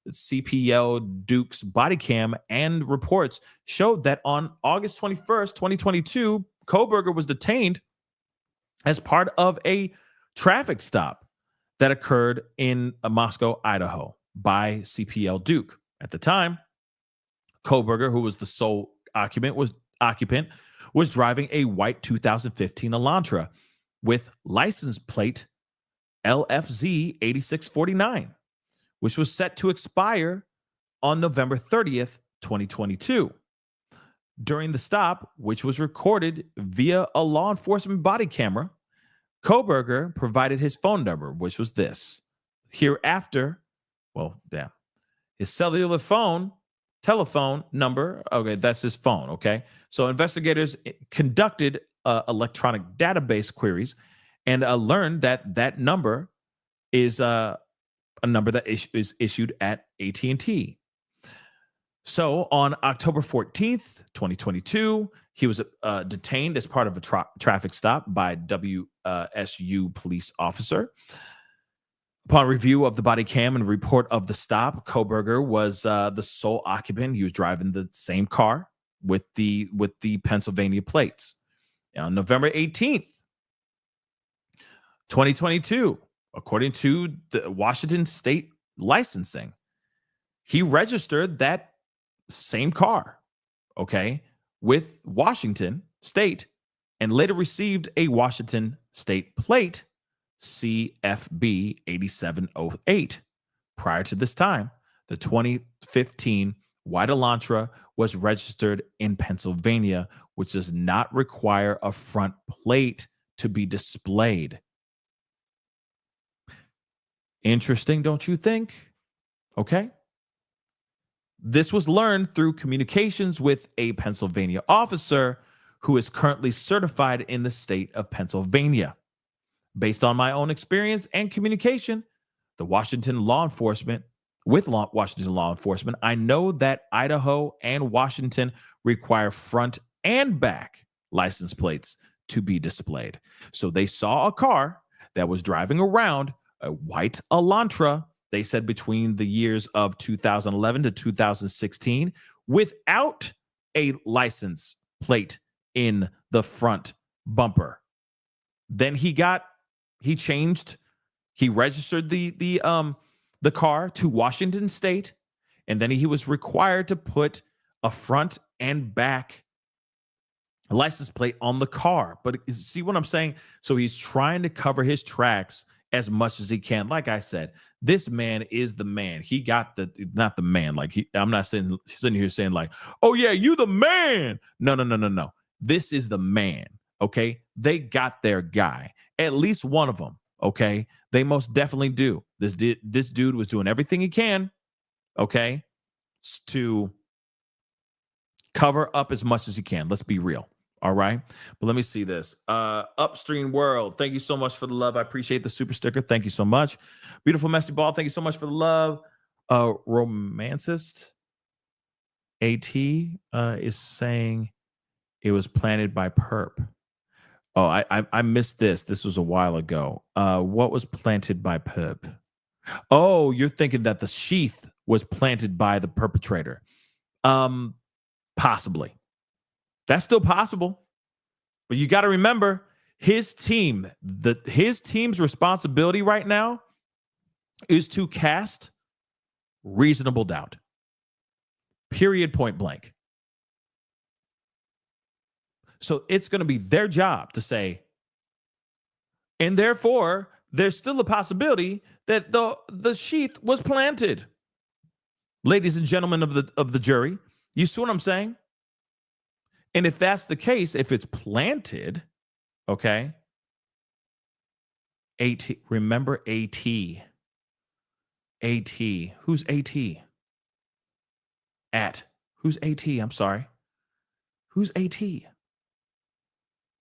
CPL Duke's body cam and reports, showed that on August 21st, 2022, Kohberger was detained as part of a traffic stop that occurred in Moscow, Idaho, by CPL Duke. At the time, Kohberger, who was the sole occupant, was driving a white 2015 Elantra with license plate LFZ 8649, which was set to expire on November 30th, 2022. During the stop, which was recorded via a law enforcement body camera, Kohberger provided his phone number, which was this. Hereafter, his cellular telephone number. Okay, that's his phone. Okay, so investigators conducted electronic database queries and learned that number is a number that is issued at AT&T. So on October 14th, 2022, he was detained as part of a traffic stop by WSU police officer. Upon review of the body cam and report of the stop, Kohberger was the sole occupant. He was driving the same car with the Pennsylvania plates. On November 18th, 2022, according to the Washington State licensing, he registered that same car, okay, with Washington State, and later received a Washington State plate, CFB 8708. Prior to this time, the 2015 white Elantra was registered in Pennsylvania, which does not require a front plate to be displayed. Interesting, don't you think? Okay. This was learned through communications with a Pennsylvania officer who is currently certified in the state of Pennsylvania. Based on my own experience and communication, Washington law enforcement, I know that Idaho and Washington require front and back license plates to be displayed. So they saw a car that was driving around, a white Elantra, they said between the years of 2011 to 2016, without a license plate in the front bumper. Then he registered the car to Washington State, and then he was required to put a front and back license plate on the car. But see what I'm saying? So he's trying to cover his tracks as much as he can. Like I said, this man is the man. He got not the man. I'm not sitting here saying like, oh yeah, you the man. No. This is the man. Okay. They got their guy, at least one of them. Okay. They most definitely do. This dude was doing everything he can. Okay. To cover up as much as he can. Let's be real. All right. But let me see this. Upstream World, thank you so much for the love. I appreciate the super sticker. Thank you so much. Beautiful Messy Ball, thank you so much for the love. Romancist AT is saying it was planted by Perp. Oh, I missed this. This was a while ago. What was planted by Perp? Oh, you're thinking that the sheath was planted by the perpetrator. Possibly. That's still possible. But you got to remember his team's responsibility right now is to cast reasonable doubt. period, point blank. So it's going to be their job to say, and therefore, there's still a possibility that the sheath was planted. Ladies and gentlemen of the jury, you see what I'm saying? And if that's the case, if it's planted, okay, AT, remember AT. AT. Who's AT? Who's AT? I'm sorry. Who's AT?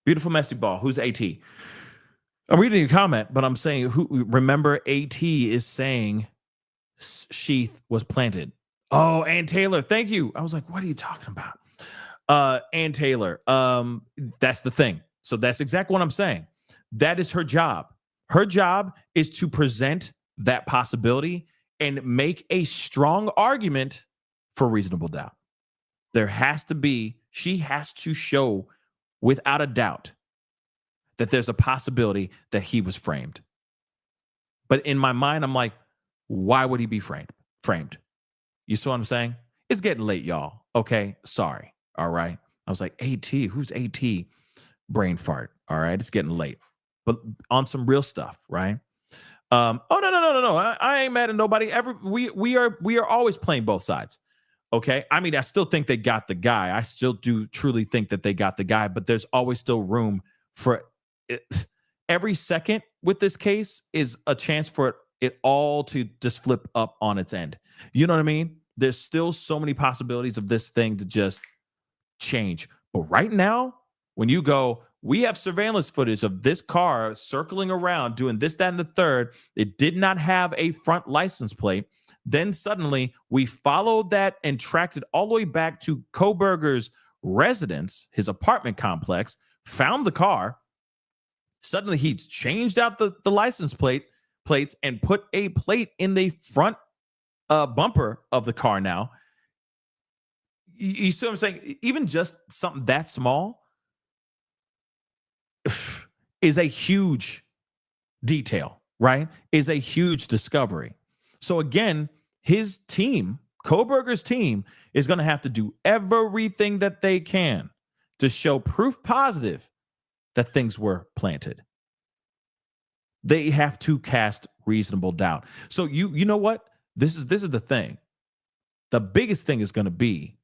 Beautiful messy ball. Who's AT? I'm reading your comment, but I'm saying remember AT is saying sheath was planted. Oh, Ann Taylor, thank you. I was like, what are you talking about? Ann Taylor. That's the thing. So that's exactly what I'm saying. That is her job. Her job is to present that possibility and make a strong argument for reasonable doubt. There has to be, she has to show without a doubt that there's a possibility that he was framed. But in my mind, I'm like, why would he be framed? You see what I'm saying? It's getting late, y'all. Okay, sorry. All right. I was like, AT, who's AT? Brain fart. All right, it's getting late. But on some real stuff, right? Oh no. I ain't mad at nobody. We are always playing both sides. Okay. I mean, I still think they got the guy. I still do truly think that they got the guy, but there's always still room for it. Every second with this case is a chance for it all to just flip up on its end. You know what I mean? There's still so many possibilities of this thing to just change. But right now, when you go, we have surveillance footage of this car circling around doing this, that, and the third. It did not have a front license plate. Then suddenly we followed that and tracked it all the way back to Kohberger's residence, his apartment complex, found the car. Suddenly he's changed out the license plates and put a plate in the front bumper of the car now. You see what I'm saying? Even just something that small is a huge detail, right? Is a huge discovery. So again, his team, Kohberger's team, is going to have to do everything that they can to show proof positive that things were planted. They have to cast reasonable doubt. So you know what? This is the thing. The biggest thing is going to be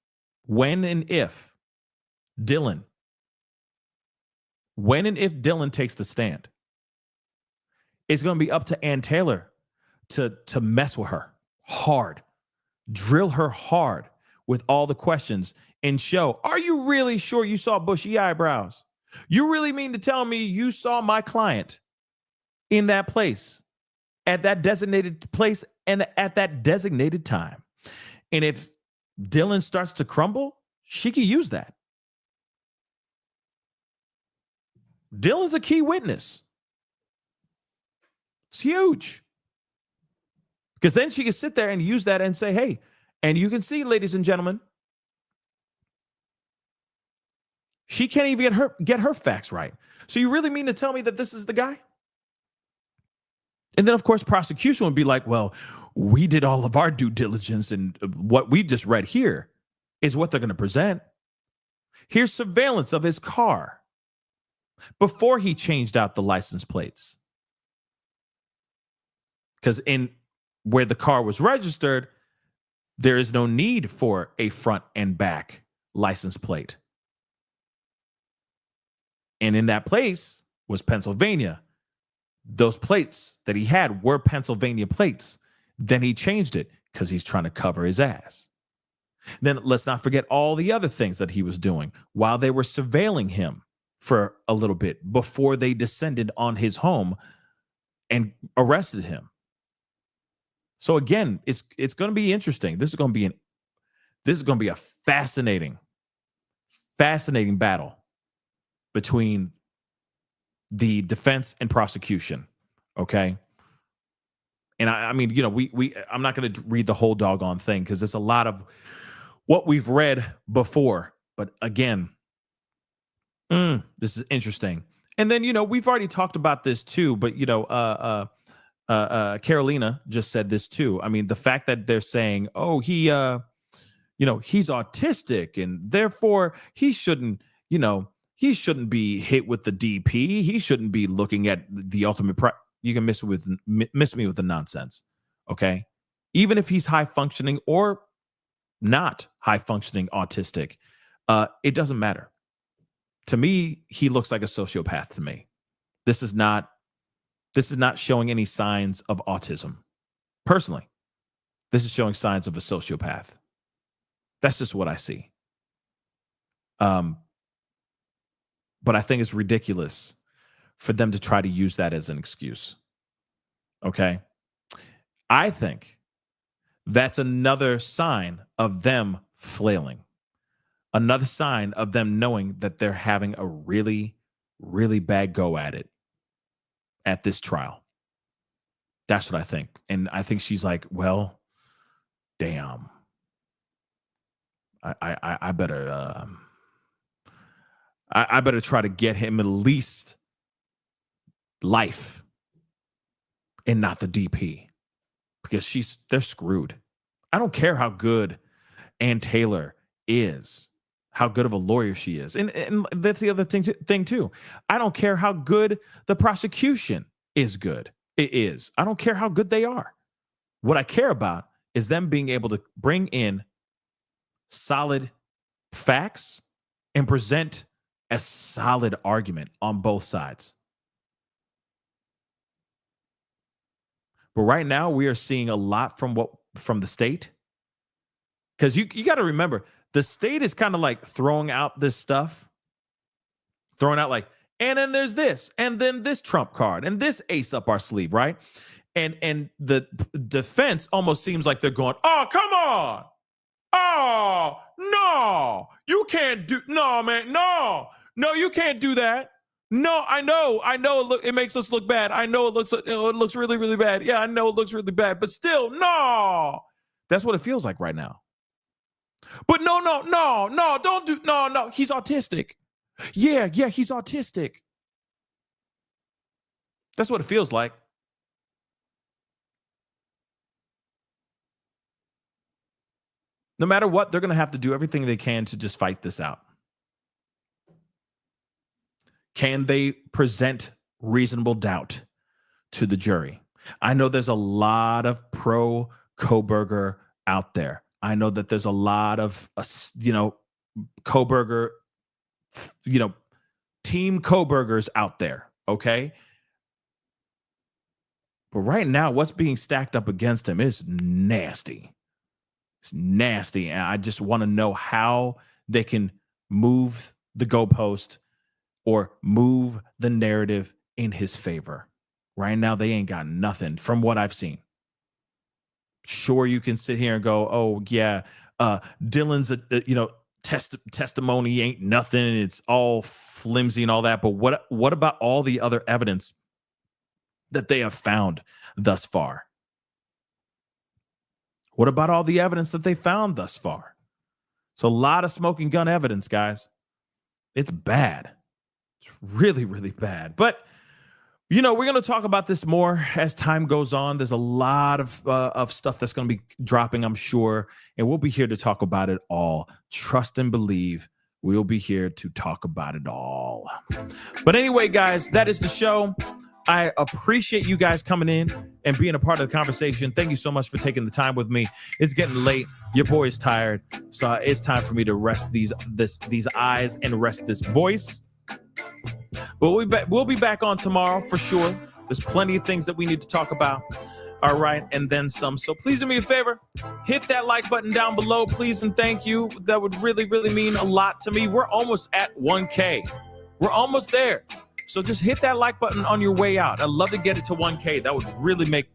when and if Dylan takes the stand. It's going to be up to Ann Taylor to mess with her hard, drill her hard with all the questions and show, are you really sure you saw bushy eyebrows? You really mean to tell me you saw my client in that place, at that designated place, and at that designated time? And if Dylan starts to crumble, she can use that. Dylan's a key witness. It's huge. Because then she can sit there and use that and say, hey, and you can see, ladies and gentlemen, she can't even get her facts right. So you really mean to tell me that this is the guy? And then, of course, prosecution would be like, well, we did all of our due diligence, and what we just read here is what they're going to present. Here's surveillance of his car before he changed out the license plates. Because in where the car was registered, there is no need for a front and back license plate. And in that place was Pennsylvania. Those plates that he had were Pennsylvania plates. Then he changed it because he's trying to cover his ass. Then let's not forget all the other things that he was doing while they were surveilling him for a little bit before they descended on his home and arrested him. So again, it's going to be interesting. This is going to be a fascinating battle between the defense and prosecution. Okay. And I mean, you know, I'm not going to read the whole doggone thing because it's a lot of what we've read before. But again, this is interesting. And then, you know, we've already talked about this too, but you know, Carolina just said this too. I mean, the fact that they're saying, oh, he, he's autistic and therefore he shouldn't be hit with the DP. He shouldn't be looking at the ultimate. You can miss me with the nonsense. Okay. Even if he's high functioning or not high functioning autistic, it doesn't matter. To me, he looks like a sociopath to me. This is not showing any signs of autism. Personally, this is showing signs of a sociopath. That's just what I see. But I think it's ridiculous for them to try to use that as an excuse. Okay? I think that's another sign of them flailing. Another sign of them knowing that they're having a really, really bad go at it at this trial. That's what I think. And I think she's like, well, damn. I better I better try to get him at least life and not the DP, because they're screwed. I don't care how good Ann Taylor is, how good of a lawyer she is. And that's the other thing too. I don't care how good the prosecution is good. It is. I don't care how good they are. What I care about is them being able to bring in solid facts and present a solid argument on both sides. But right now we are seeing a lot from the state. Because you got to remember, the state is kind of like throwing out this stuff, throwing out like, and then there's this, and then this trump card, and this ace up our sleeve, right? And the defense almost seems like they're going, oh, come on. Oh, no, you can't do, no, man, no, you can't do that. No, I know, look, it makes us look bad. I know it looks really, really bad. Yeah, I know it looks really bad, but still, no. That's what it feels like right now. But no, don't do, no, he's autistic. Yeah, he's autistic. That's what it feels like. No matter what, they're going to have to do everything they can to just fight this out. Can they present reasonable doubt to the jury? I know there's a lot of pro Kohberger out there. I know that there's a lot of, Kohberger, team Kohbergers out there. Okay. But right now, what's being stacked up against him is nasty. It's nasty. And I just want to know how they can move the goalpost or move the narrative in his favor. Right now, they ain't got nothing from what I've seen. Sure, you can sit here and go, oh, yeah, Dylan's, testimony ain't nothing. It's all flimsy and all that. But what about all the other evidence that they have found thus far? What about all the evidence that they found thus far? It's a lot of smoking gun evidence, guys. It's bad. It's really, really bad. But, we're going to talk about this more as time goes on. There's a lot of stuff that's going to be dropping, I'm sure. And we'll be here to talk about it all. Trust and believe. We'll be here to talk about it all. But anyway, guys, that is the show. I appreciate you guys coming in and being a part of the conversation. Thank you so much for taking the time with me. It's getting late. Your boy is tired. So it's time for me to rest these eyes and rest this voice. But we'll be back on tomorrow for sure. There's plenty of things that we need to talk about. All right. And then some. So please do me a favor. Hit that like button down below, please. And thank you. That would really, really mean a lot to me. We're almost at 1K. We're almost there. So just hit that like button on your way out. I'd love to get it to 1K. That would really make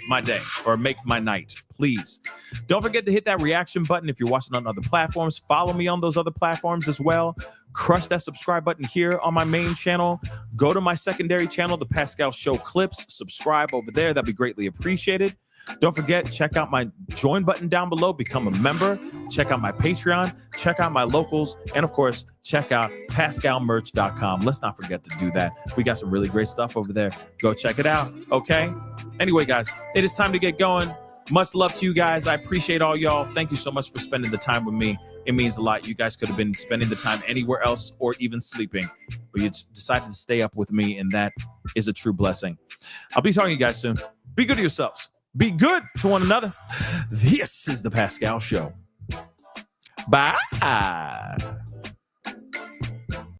my day or make my night. Please. Don't forget to hit that reaction button if you're watching on other platforms. Follow me on those other platforms as well. Crush that subscribe button here on my main channel. Go to my secondary channel, The Pascal Show Clips. Subscribe over there. That'd be greatly appreciated. Don't forget, check out my join button down below. Become a member. Check out my Patreon. Check out my locals. And, of course, check out PascalMerch.com. Let's not forget to do that. We got some really great stuff over there. Go check it out, okay? Anyway, guys, it is time to get going. Much love to you guys. I appreciate all y'all. Thank you so much for spending the time with me. It means a lot. You guys could have been spending the time anywhere else or even sleeping, but you decided to stay up with me, and that is a true blessing. I'll be talking to you guys soon. Be good to yourselves. Be good to one another. This is the Pascal Show. Bye.